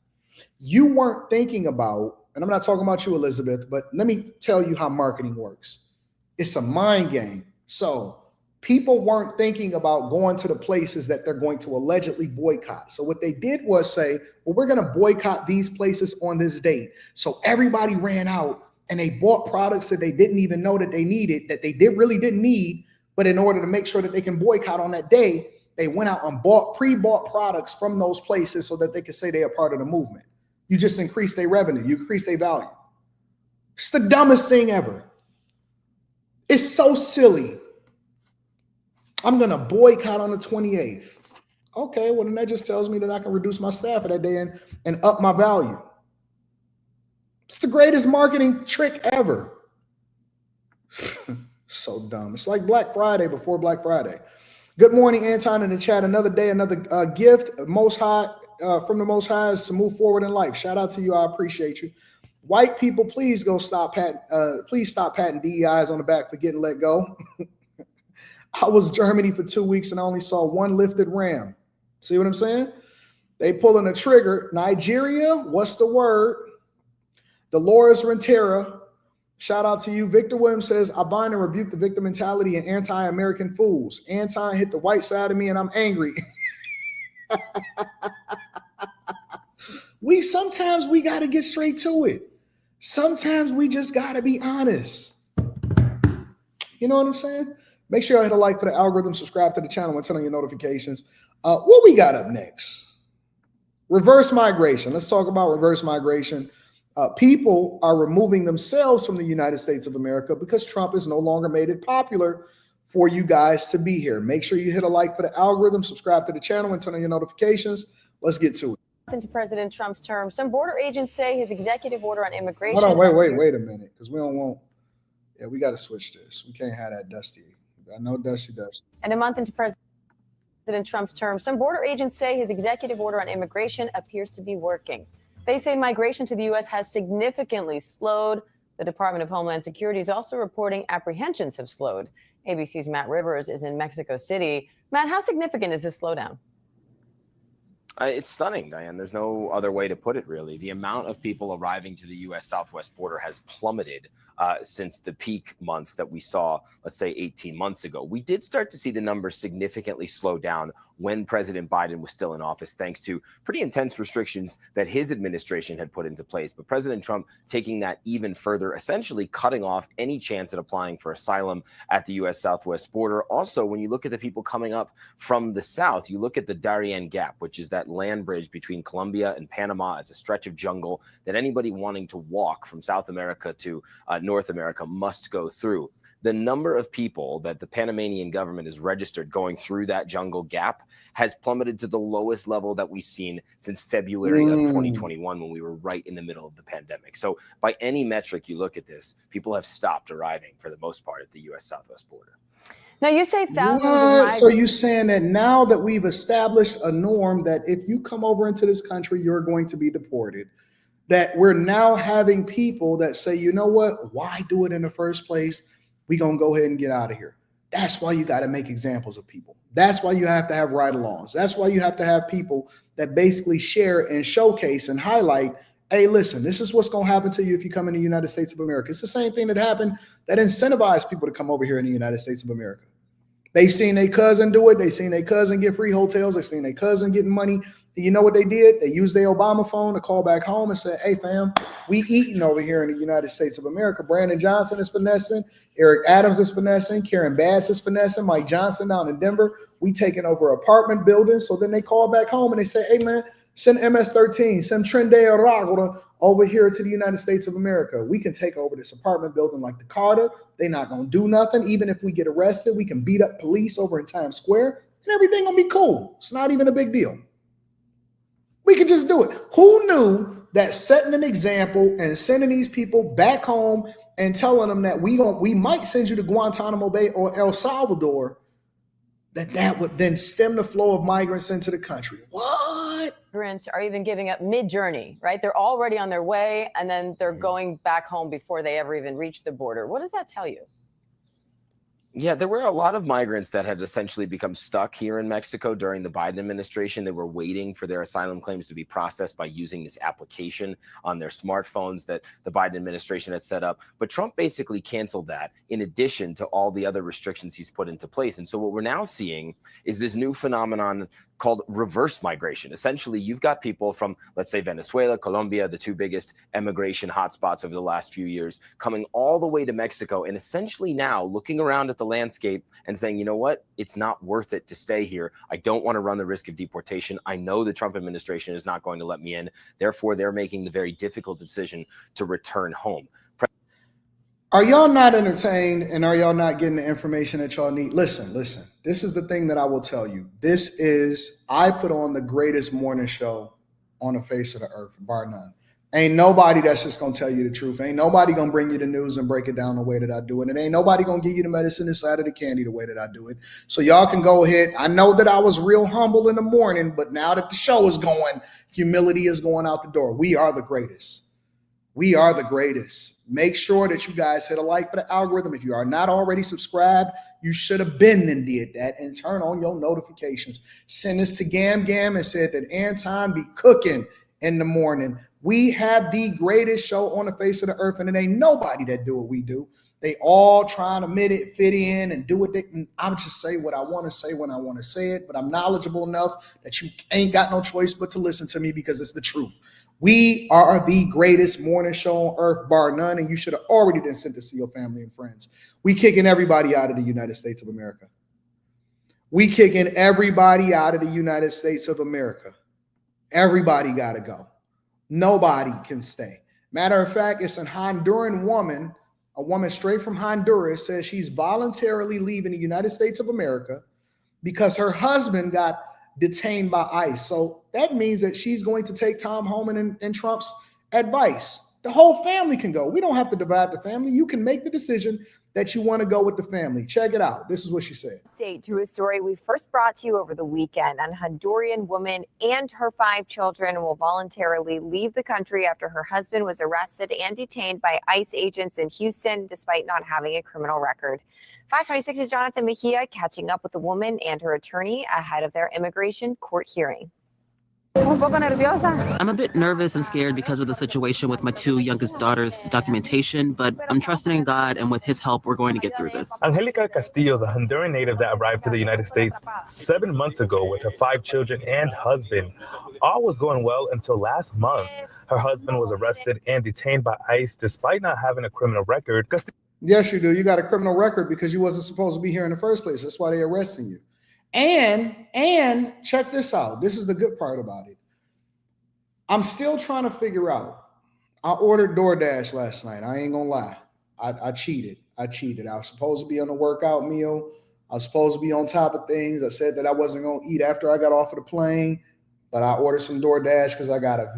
You weren't thinking about, and I'm not talking about you, Elizabeth, but let me tell you how marketing works. It's a mind game. So people weren't thinking about going to the places that they're going to allegedly boycott. So what they did was say, well, we're going to boycott these places on this date. So everybody ran out and they bought products that they didn't even know that they needed, that they really didn't need. But in order to make sure that they can boycott on that day, they went out and pre-bought products from those places so that they could say they are part of the movement. You just increase their revenue. You increase their value. It's the dumbest thing ever. It's so silly. I'm going to boycott on the 28th. Okay, well, then that just tells me that I can reduce my staff for that day and up my value. It's the greatest marketing trick ever. So dumb. It's like Black Friday before Black Friday. Good morning, Anton, in the chat. Another day, another gift Most High, from the Most High is to move forward in life. Shout out to you. I appreciate you. White people, please stop patting DEIs on the back for getting let go. I was in Germany for 2 weeks and I only saw one lifted ram. See what I'm saying? They pulling a trigger. Nigeria, what's the word? Dolores Rentera, shout out to you. Victor Williams says, I bind and rebuke the victim mentality and anti-American fools. Anti hit the white side of me and I'm angry. Sometimes we got to get straight to it. Sometimes we just got to be honest. You know what I'm saying? Make sure you hit a like for the algorithm, subscribe to the channel, and turn on your notifications. What we got up next? Reverse migration. Let's talk about reverse migration. People are removing themselves from the United States of America because Trump has no longer made it popular for you guys to be here. Make sure you hit a like for the algorithm, subscribe to the channel, and turn on your notifications. Let's get to it. Into President Trump's term, some border agents say his executive order on immigration. Hold on, wait a minute, because we don't want. Yeah, we got to switch this. We can't have that Dusty. I know Dusty. And a month into President. President Trump's term, some border agents say his executive order on immigration appears to be working. They say migration to the U.S. has significantly slowed. The Department of Homeland Security is also reporting apprehensions have slowed. ABC's Matt Rivers is in Mexico City. Matt, how significant is this slowdown? It's stunning, Diane. There's no other way to put it, really. The amount of people arriving to the U.S. southwest border has plummeted since the peak months that we saw, let's say, 18 months ago. We did start to see the numbers significantly slow down when President Biden was still in office, thanks to pretty intense restrictions that his administration had put into place. But President Trump taking that even further, essentially cutting off any chance at applying for asylum at the U.S. southwest border. Also, when you look at the people coming up from the south, you look at the Darien Gap, which is that land bridge between Colombia and Panama. It's a stretch of jungle that anybody wanting to walk from South America to North America must go through. The number of people that the Panamanian government has registered going through that jungle gap has plummeted to the lowest level that we've seen since February of 2021, when we were right in the middle of the pandemic. So by any metric you look at this, people have stopped arriving for the most part at the U.S. southwest border. Now, you say thousands of What? migrants. So you saying that now that we've established a norm that if you come over into this country, you're going to be deported, that we're now having people that say, you know what, why do it in the first place? We're going to go ahead and get out of here. That's why you got to make examples of people. That's why you have to have ride-alongs. That's why you have to have people that basically share and showcase and highlight, hey, listen, this is what's going to happen to you if you come in the United States of America. It's the same thing that happened that incentivized people to come over here in the United States of America. They seen their cousin do it. They seen their cousin get free hotels. They seen their cousin getting money. And you know what they did? They used their Obama phone to call back home and say, hey, fam, we eating over here in the United States of America. Brandon Johnson is finessing. Eric Adams is finessing. Karen Bass is finessing. Mike Johnson down in Denver. We taking over apartment buildings. So then they call back home and they say, hey, man, send MS-13, send Trende Aragora over here to the United States of America. We can take over this apartment building like the Carter. They're not going to do nothing. Even if we get arrested, we can beat up police over in Times Square and everything going to be cool. It's not even a big deal. We can just do it. Who knew that setting an example and sending these people back home and telling them that we might send you to Guantanamo Bay or El Salvador, that would then stem the flow of migrants into the country? What? Migrants are even giving up mid-journey, right? They're already on their way, and then they're going back home before they ever even reach the border. What does that tell you? Yeah, there were a lot of migrants that had essentially become stuck here in Mexico during the Biden administration. They were waiting for their asylum claims to be processed by using this application on their smartphones that the Biden administration had set up. But Trump basically canceled that in addition to all the other restrictions he's put into place. And so what we're now seeing is this new phenomenon called reverse migration. Essentially, you've got people from, let's say, Venezuela, Colombia, the two biggest immigration hotspots over the last few years, coming all the way to Mexico and essentially now looking around at the landscape and saying, you know what, it's not worth it to stay here. I don't want to run the risk of deportation. I know the Trump administration is not going to let me in. Therefore, they're making the very difficult decision to return home. Are y'all not entertained and are y'all not getting the information that y'all need? Listen. This is the thing that I will tell you. I put on the greatest morning show on the face of the earth, bar none. Ain't nobody that's just going to tell you the truth. Ain't nobody going to bring you the news and break it down the way that I do it. And ain't nobody going to give you the medicine inside of the candy the way that I do it. So y'all can go ahead. I know that I was real humble in the morning, but now that the show is going, humility is going out the door. We are the greatest. We are the greatest. Make sure that you guys hit a like for the algorithm. If you are not already subscribed, you should have been and did that, and turn on your notifications. Send this to Gam and said that Anton be cooking in the morning. We have the greatest show on the face of the earth, and it ain't nobody that do what we do. They all trying to fit in and do what they. I'm just say what I want to say when I want to say it, but I'm knowledgeable enough that you ain't got no choice but to listen to me because it's the truth. We are the greatest morning show on earth, bar none, and you should have already been sent this to your family and friends. We kicking everybody out of the United States of America. We kicking everybody out of the United States of America. Everybody got to go. Nobody can stay. Matter of fact, it's a Honduran woman, a woman straight from Honduras, says she's voluntarily leaving the United States of America because her husband got detained by ICE. So that means that she's going to take Tom Homan and Trump's advice. The whole family can go. We don't have to divide the family. You can make the decision that you want to go with the family. Check it out. This is what she said. Update to a story we first brought to you over the weekend. A Honduran woman and her 5 children will voluntarily leave the country after her husband was arrested and detained by ICE agents in Houston, despite not having a criminal record. 526's Jonathan Mejia catching up with the woman and her attorney ahead of their immigration court hearing. I'm a bit nervous and scared because of the situation with my 2 youngest daughters' documentation, but I'm trusting in God, and with his help, we're going to get through this. Angelica Castillo is a Honduran native that arrived to the United States 7 months ago with her 5 children and husband. All was going well until last month. Her husband was arrested and detained by ICE despite not having a criminal record. Yes, you do. You got a criminal record because you wasn't supposed to be here in the first place. That's why they're arresting you. And check this out. This is the good part about it. I'm still trying to figure out. I ordered DoorDash last night. I ain't gonna lie. I cheated. I was supposed to be on a workout meal. I was supposed to be on top of things. I said that I wasn't gonna eat after I got off of the plane, but I ordered some DoorDash because I got a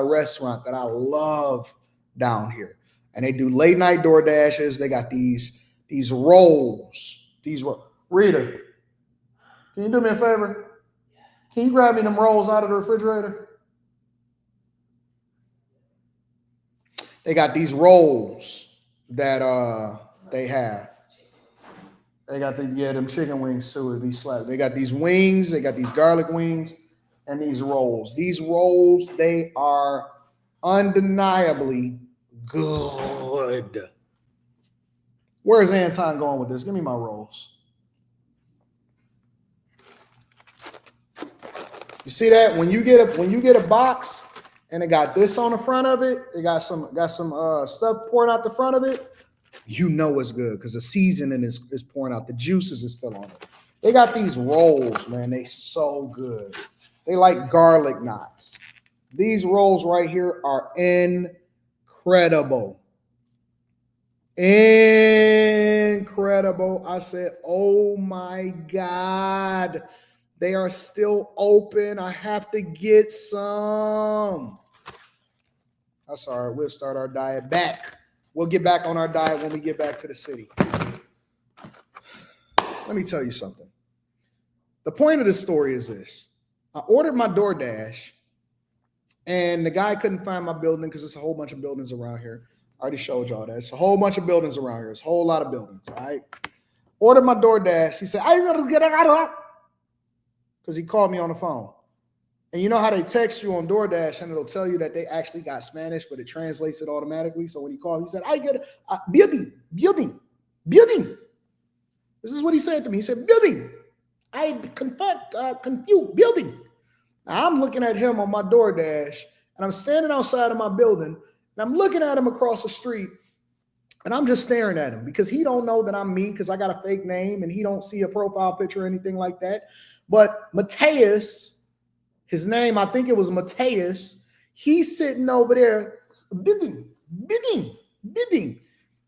restaurant that I love down here. And they do late night DoorDashes. They got these rolls. Rita, can you do me a favor? Can you grab me them rolls out of the refrigerator? They got these rolls that they have. They got them chicken wings too. It'd be slap. They got these wings, they got these garlic wings, and these rolls. These rolls, they are undeniably good. Where's Anton going with this? Give me my rolls. You see that when you get a box and it got this on the front of it, it got some stuff pouring out the front of it, you know it's good because the seasoning is pouring out. The juices is still on it. They got these rolls, man. They so good. They like garlic knots. These rolls right here are incredible. Incredible. I said, oh my God. They are still open. I have to get some. That's all right. We'll start our diet back. We'll get back on our diet when we get back to the city. Let me tell you something. The point of this story is this. I ordered my DoorDash, and the guy couldn't find my building because there's a whole bunch of buildings around here. I already showed y'all that. It's a whole bunch of buildings around here. It's a whole lot of buildings, all right? Ordered my DoorDash. He said, I got to get out because he called me on the phone. And you know how they text you on DoorDash and it'll tell you that they actually got Spanish, but it translates it automatically. So when he called, he said, I get building. This is what he said to me. He said, building. I confused, building. Now I'm looking at him on my DoorDash and I'm standing outside of my building and I'm looking at him across the street and I'm just staring at him because he don't know that I'm me because I got a fake name and he don't see a profile picture or anything like that. But Mateus, his name, I think it was Mateus, he's sitting over there bidding.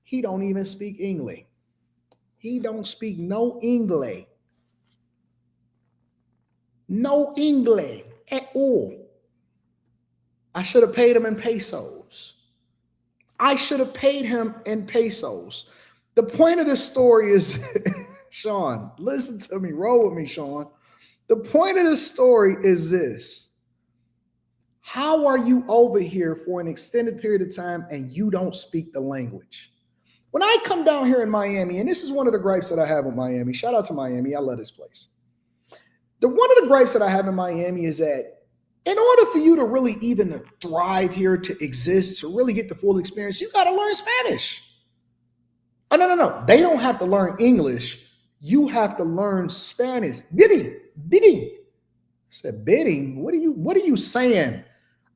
He don't even speak English. He don't speak no English. No English at all. I should have paid him in pesos. The point of this story is, Sean, listen to me, roll with me, Sean. The point of this story is this. How are you over here for an extended period of time and you don't speak the language? When I come down here in Miami, and this is one of the gripes that I have with Miami, shout out to Miami, I love this place. One of the gripes that I have in Miami is that in order for you to really even thrive here, to exist, to really get the full experience, you got to learn Spanish. Oh, no. They don't have to learn English. You have to learn Spanish. Bidding. I said, bidding? What are you saying?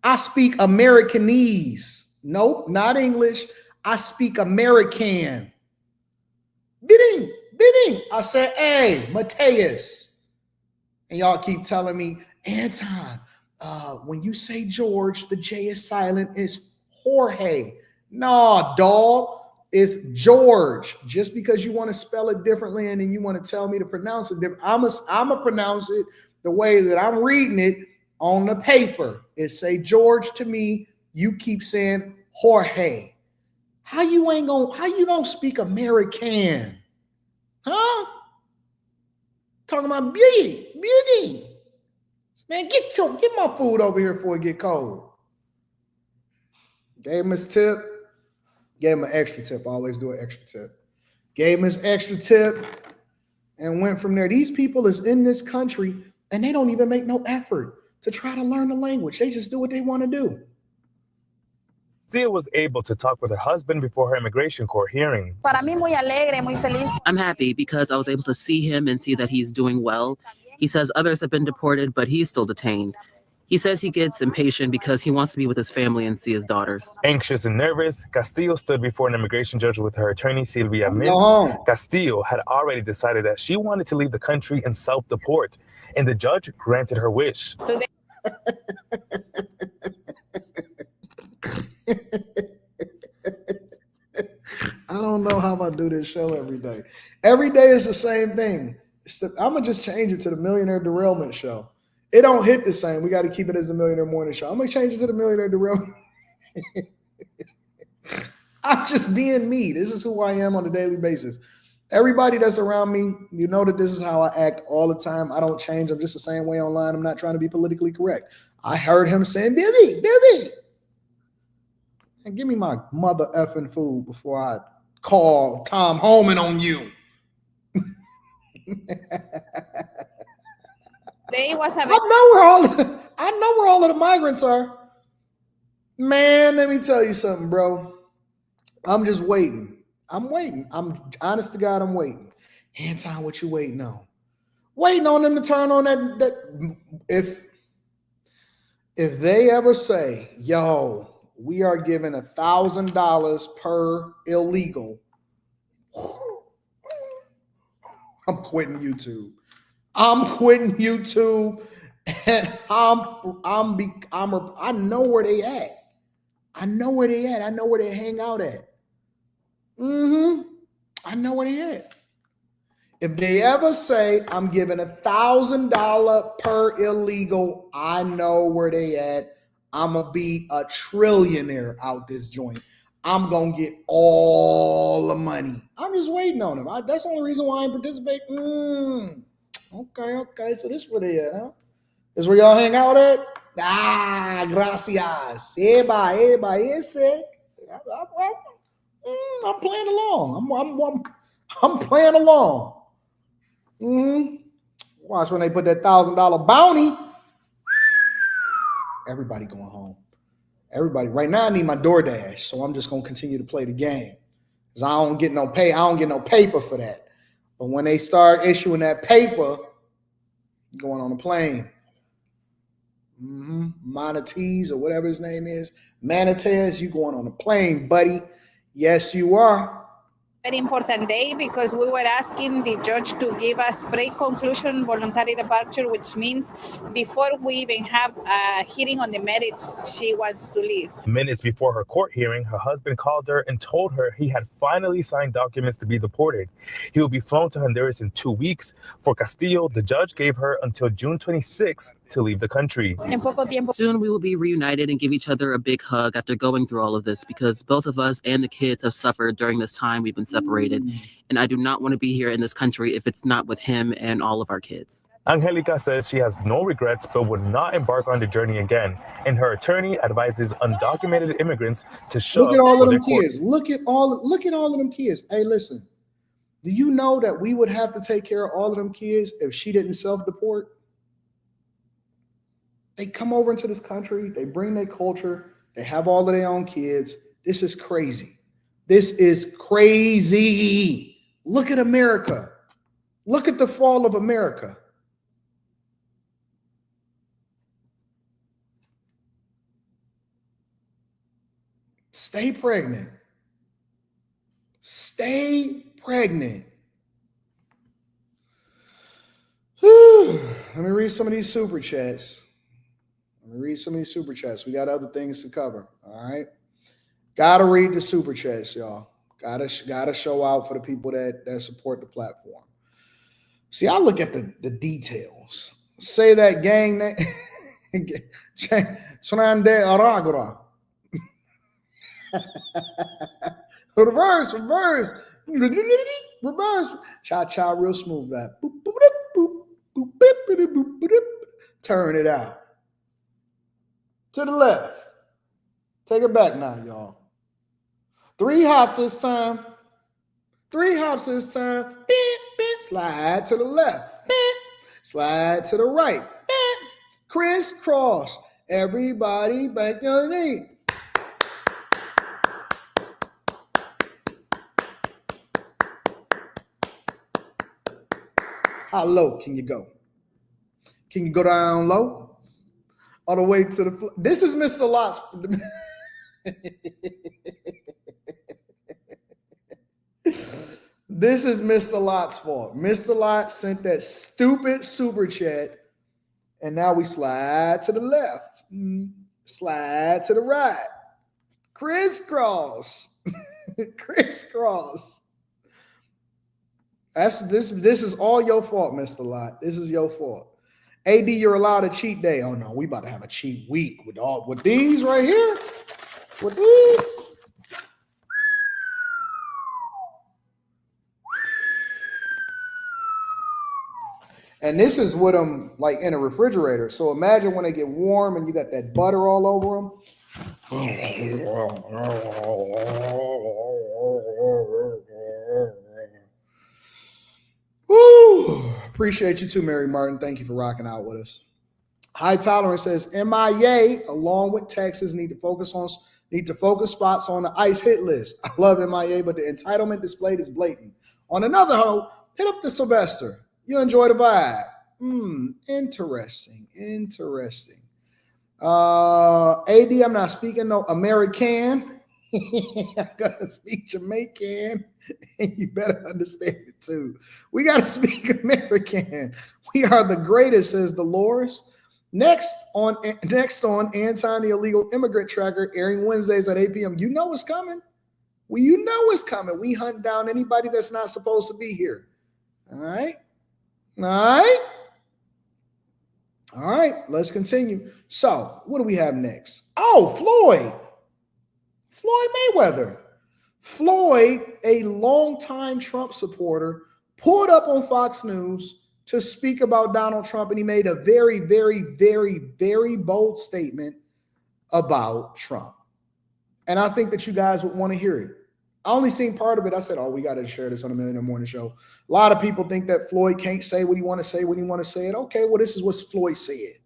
I speak Americanese. Nope, not English. I speak American. Bidding. I said, hey, Mateus. And y'all keep telling me, Anton, when you say George, the J is silent. It's Jorge. No, dog. It's George. Just because you want to spell it differently and then you want to tell me to pronounce it different, I'm going to pronounce it the way that I'm reading it on the paper. It say George to me. You keep saying Jorge. How you don't speak American? Huh? Talking about beauty. Man, get my food over here before it get cold. Gave him his tip. Gave him an extra tip. I always do an extra tip. Gave him his extra tip and went from there. These people is in this country and they don't even make no effort to try to learn the language. They just do what they want to do. Castilla was able to talk with her husband before her immigration court hearing. I'm happy because I was able to see him and see that he's doing well. He says others have been deported, but he's still detained. He says he gets impatient because he wants to be with his family and see his daughters. Anxious and nervous, Castillo stood before an immigration judge with her attorney, Silvia Mintz. Castillo had already decided that she wanted to leave the country and self-deport, and the judge granted her wish. I don't know how I do this show every day. Every day is the same thing. I'm going to just change it to the Millionaire Derailment Show. It don't hit the same. We got to keep it as the Millionaire Morning Show. I'm going to change it to the Millionaire Derailment. I'm just being me. This is who I am on a daily basis. Everybody that's around me, you know that this is how I act all the time. I don't change. I'm just the same way online. I'm not trying to be politically correct. I heard him saying, Billy. And give me my mother effing food before I call Tom Holman on you. I know where all of the migrants are. Man, let me tell you something, bro. I'm just waiting. I'm honest to God, I'm waiting. Anton, what you waiting on? Waiting on them to turn on that if they ever say, yo, we are giving $1,000 per illegal, I'm quitting YouTube. And I know where they at. I know where they hang out at. I know where they at. If they ever say I'm giving $1,000 per illegal, I know where they at. I'm gonna be a trillionaire out this joint. I'm gonna get all the money. I'm just waiting on them. That's the only reason why I ain't participating. Okay. So this where they at, huh? This where y'all hang out at? Gracias. Eba, ese. I'm playing along. I'm playing along. Watch when they put that $1,000 bounty. Everybody going home. Everybody. Right now I need my DoorDash, so I'm just gonna continue to play the game. Because I don't get no pay. I don't get no paper for that. But when they start issuing that paper, going on a plane. Manatees or whatever his name is. Manatees, you going on a plane, buddy. Yes, you are. Very important day because we were asking the judge to give us pre-conclusion voluntary departure, which means before we even have a hearing on the merits, she wants to leave. Minutes before her court hearing, her husband called her and told her he had finally signed documents to be deported. He will be flown to Honduras in 2 weeks. For Castillo, the judge gave her until June 26th to leave the country. Soon we will be reunited and give each other a big hug after going through all of this, because both of us and the kids have suffered during this time we've been separated. And I do not want to be here in this country if it's not with him and all of our kids. Angelica says she has no regrets but would not embark on the journey again. And her attorney advises undocumented immigrants to show Look at all of them kids. Look at all of them kids. Hey, listen. Do you know that we would have to take care of all of them kids if she didn't self-deport? They come over into this country, they bring their culture, they have all of their own kids. This is crazy. This is crazy. Look at America. Look at the fall of America. Stay pregnant. Stay pregnant. Whew. Let me read some of these super chats. We got other things to cover. All right. Gotta read the super chats, y'all. Gotta show out for the people that support the platform. See, I look at the details. Say that gang name. Reverse. Cha-cha real smooth. That. Turn it out. To the left. Take it back now, y'all. 3 hops this time. 3 hops this time. Slide to the left. Slide to the right. Crisscross. Everybody back your knee. How low can you go? Can you go down low? All the way to the floor. This is Mr. Lot's. This is Mr. Lot's fault. Mr. Lot sent that stupid super chat, and now we slide to the left, slide to the right, crisscross, crisscross. This is all your fault, Mr. Lot. This is your fault. AD, you're allowed a cheat day. Oh no, we about to have a cheat week with these right here. With these. And this is with them like in a refrigerator. So imagine when they get warm and you got that butter all over them. Woo! Appreciate you too, Mary Martin. Thank you for rocking out with us. High Tolerance says MIA along with Texas need to focus spots on the ICE hit list. I love MIA, but the entitlement displayed is blatant. On another note, hit up the Sylvester. You enjoy the vibe. Interesting. AD, I'm not speaking no American. I'm gonna speak Jamaican, and you better understand it too. We gotta speak American. We are the greatest, says Dolores. Next on Anton the Illegal Immigrant Tracker, airing Wednesdays at 8 p.m. You know it's coming. You know it's coming. We hunt down anybody that's not supposed to be here. All right, let's continue. So, what do we have next? Oh, Floyd Mayweather. Floyd, a longtime Trump supporter, pulled up on Fox News to speak about Donald Trump, and he made a very, very, very, very bold statement about Trump. And I think that you guys would want to hear it. I only seen part of it. I said, we got to share this on the Millionaire Morning Show. A lot of people think that Floyd can't say what he want to say when he want to say it. Okay, well, this is what Floyd said.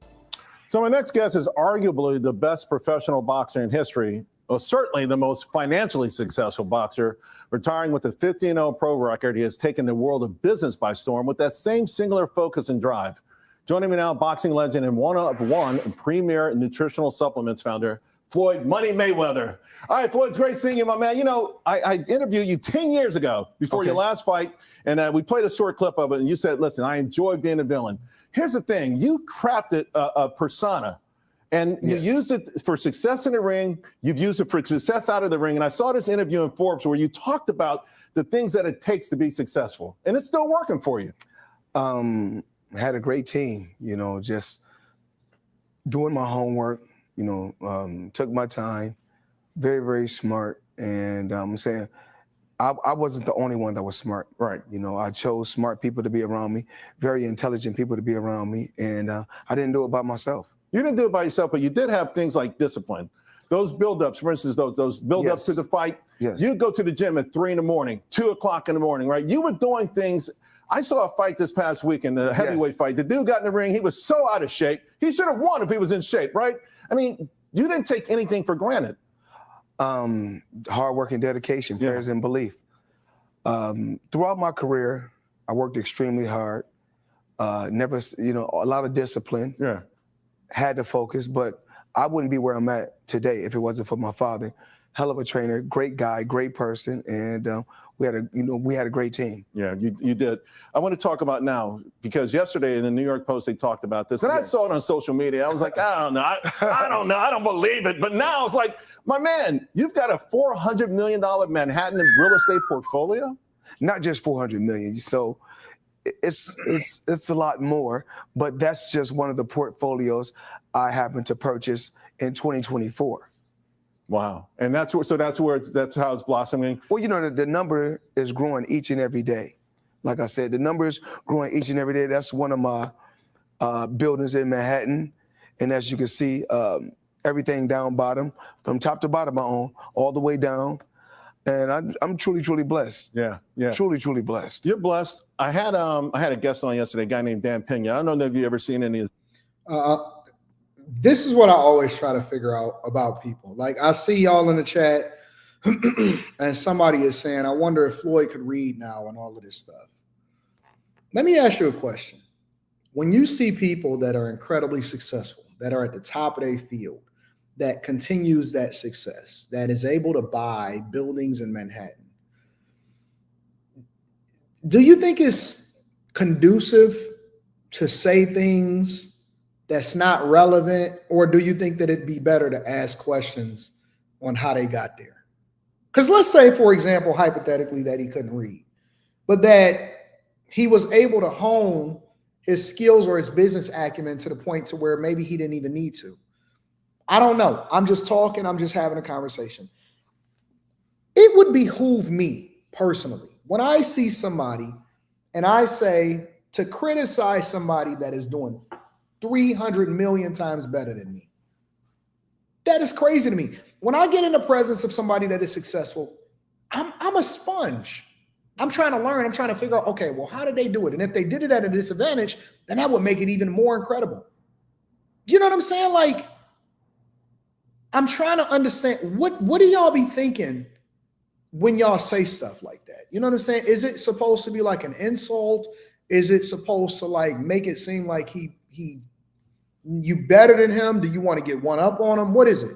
So my next guest is arguably the best professional boxer in history, or certainly the most financially successful boxer. Retiring with a 15-0 pro record, he has taken the world of business by storm with that same singular focus and drive. Joining me now, boxing legend and one of one premier nutritional supplements founder, Floyd Money Mayweather. All right, Floyd, it's great seeing you, my man. You know, I interviewed you 10 years ago before your last fight, and we played a short clip of it, and you said, listen, I enjoy being a villain. Here's the thing. You crafted a persona, and you used it for success in the ring. You've used it for success out of the ring, and I saw this interview in Forbes where you talked about the things that it takes to be successful, and it's still working for you. I had a great team, just doing my homework, took my time, very, very smart. And I'm saying I wasn't the only one that was smart. Right. I chose smart people to be around me, very intelligent people to be around me. And I didn't do it by myself. You didn't do it by yourself, but you did have things like discipline. Those buildups, for instance, those buildups to the fight. Yes. You'd go to the gym at 3 a.m, 2 o'clock in the morning, right? You were doing things. I saw a fight this past weekend, the heavyweight fight. The dude got in the ring. He was so out of shape. He should have won if he was in shape, right? I mean, you didn't take anything for granted. Hard work and dedication, prayers and belief. Throughout my career, I worked extremely hard. Never, a lot of discipline. Yeah. Had to focus, but I wouldn't be where I'm at today if it wasn't for my father. Hell of a trainer, great guy, great person, and we had a great team. Yeah, you did. I want to talk about now, because yesterday in the New York Post they talked about this, and I saw it on social media. I was like, I don't know, I don't believe it. But now it's like, my man, you've got a $400 million Manhattan real estate portfolio. Not just $400 million. So it's a lot more, but that's just one of the portfolios I happened to purchase in 2024. Wow. And that's how it's blossoming. Well, you know, the number is growing each and every day. Like I said, the number is growing each and every day. That's one of my buildings in Manhattan. And as you can see, everything down bottom, from top to bottom I own, all the way down. And I'm truly, truly blessed. Yeah. Truly, truly blessed. You're blessed. I had a guest on yesterday, a guy named Dan Pena. I don't know if you ever seen any of this is what I always try to figure out about people. Like, I see y'all in the chat and somebody is saying, I wonder if Floyd could read now and all of this stuff. Let me ask you a question. When you see people that are incredibly successful, that are at the top of their field, that continues that success, that is able to buy buildings in Manhattan, do you think it's conducive to say things that's not relevant, or do you think that it'd be better to ask questions on how they got there? Because let's say, for example, hypothetically, that he couldn't read, but that he was able to hone his skills or his business acumen to the point to where maybe he didn't even need to. I don't know. I'm just talking. I'm just having a conversation. It would behoove me personally, when I see somebody and I say, to criticize somebody that is doing 300 million times better than me, that is crazy to me. When I get in the presence of somebody that is successful, I'm a sponge. I'm trying to learn. I'm trying to figure out, okay, well, how did they do it? And if they did it at a disadvantage, then that would make it even more incredible. You know what I'm saying? Like, I'm trying to understand, what do y'all be thinking when y'all say stuff like that? You know what I'm saying? Is it supposed to be like an insult? Is it supposed to like make it seem like you better than him? Do you want to get one up on him? What is it?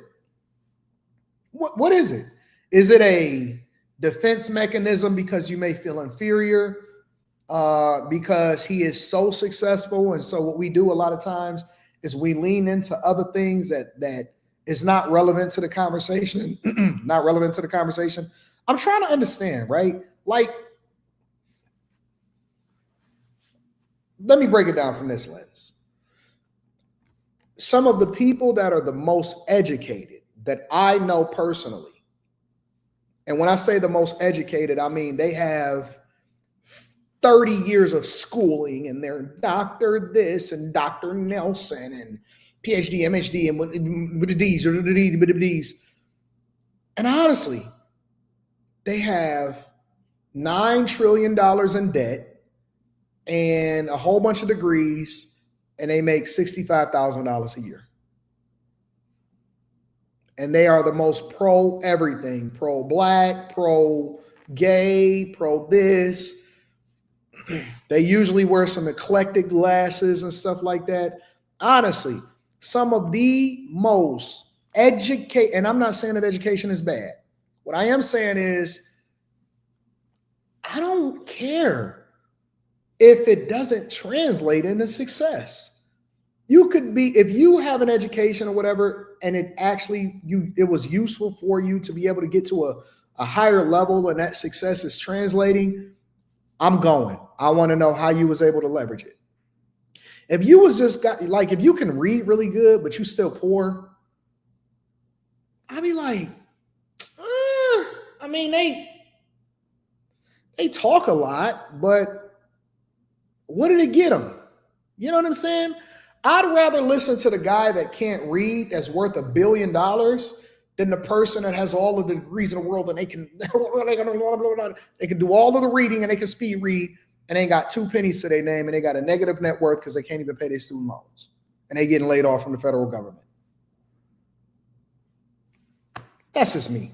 What is it? Is it a defense mechanism because you may feel inferior because he is so successful? And so what we do a lot of times is we lean into other things that is not relevant to the conversation, not relevant to the conversation. I'm trying to understand, right? Like, let me break it down from this lens. Some of the people that are the most educated that I know personally, and when I say the most educated, I mean they have 30 years of schooling and they're Dr. this and Dr. Nelson and PhD, MHD, and with the D's or the D's. And honestly, they have $9 trillion in debt and a whole bunch of degrees, and they make $65,000 a year. And they are the most pro everything, pro black, pro gay, pro this. They usually wear some eclectic glasses and stuff like that. Honestly, some of the most educated, and I'm not saying that education is bad. What I am saying is, I don't care if it doesn't translate into success. You could be, if you have an education or whatever, and it actually, it was useful for you to be able to get to a higher level and that success is translating, I'm going. I want to know how you was able to leverage it. If you was just if you can read really good, but you still poor, I'd be like, I mean, they talk a lot, but what did it get them? You know what I'm saying? I'd rather listen to the guy that can't read that's worth $1 billion than the person that has all of the degrees in the world and they can do all of the reading and they can speed read and they ain't got 2 pennies to their name and they got a negative net worth because they can't even pay their student loans and they getting laid off from the federal government. That's just me.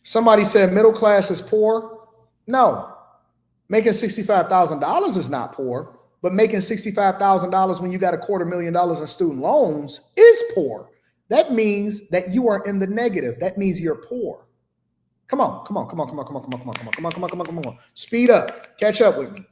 Somebody said middle class is poor. No, making $65,000 is not poor, but making $65,000 when you got $250,000 in student loans is poor. That means that you are in the negative. That means you're poor. Come on. Speed up. Catch up with me.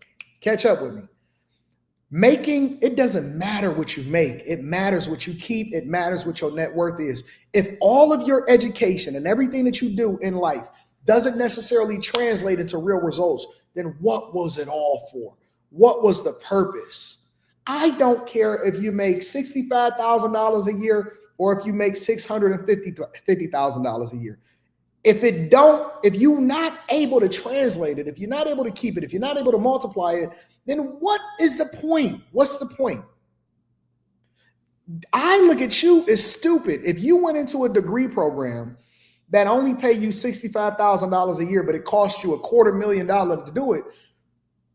It doesn't matter what you make. It matters what you keep. It matters what your net worth is. If all of your education and everything that you do in life doesn't necessarily translate into real results, then what was it all for? What was the purpose? I don't care if you make $65,000 a year or if you make $650,000 a year. If you're not able to translate it, if you're not able to keep it, if you're not able to multiply it, then what is the point? What's the point? I look at you as stupid. If you went into a degree program that only pay you $65,000 a year, but it costs you $250,000 to do it,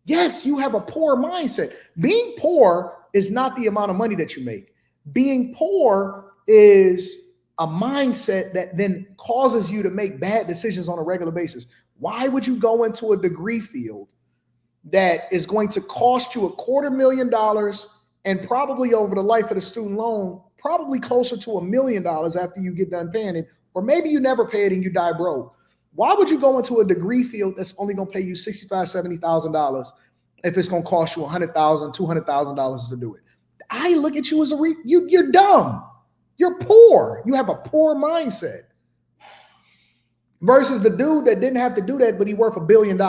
yes, you have a poor mindset. Being poor is not the amount of money that you make. Being poor is a mindset that then causes you to make bad decisions on a regular basis. Why would you go into a degree field that is going to cost you $250,000 and probably over the life of the student loan, probably closer to $1 million after you get done paying it, or maybe you never pay it and you die broke? Why would you go into a degree field that's only going to pay you $65,000, $70,000 if it's going to cost you $100,000, $200,000 to do it? I look at you as you're dumb. You're poor. You have a poor mindset. Versus the dude that didn't have to do that, but he worth $1 billion.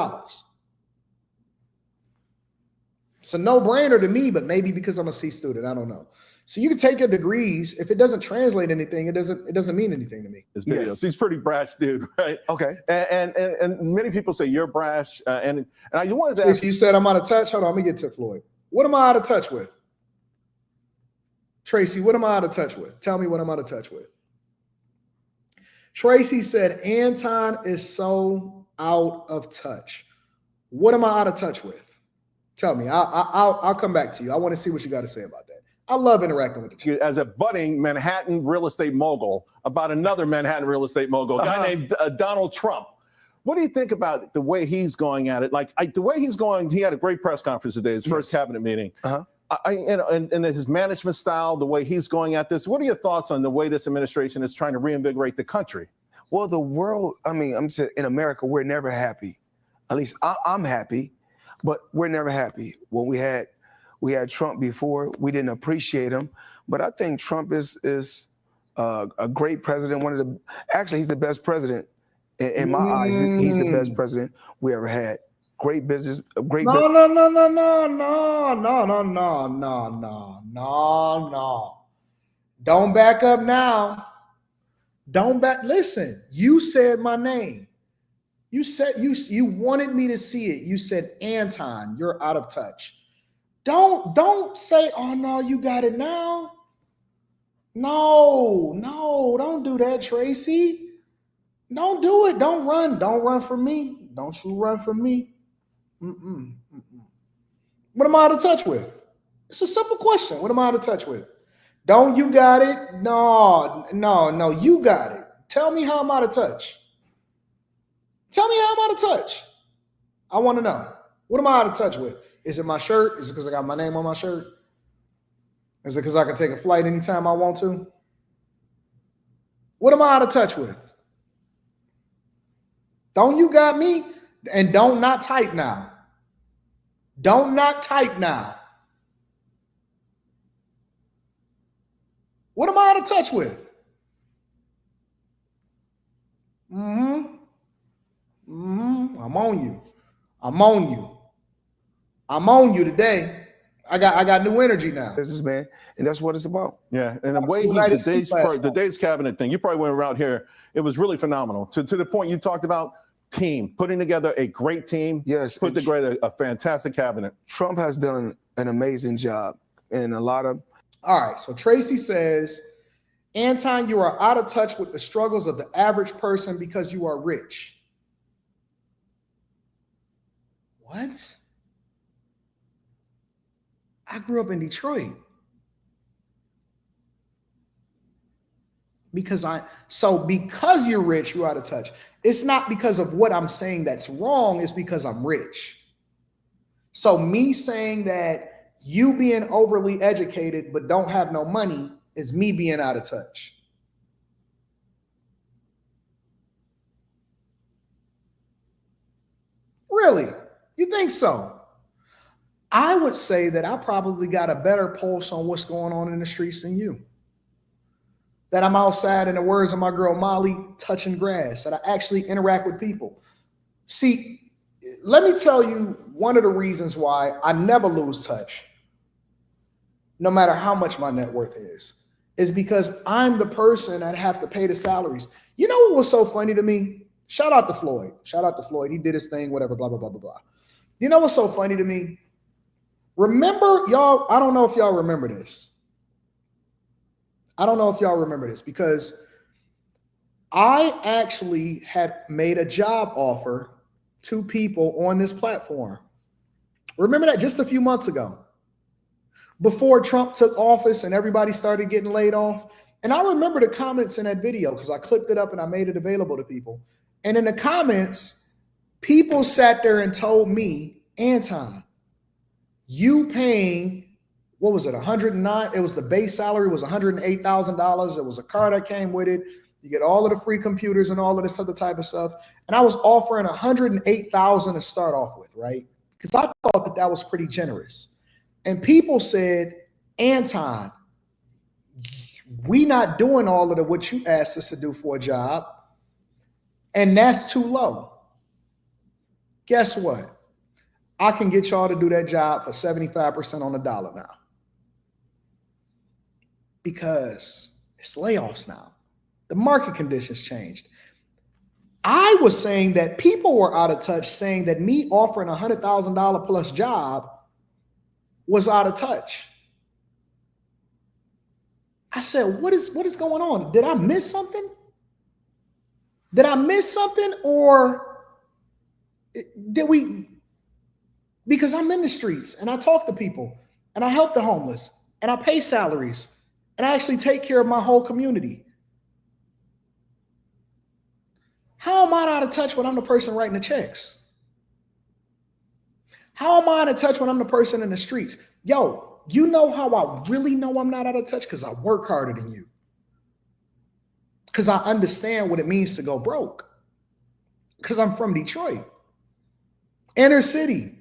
It's a no-brainer to me, but maybe because I'm a C student, I don't know. So you can take your degrees. If it doesn't translate anything, it doesn't mean anything to me. His videos. Yes. He's pretty brash, dude, right? Okay. And many people say you're brash. And I wanted to ask you said I'm out of touch. Hold on, let me get to Floyd. What am I out of touch with? Tracy, what am I out of touch with? Tell me what I'm out of touch with. Tracy said, Anton is so out of touch. What am I out of touch with? Tell me. I'll come back to you. I want to see what you got to say about that. I love interacting with you. As a budding Manhattan real estate mogul, about another Manhattan real estate mogul, a guy named Donald Trump. What do you think about the way he's going at it? Like the way he's going, he had a great press conference today, his first cabinet meeting. And his management style, the way he's going at this. What are your thoughts on the way this administration is trying to reinvigorate the country? Well, the world, I'm saying in America, we're never happy. At least I'm happy, but we're never happy. Well, we had Trump before. We didn't appreciate him, but I think Trump is a great president. Actually, he's the best president in my eyes. He's the best president we ever had. Great business, great. No. Don't back up now. Listen, you said my name. You said you wanted me to see it. You said, Anton, you're out of touch. Don't say, oh no, you got it now. No, don't do that, Tracy. Don't do it. Don't run from me. Don't you run from me. What am I out of touch with? It's a simple question. What am I out of touch with? Don't you got it? No, you got it. Tell me how I'm out of touch. Tell me how I'm out of touch. I want to know. What am I out of touch with? Is it my shirt? Is it because I got my name on my shirt? Is it because I can take a flight anytime I want to? What am I out of touch with? Don't you got me? And don't not type now. Don't not type now. What am I out of touch with? I'm on you. I'm on you today. I got new energy now. Businessman, and that's what it's about. Yeah, and the way today's cabinet thing, you probably went around here. It was really phenomenal. To the point you talked about, team, putting together a great team. Yes, put together a fantastic cabinet. Trump has done an amazing job, and a lot of. All right, so Tracy says, Anton, you are out of touch with the struggles of the average person because you are rich. What? I grew up in Detroit. Because you're rich, you're out of touch. It's not because of what I'm saying that's wrong, it's because I'm rich. So me saying that you being overly educated but don't have no money is me being out of touch. Really? You think so? I would say that I probably got a better pulse on what's going on in the streets than you. That I'm outside, in the words of my girl Molly, touching grass, that I actually interact with people. See, let me tell you one of the reasons why I never lose touch, no matter how much my net worth is. is because I'm the person that have to pay the salaries. You know what was so funny to me? Shout out to Floyd. Shout out to Floyd. He did his thing, whatever, blah, blah, blah, blah, blah. You know what's so funny to me? Remember, y'all, I don't know if y'all remember this. I don't know if y'all remember this because I actually had made a job offer to people on this platform. Remember that just a few months ago, before Trump took office and everybody started getting laid off. And I remember the comments in that video because I clipped it up and I made it available to people. And in the comments, people sat there and told me, Anton, you paying, what was it, 109? It was the base salary was $108,000. It was a car that came with it. You get all of the free computers and all of this other type of stuff. And I was offering $108,000 to start off with, right? Because I thought that that was pretty generous. And people said, Anton, we not doing all of the what you asked us to do for a job. And that's too low. Guess what? I can get y'all to do that job for 75% on the dollar now. Because it's layoffs now. The market conditions changed. I was saying that people were out of touch, saying that me offering a $100,000 plus job was out of touch. I said, what is going on? Did I miss something? Did I miss something? Or did we? Because I'm in the streets and I talk to people and I help the homeless and I pay salaries and I actually take care of my whole community. How am I out of touch when I'm the person writing the checks? How am I out of touch when I'm the person in the streets? Yo, you know how I really know I'm not out of touch? Because I work harder than you. Because I understand what it means to go broke. Because I'm from Detroit. Inner city.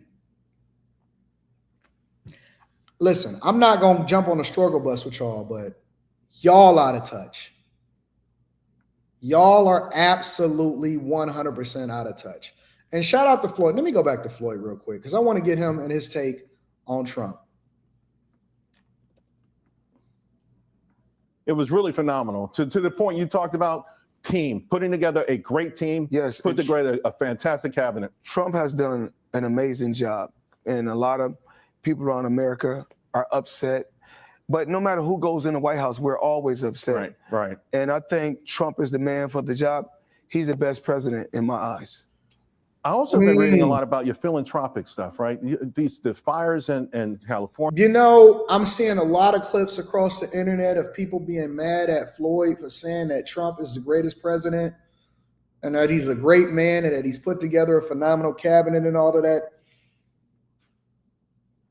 Listen, I'm not going to jump on the struggle bus with y'all, but y'all out of touch. Y'all are absolutely 100% out of touch. And shout out to Floyd. Let me go back to Floyd real quick because I want to get him and his take on Trump. It was really phenomenal. To the point you talked about, team, putting together a great team. Yes. Put together a fantastic cabinet. Trump has done an amazing job. And a lot of people around America are upset. But no matter who goes in the White House, we're always upset. Right, right. And I think Trump is the man for the job. He's the best president in my eyes. I also been reading a lot about your philanthropic stuff, right? The fires in California. You know, I'm seeing a lot of clips across the internet of people being mad at Floyd for saying that Trump is the greatest president and that he's a great man and that he's put together a phenomenal cabinet and all of that.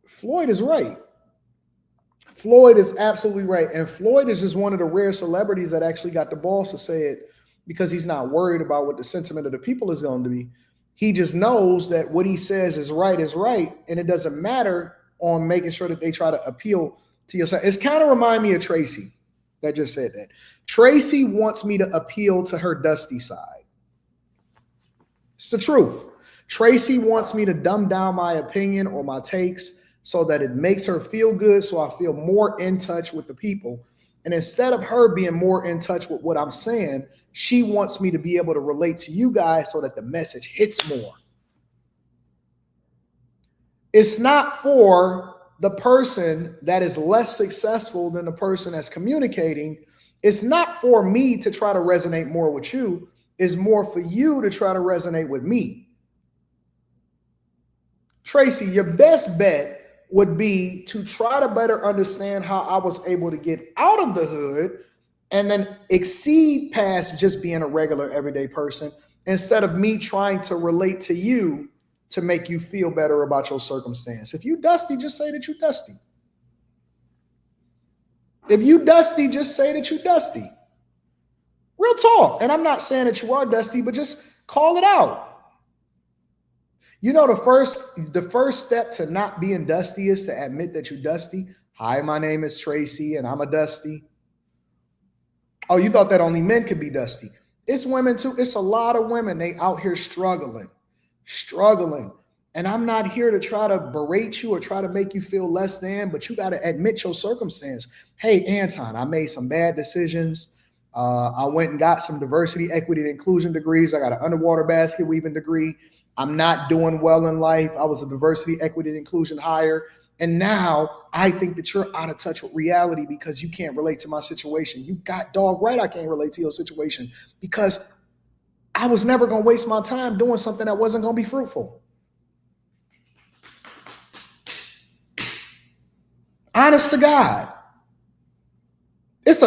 Floyd is right. Floyd is absolutely right. And Floyd is just one of the rare celebrities that actually got the balls to say it because he's not worried about what the sentiment of the people is going to be. He just knows that what he says is right, and it doesn't matter on making sure that they try to appeal to your side. It's kind of remind me of Tracy that just said that. Tracy wants me to appeal to her dusty side. It's the truth. Tracy wants me to dumb down my opinion or my takes so that it makes her feel good, so I feel more in touch with the people. And instead of her being more in touch with what I'm saying, she wants me to be able to relate to you guys so that the message hits more. It's not for the person that is less successful than the person that's communicating. It's not for me to try to resonate more with you. It's more for you to try to resonate with me. Tracy, your best bet would be to try to better understand how I was able to get out of the hood and then exceed past just being a regular everyday person instead of me trying to relate to you to make you feel better about your circumstance. If you dusty, just say that you dusty. If you dusty, just say that you dusty. Real talk. And I'm not saying that you are dusty, but just call it out. You know, the first step to not being dusty is to admit that you're dusty. Hi, my name is Tracy and I'm a dusty. Oh, you thought that only men could be dusty. It's women too. It's a lot of women. They out here struggling. And I'm not here to try to berate you or try to make you feel less than, but you got to admit your circumstance. Hey, Anton, I made some bad decisions. I went and got some diversity, equity, and inclusion degrees. I got an underwater basket weaving degree. I'm not doing well in life. I was a diversity, equity, and inclusion hire. And now I think that you're out of touch with reality because you can't relate to my situation. You got dog right. I can't relate to your situation because I was never going to waste my time doing something that wasn't going to be fruitful. Honest to God.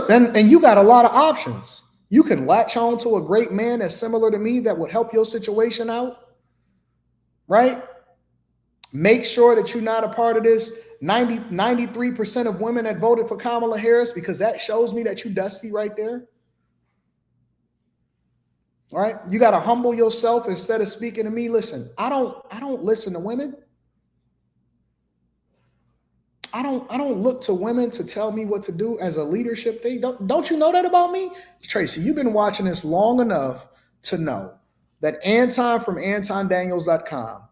And you got a lot of options. You can latch on to a great man that's similar to me that would help your situation out, right? Make sure that you're not a part of this 93% of women that voted for Kamala Harris, because that shows me that you dusty right there. All right? You got to humble yourself instead of speaking to me. Listen, I don't listen to women. I don't look to women to tell me what to do as a leadership thing. Don't you know that about me? Tracy, you've been watching this long enough to know that Anton from AntonDaniels.com,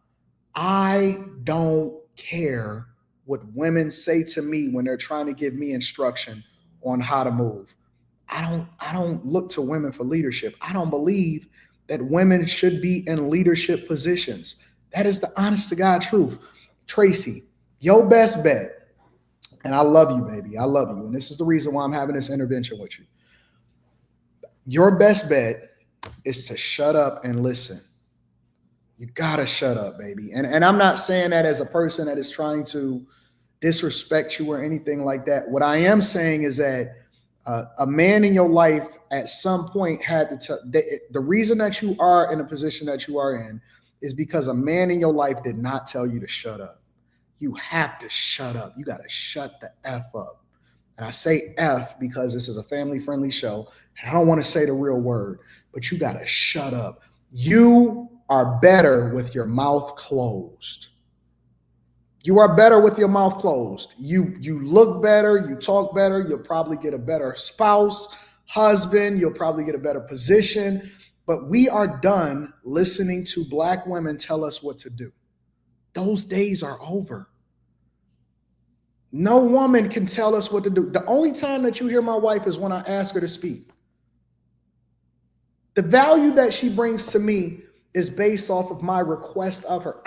I don't care what women say to me when they're trying to give me instruction on how to move. I don't look to women for leadership. I don't believe that women should be in leadership positions. That is the honest to God truth. Tracy, your best bet, and I love you, baby. I love you. And this is the reason why I'm having this intervention with you. Your best bet is to shut up and listen. You gotta shut up, baby. And I'm not saying that as a person that is trying to disrespect you or anything like that. What I am saying is that a man in your life at some point had to tell the reason that you are in a position that you are in is because a man in your life did not tell you to shut up. You have to shut up. You got to shut the F up. And I say F because this is a family-friendly show. And I don't want to say the real word, but you got to shut up. You are better with your mouth closed. You are better with your mouth closed. You look better. You talk better. You'll probably get a better spouse, husband. You'll probably get a better position. But we are done listening to Black women tell us what to do. Those days are over. No woman can tell us what to do. The only time that you hear my wife is when I ask her to speak. The value that she brings to me is based off of my request of her.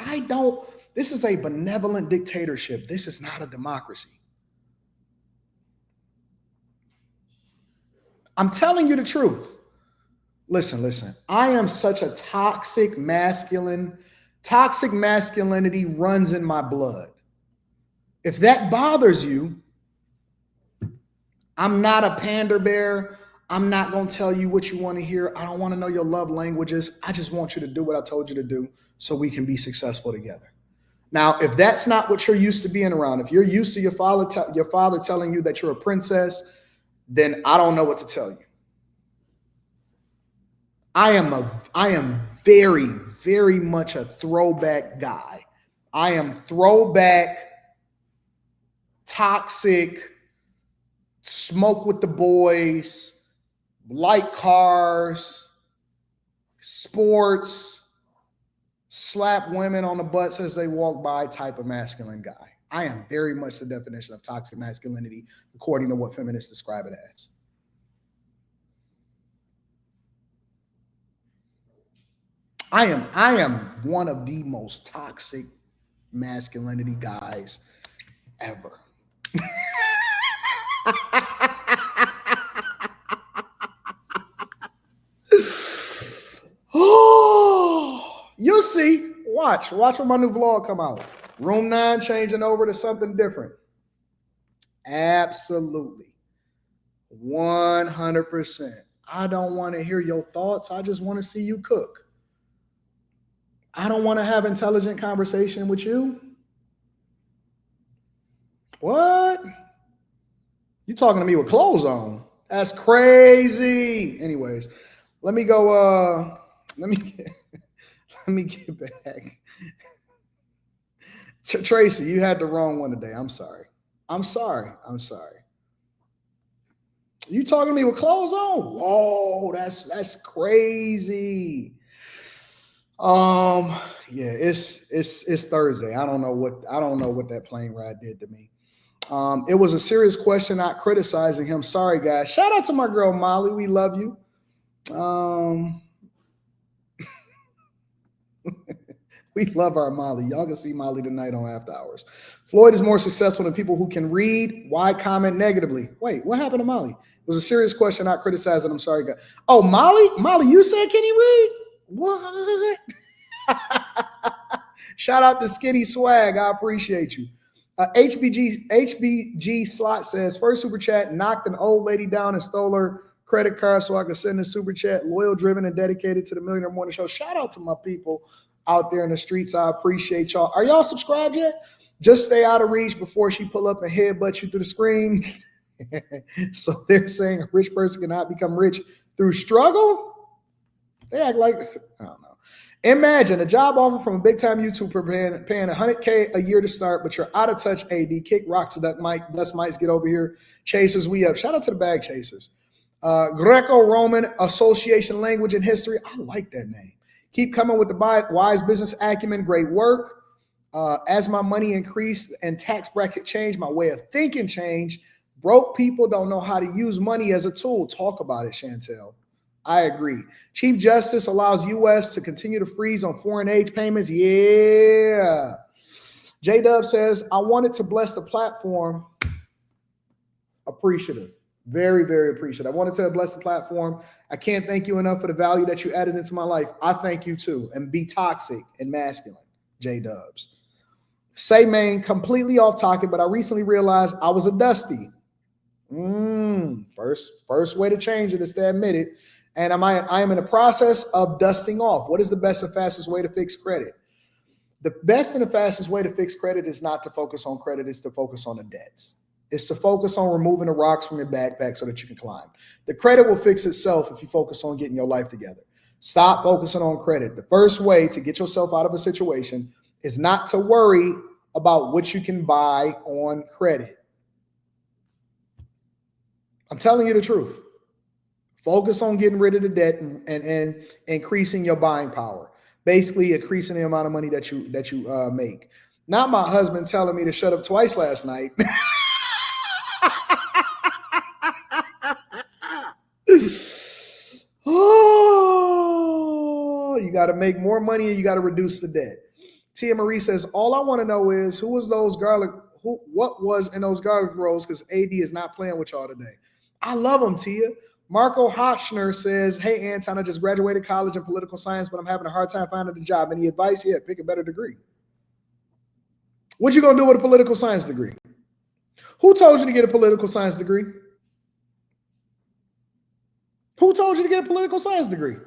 This is a benevolent dictatorship. This is not a democracy. I'm telling you the truth. Listen. I am such a toxic masculine. Toxic masculinity runs in my blood. If that bothers you, I'm not a pander bear. I'm not going to tell you what you want to hear. I don't want to know your love languages. I just want you to do what I told you to do so we can be successful together. Now, if that's not what you're used to being around, if you're used to your father telling you that you're a princess, then I don't know what to tell you. I am very, very much a throwback guy. I am throwback, toxic, smoke with the boys, like cars, sports, slap women on the butts as they walk by type of masculine guy. I am very much the definition of toxic masculinity, according to what feminists describe it as. I am one of the most toxic masculinity guys ever. Oh, you'll see. Watch when my new vlog come out. Room 9 changing over to something different. Absolutely. 100%. I don't want to hear your thoughts. I just want to see you cook. I don't want to have intelligent conversation with you. What? You talking to me with clothes on? That's crazy. Anyways, let me go. Let me get back. Tracy, you had the wrong one today. I'm sorry. You talking to me with clothes on? Whoa, that's crazy. Yeah, it's Thursday. I don't know what that plane ride did to me. It was a serious question, not criticizing him. Sorry, guys. Shout out to my girl Molly. We love you. We love our Molly. Y'all can see Molly tonight on After Hours. Floyd is more successful than people who can read. Why comment negatively? Wait, what happened to Molly? It was a serious question, not criticizing. I'm sorry, guys. Oh, Molly, you said can he read? What? Shout out to Skinny Swag. I appreciate you. HBG Slot says, first super chat, knocked an old lady down and stole her credit card so I could send a super chat. Loyal, driven, and dedicated to the Millionaire Morning Show. Shout out to my people out there in the streets. I appreciate y'all. Are y'all subscribed yet? Just stay out of reach before she pull up and headbutt you through the screen. So they're saying a rich person cannot become rich through struggle? They act like, I don't know. Imagine a job offer from a big-time YouTuber paying $100K a year to start, but you're out of touch, AD. Kick rocks, dust mites, get over here. Chasers, we up. Shout out to the bag chasers. Greco-Roman Association Language and History. I like that name. Keep coming with the wise business acumen. Great work. As my money increased and tax bracket changed, my way of thinking changed. Broke people don't know how to use money as a tool. Talk about it, Chantel. I agree. Chief Justice allows U.S. to continue to freeze on foreign aid payments. Yeah. J-Dub says, I wanted to bless the platform. Appreciative. Very, very appreciative. I wanted to bless the platform. I can't thank you enough for the value that you added into my life. I thank you too. And be toxic and masculine, J-Dubs. Say, man, completely off topic, but I recently realized I was a dusty. First way to change it is to admit it. And I am in the process of dusting off. What is the best and fastest way to fix credit? The best and the fastest way to fix credit is not to focus on credit, it's to focus on the debts. It's to focus on removing the rocks from your backpack so that you can climb. The credit will fix itself if you focus on getting your life together. Stop focusing on credit. The first way to get yourself out of a situation is not to worry about what you can buy on credit. I'm telling you the truth. Focus on getting rid of the debt and increasing your buying power. Basically, increasing the amount of money that you make. Not my husband telling me to shut up twice last night. Oh, you got to make more money and you got to reduce the debt. Tia Marie says, all I want to know is what was in those garlic rolls, because AD is not playing with y'all today. I love them, Tia. Marco Hochner says, hey, Anton, I just graduated college in political science, but I'm having a hard time finding a job. Any advice? Yeah, pick a better degree. What you going to do with a political science degree? Who told you to get a political science degree? Who told you to get a political science degree?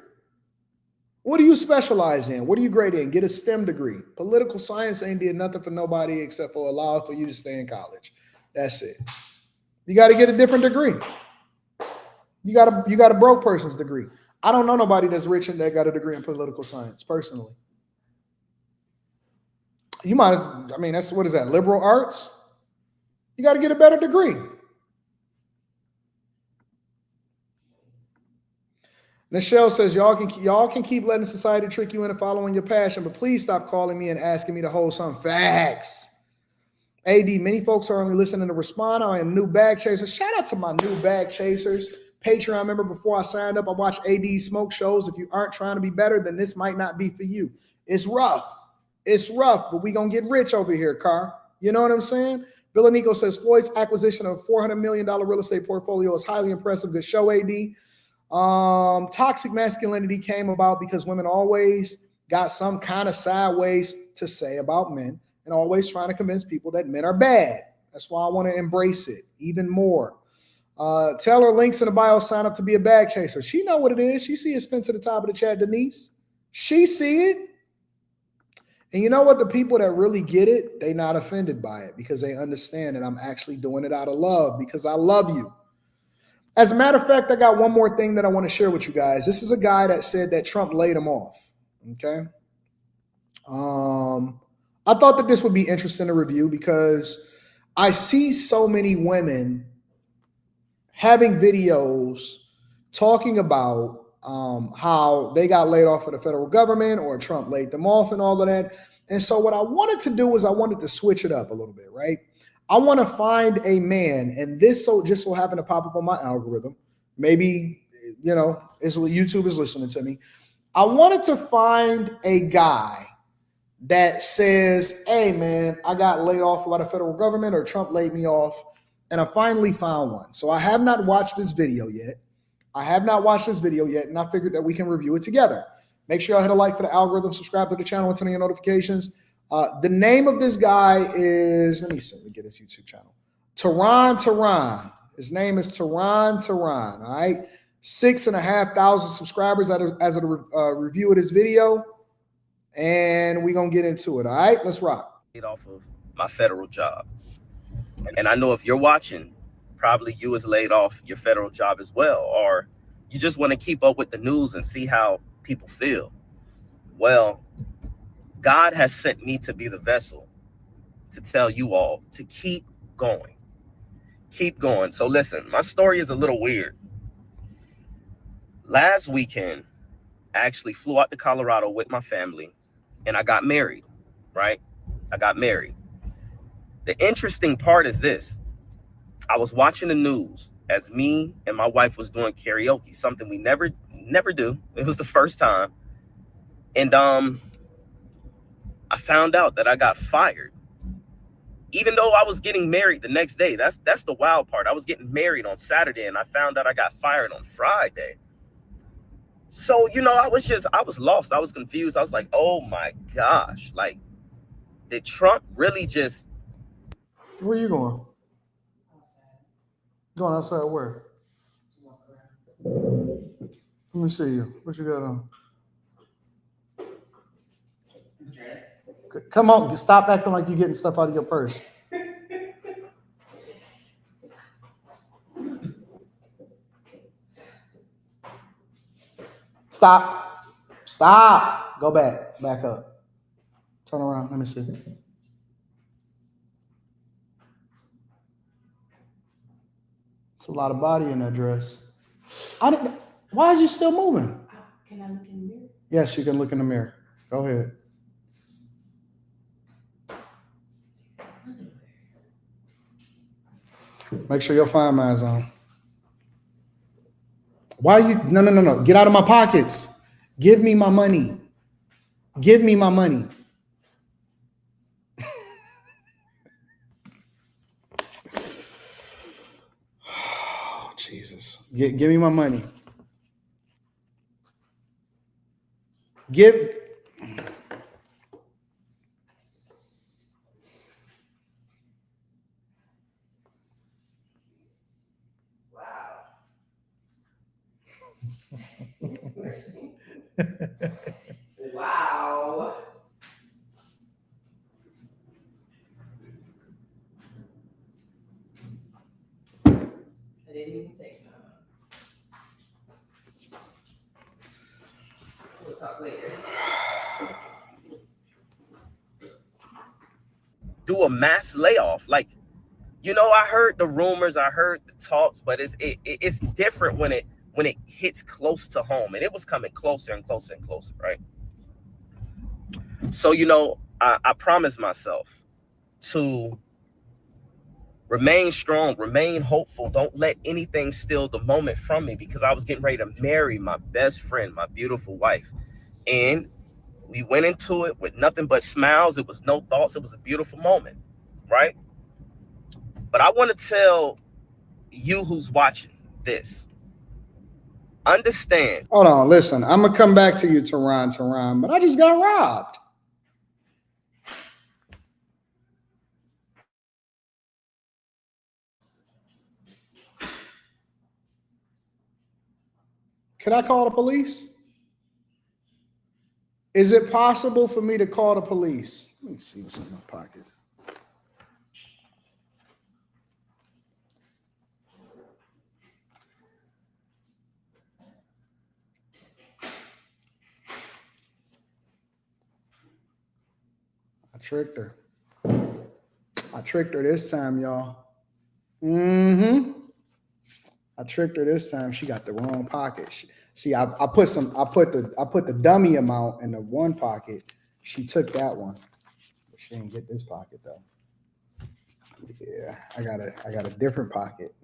What do you specialize in? What are you great in? Get a STEM degree. Political science ain't did nothing for nobody except for allow for you to stay in college. That's it. You got to get a different degree. You got a broke person's degree. I don't know nobody that's rich and that got a degree in political science, personally. You might as, that's, what is that, liberal arts? You got to get a better degree. Nichelle says, y'all can keep letting society trick you into following your passion, but please stop calling me and asking me to hold some facts. AD, many folks are only listening to respond. I am new bag chasers. Shout out to my new bag chasers. Patreon member, before I signed up, I watched AD smoke shows. If you aren't trying to be better, then this might not be for you. It's rough. It's rough, but we going to get rich over here, Car. You know what I'm saying? Bill Nico says, Floyd's acquisition of $400 million real estate portfolio is highly impressive. Good show, AD. Toxic masculinity came about because women always got some kind of sideways to say about men and always trying to convince people that men are bad. That's why I want to embrace it even more. Tell her links in the bio, sign up to be a bag chaser. She know what it is. She see it spin to the top of the chat, Denise. She see it. And you know what? The people that really get it, they not offended by it because they understand that I'm actually doing it out of love because I love you. As a matter of fact, I got one more thing that I want to share with you guys. This is a guy that said that Trump laid him off. Okay. I thought that this would be interesting to review because I see so many women having videos talking about how they got laid off of the federal government or Trump laid them off and all of that. And so what I wanted to do was I wanted to switch it up a little bit, right? I want to find a man, and this just so happened to pop up on my algorithm. Maybe, YouTube is listening to me. I wanted to find a guy that says, hey, man, I got laid off by the federal government or Trump laid me off, and I finally found one. So I have not watched this video yet. And I figured that we can review it together. Make sure y'all hit a like for the algorithm, subscribe to the channel, and turn on your notifications. The name of this guy is, let me get his YouTube channel. Tehran. His name is Tehran, all right? 6,500 subscribers as of the review of this video. And we're going to get into it, all right? Let's rock. Off of my federal job. And I know if you're watching, probably you was laid off your federal job as well, or you just want to keep up with the news and see how people feel. Well, God has sent me to be the vessel to tell you all to keep going. Keep going. So listen, my story is a little weird. Last weekend, I actually flew out to Colorado with my family and I got married, right? I got married. The interesting part is this. I was watching the news as me and my wife was doing karaoke, something we never do. It was the first time. And I found out that I got fired. Even though I was getting married the next day. That's the wild part. I was getting married on Saturday and I found out I got fired on Friday. So, I was lost. I was confused. I was like, oh my gosh. Like, did Trump really just... Where you going? Going outside where? Let me see you. What you got on? Come on, stop acting like you're getting stuff out of your purse. Stop. Go back up. Turn around. Let me see. It's a lot of body in that dress. Why is you still moving? Can I look in the mirror? Yes, you can look in the mirror. Go ahead. Make sure your fine mind's on. Why are you? No. Get out of my pockets. Give me my money. Give me my money. Oh, Jesus. Give me my money. Wow. I didn't even take that. We'll talk later. Do a mass layoff. Like, I heard the rumors, I heard the talks, but it's different when it hits close to home, and it was coming closer and closer and closer, right? So, I promised myself to remain strong, remain hopeful. Don't let anything steal the moment from me, because I was getting ready to marry my best friend, my beautiful wife. And we went into it with nothing but smiles. It was no thoughts. It was a beautiful moment, right? But I want to tell you who's watching this. Understand. Hold on, listen. I'm going to come back to you, Tehran, but I just got robbed. Can I call the police? Is it possible for me to call the police? Let me see what's in my pockets. I tricked her. I tricked her this time, y'all. I tricked her this time. She got the wrong pocket. See, I put the dummy amount in the one pocket. She took that one, but she didn't get this pocket though. Yeah, I got a different pocket.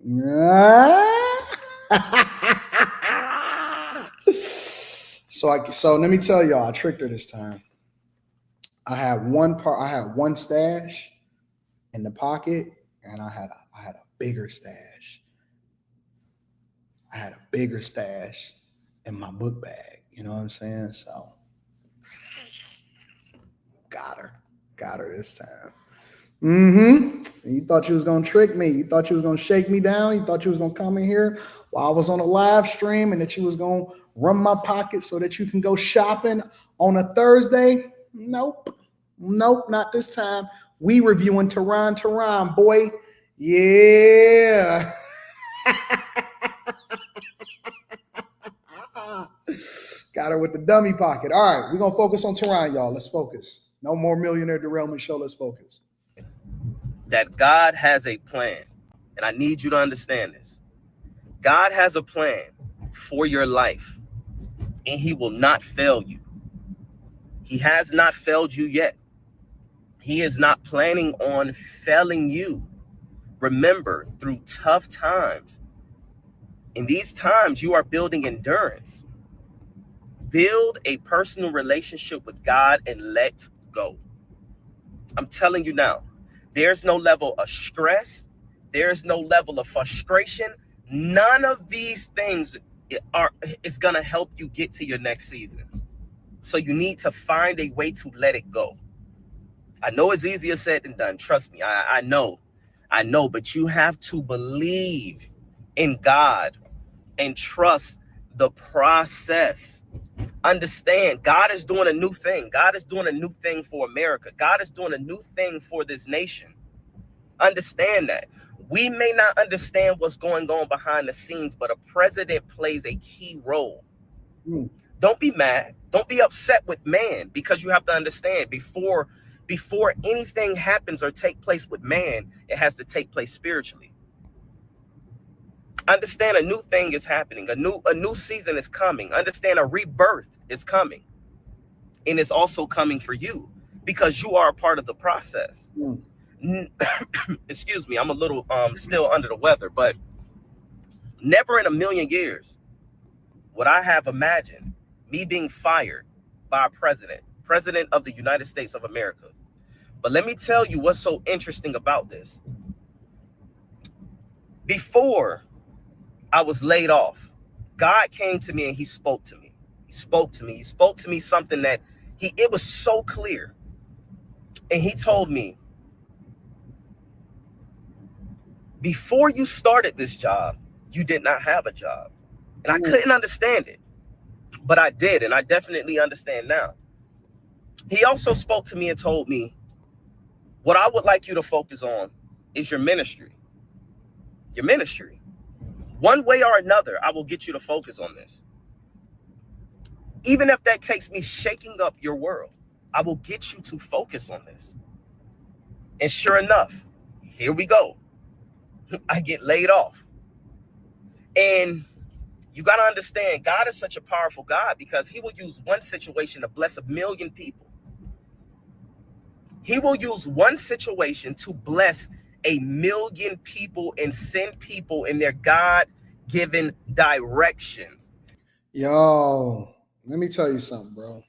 So let me tell y'all, I tricked her this time. I had one stash in the pocket, and I had a bigger stash. I had a bigger stash in my book bag. You know what I'm saying? So got her this time. You thought you was gonna trick me. You thought you was gonna shake me down. You thought you was gonna come in here while I was on a live stream and that you was gonna run my pocket so that you can go shopping on a Thursday. Nope, not this time. We reviewing Tehran, boy. Yeah. Got her with the dummy pocket. All right, we're gonna focus on Tehran, y'all. Let's focus. No more Millionaire Derailment Show. Let's focus. That God has a plan, and I need you to understand this. God has a plan for your life, and he will not fail you. He has not failed you yet. He is not planning on failing you. Remember, through tough times, in these times, you are building endurance. Build a personal relationship with God and let go. I'm telling you now, there's no level of stress. There's no level of frustration. None of these things is going to help you get to your next season. So you need to find a way to let it go. I know it's easier said than done. Trust me. I know, but you have to believe in God and trust the process. Understand, God is doing a new thing. God is doing a new thing for America. God is doing a new thing for this nation. Understand that. We may not understand what's going on behind the scenes, but a president plays a key role. Don't be mad. Don't be upset with man, because you have to understand before anything happens or take place with man, it has to take place spiritually. Understand, a new thing is happening. A new season is coming. Understand, a rebirth is coming. And it's also coming for you because you are a part of the process. Excuse me, I'm a little still under the weather, but never in a million years would I have imagined me being fired by a president of the United States of America. But let me tell you what's so interesting about this. Before I was laid off, God came to me and he spoke to me. He spoke to me something that it was so clear. And he told me, before you started this job, you did not have a job. And I couldn't understand it, but I did. And I definitely understand now. He also spoke to me and told me, what I would like you to focus on is your ministry. Your ministry. One way or another, I will get you to focus on this. Even if that takes me shaking up your world, I will get you to focus on this. And sure enough, here we go. I get laid off. And you got to understand, God is such a powerful God because he will use one situation to bless 1 million people. He will use one situation to bless 1 million people and send people in their God-given directions. Yo, let me tell you something, bro.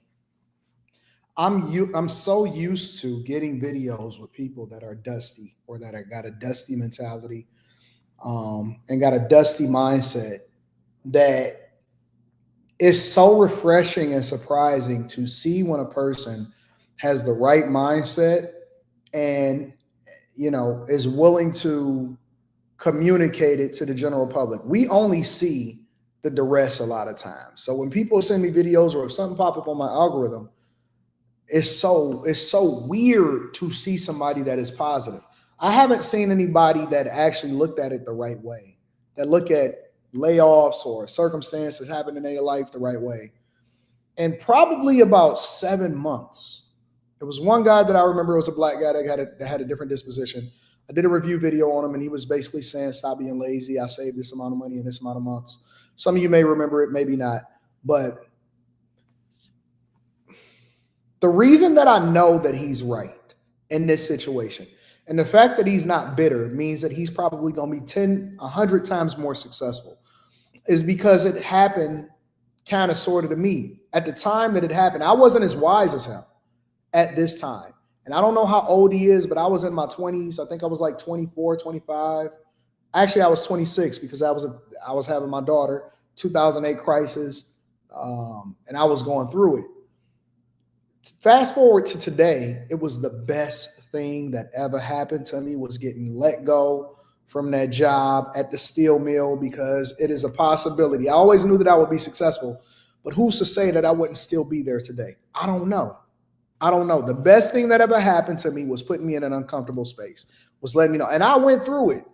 I'm so used to getting videos with people that are dusty or that got a dusty mentality and got a dusty mindset that it's so refreshing and surprising to see when a person has the right mindset and, you know, is willing to communicate it to the general public. We only see the duress a lot of times. So when people send me videos or if something pop up on my algorithm, it's so weird to see somebody that is positive. I haven't seen anybody that actually looked at it the right way, that look at layoffs or circumstances happening in their life the right way. And probably about 7 months, there was one guy that I remember, it was a black guy that had a different disposition. I did a review video on him and he was basically saying, stop being lazy. I saved this amount of money in this amount of months. Some of you may remember it, maybe not. But the reason that I know that he's right in this situation, and the fact that he's not bitter means that he's probably going to be 10, 100 times more successful, is because it happened kind of sort of to me. At the time that it happened, I wasn't as wise as him at this time. And I don't know how old he is, but I was in my 20s. I think I was like 24, 25. Actually, I was 26 because I was having my daughter, 2008 crisis, and I was going through it. Fast forward to today, it was the best thing that ever happened to me was getting let go from that job at the steel mill, because it is a possibility. I always knew that I would be successful, but who's to say that I wouldn't still be there today? I don't know. The best thing that ever happened to me was putting me in an uncomfortable space, was letting me know. And I went through it.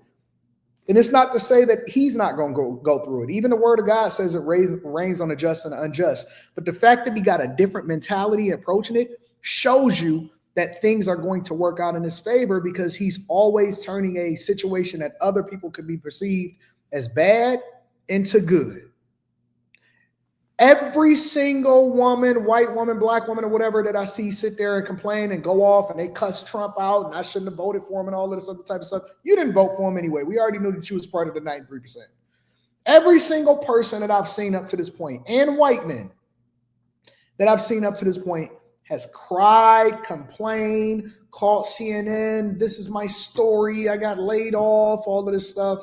And it's not to say that he's not going to go through it. Even the word of God says it rains on the just and the unjust. But the fact that he got a different mentality approaching it shows you that things are going to work out in his favor, because he's always turning a situation that other people could be perceived as bad into good. Every single woman, white woman, black woman, or whatever that I see sit there and complain and go off and they cuss Trump out and I shouldn't have voted for him and all of this other type of stuff. You didn't vote for him anyway. We already knew that you was part of the 93%. Every single person that I've seen up to this point, and white men that I've seen up to this point, has cried, complained, called CNN. This is my story. I got laid off, all of this stuff.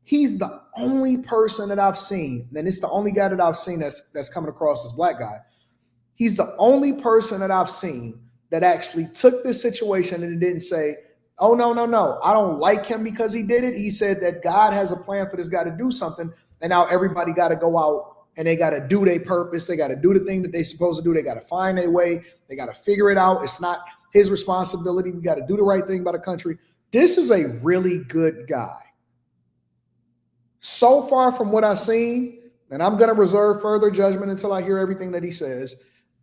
He's the only person that I've seen, and it's the only guy that I've seen that's coming across as black guy. He's the only person that I've seen that actually took this situation and didn't say, oh, no, I don't like him because he did it. He said that God has a plan for this guy to do something, and now everybody got to go out and they got to do their purpose. They got to do the thing that they're supposed to do. They got to find their way. They got to figure it out. It's not his responsibility. We got to do the right thing by the country. This is a really good guy. So far from what I've seen, and I'm going to reserve further judgment until I hear everything that he says,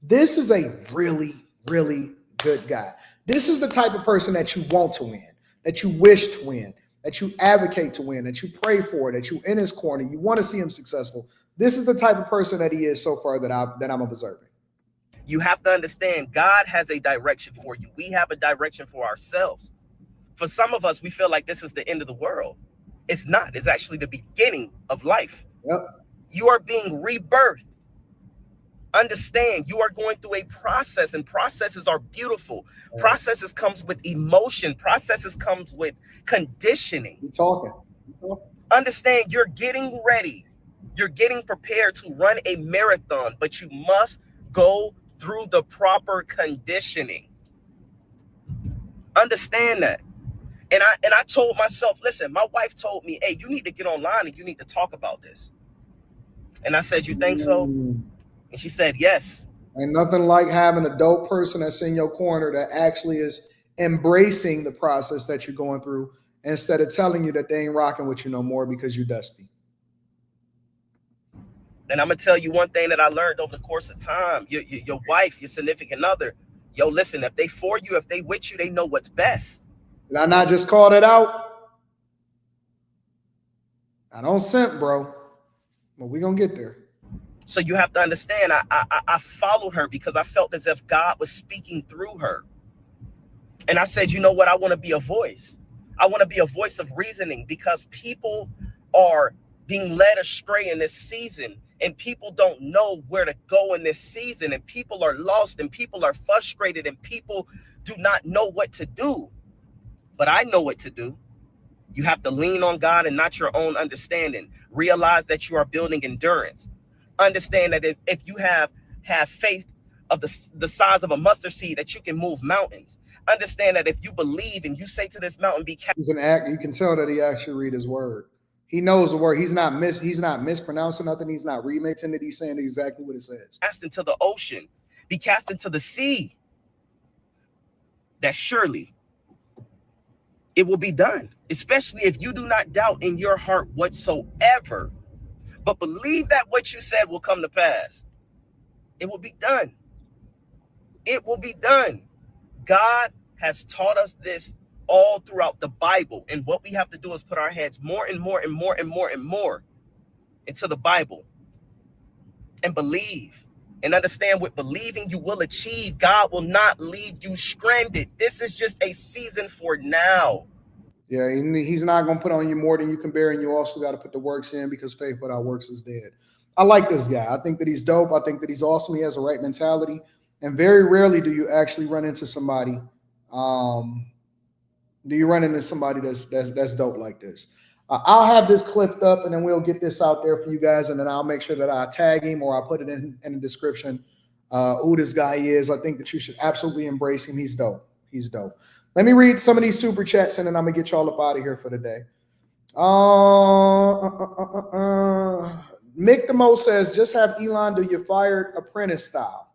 this is a really, really good guy. This is the type of person that you want to win, that you wish to win, that you advocate to win, that you pray for, that you're in his corner. You want to see him successful. This is the type of person that he is so far that I'm observing. You have to understand, God has a direction for you. We have a direction for ourselves. For some of us, we feel like this is the end of the world. It's not. It's actually the beginning of life. Yep. You are being rebirthed. Understand, you are going through a process, and processes are beautiful. Yeah. Processes comes with emotion. Processes comes with conditioning. You're talking. Understand, you're getting ready. You're getting prepared to run a marathon, but you must go through the proper conditioning. Understand that. And I told myself, listen, my wife told me, hey, you need to get online and you need to talk about this. And I said, you think so? And she said, yes. Ain't nothing like having a dope person that's in your corner that actually is embracing the process that you're going through, instead of telling you that they ain't rocking with you no more because you're dusty. And I'm going to tell you one thing that I learned over the course of time. Your wife, your significant other, yo, listen, if they for you, if they with you, they know what's best. Did I not just call it out? I don't simp, bro. But we're going to get there. So you have to understand, I followed her because I felt as if God was speaking through her. And I said, you know what? I want to be a voice. I want to be a voice of reasoning, because people are being led astray in this season, and people don't know where to go in this season, and people are lost, and people are frustrated, and people do not know what to do. But I know what to do. You have to lean on God and not your own understanding. Realize that you are building endurance. Understand that if you have faith of the size of a mustard seed, that you can move mountains. Understand that if you believe and you say to this mountain, be cast. You can tell that he actually read his word. He knows the word. He's not mispronouncing nothing. He's not remixing it. He's saying exactly what it says. Cast into the ocean, be cast into the sea. That surely it will be done, especially if you do not doubt in your heart whatsoever, but believe that what you said will come to pass. It will be done. It will be done. God has taught us this all throughout the Bible. And what we have to do is put our heads more and more and more and more and more into the Bible and believe. And understand, with believing you will achieve. God will not leave you stranded. This is just a season for now. Yeah, he's not going to put on you more than you can bear, and you also got to put the works in, because faith without works is dead. I like this guy. I think that he's dope. I think that he's awesome. He has the right mentality. And very rarely do you actually run into somebody that's dope like this. I'll have this clipped up, and then we'll get this out there for you guys, and then I'll make sure that I tag him or I put it in the description who this guy is. I think that you should absolutely embrace him. He's dope. He's dope. Let me read some of these super chats, and then I'm going to get y'all up out of here for the day. Mick the Mo says, just have Elon do your fired apprentice style.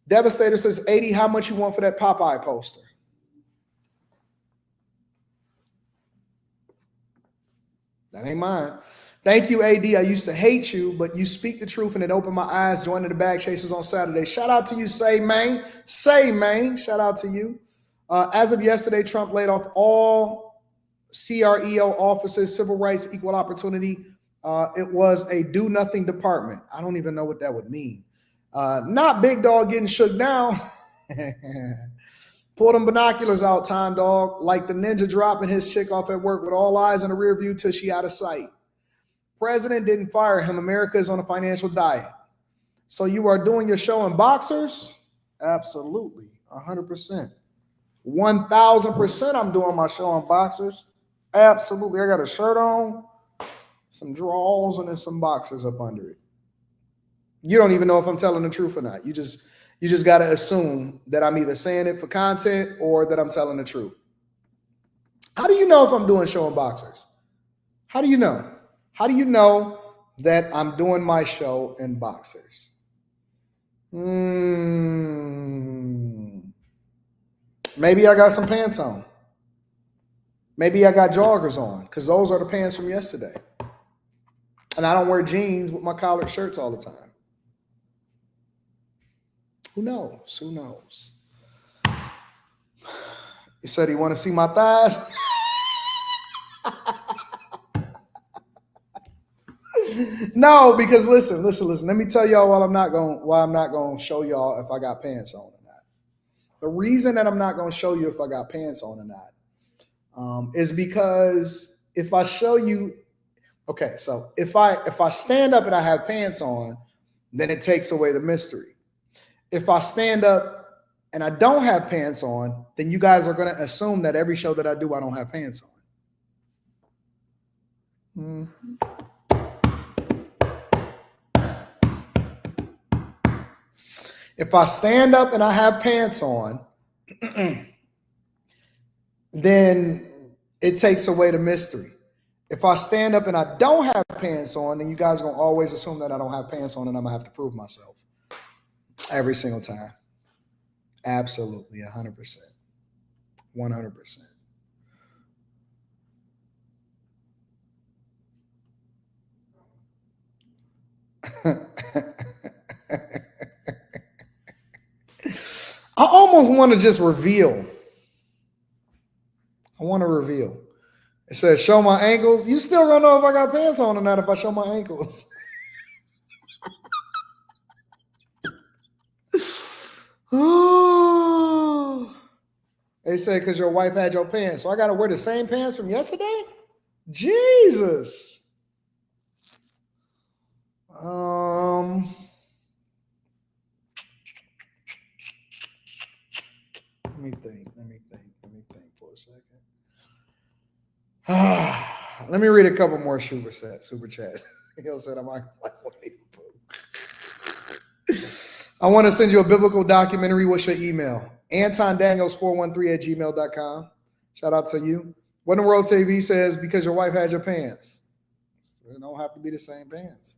Devastator says, 80, how much you want for that Popeye poster? That ain't mine. Thank you, AD. I used to hate you, but you speak the truth and it opened my eyes. Joining the Bag Chasers on Saturday. Shout out to you, Say Main. Say Main. Shout out to you. As of yesterday, Trump laid off all CREO officers, civil rights, equal opportunity. It was a do-nothing department. I don't even know what that would mean. Not Big Dog getting shook down. Pull them binoculars out, Time Dog. Like the ninja dropping his chick off at work with all eyes in the rear view till she out of sight. President didn't fire him. America is on a financial diet. So you are doing your show in boxers? Absolutely. 100%. 1,000% I'm doing my show in boxers. Absolutely. I got a shirt on, some drawers, and then some boxers up under it. You don't even know if I'm telling the truth or not. You just got to assume that I'm either saying it for content or that I'm telling the truth. How do you know if I'm doing show in boxers? How do you know? How do you know that I'm doing my show in boxers? Maybe I got some pants on. Maybe I got joggers on, because those are the pants from yesterday. And I don't wear jeans with my collared shirts all the time. Who knows? Who knows? He said he want to see my thighs. No, because listen. Let me tell y'all why I'm not going to show y'all if I got pants on or not. The reason that I'm not going to show you if I got pants on or not is because if I show you, okay, so if I stand up and I have pants on, then it takes away the mystery. If I stand up and I don't have pants on, then you guys are going to assume that every show that I do, I don't have pants on. If I stand up and I have pants on, then it takes away the mystery. If I stand up and I don't have pants on, then you guys are going to always assume that I don't have pants on, and I'm going to have to prove myself every single time. Absolutely, 100%. 100%. I almost want to just reveal. I want to reveal. It says, show my ankles. You still gonna know if I got pants on or not if I show my ankles. Oh. They said, because your wife had your pants. So I got to wear the same pants from yesterday? Jesus. Let me think for a second. Let me read a couple more super chats. He'll said, I'm like, I want to send you a biblical documentary. What's your email? Anton Daniels 413@gmail.com. Shout out to you. What in the World TV says, because your wife had your pants. It don't have to be the same pants.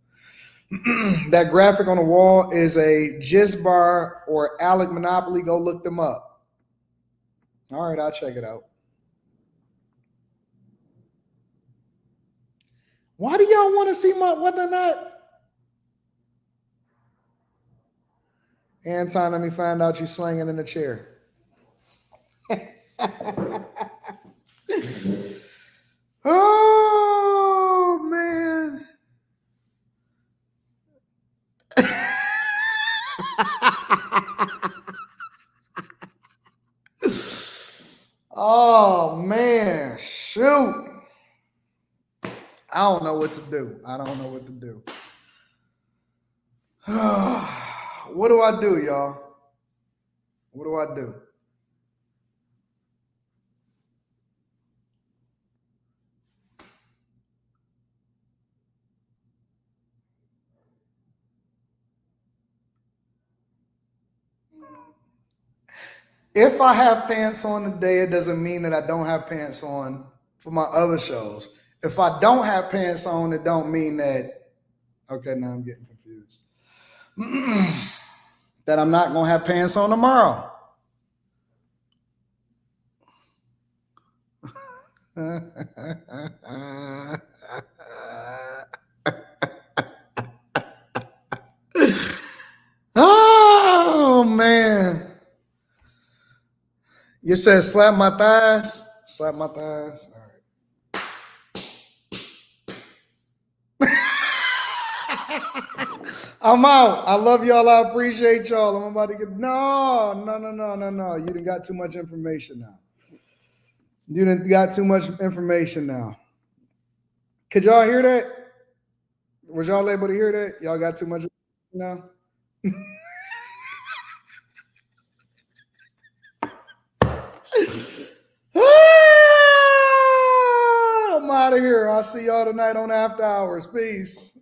That graphic on the wall is a Jizz Bar or Alec Monopoly. Go look them up. All right, I'll check it out. Why do y'all want to see whether or not? Anton, let me find out you slanging in the chair. Oh, man. Oh man, shoot. I don't know what to do. What do I do, y'all? What do I do? If I have pants on today, it doesn't mean that I don't have pants on for my other shows. If I don't have pants on, it don't mean that, okay, now I'm getting confused. That I'm not going to have pants on tomorrow. Oh, man. You said slap my thighs? Slap my thighs? All right. I'm out. I love y'all. I appreciate y'all. I'm about to get... No. You done got too much information now. Could y'all hear that? Was y'all able to hear that? Y'all got too much now? I'm out of here. I'll see y'all tonight on After Hours. Peace.